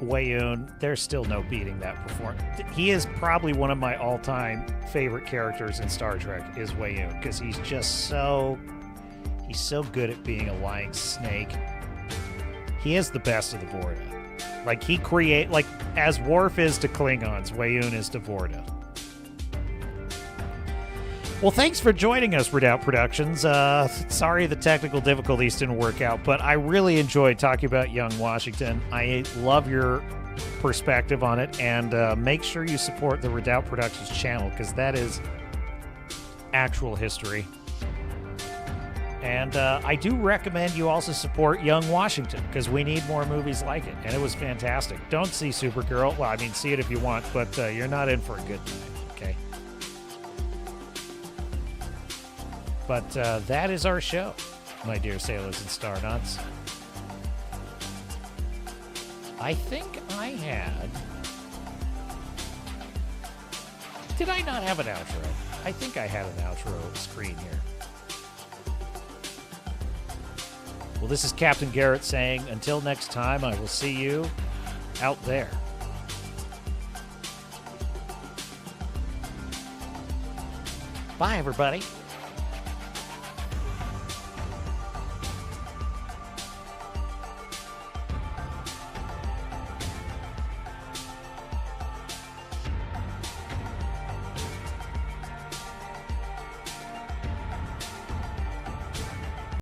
Wayun, there's still no beating that performance. He is probably one of my all-time favorite characters in Star Trek is Wayun, because he's so good at being a lying snake. He is the best of the Vorta. Like, as Worf is to Klingons, Wayun is to Vorta. Well, thanks for joining us, Redoubt Productions. Sorry the technical difficulties didn't work out, but I really enjoyed talking about young Washington. I love your perspective on it, and make sure you support the Redoubt Productions channel, because that is actual history. And I do recommend you also support Young Washington, because we need more movies like it, and it was fantastic. Don't see Supergirl. Well, I mean, see it if you want, but you're not in for a good time, okay? But that is our show, my dear sailors and starnauts. I think I had... Did I not have an outro? I think I had an outro screen here. Well, this is Captain Garrett saying, until next time, I will see you out there. Bye, everybody.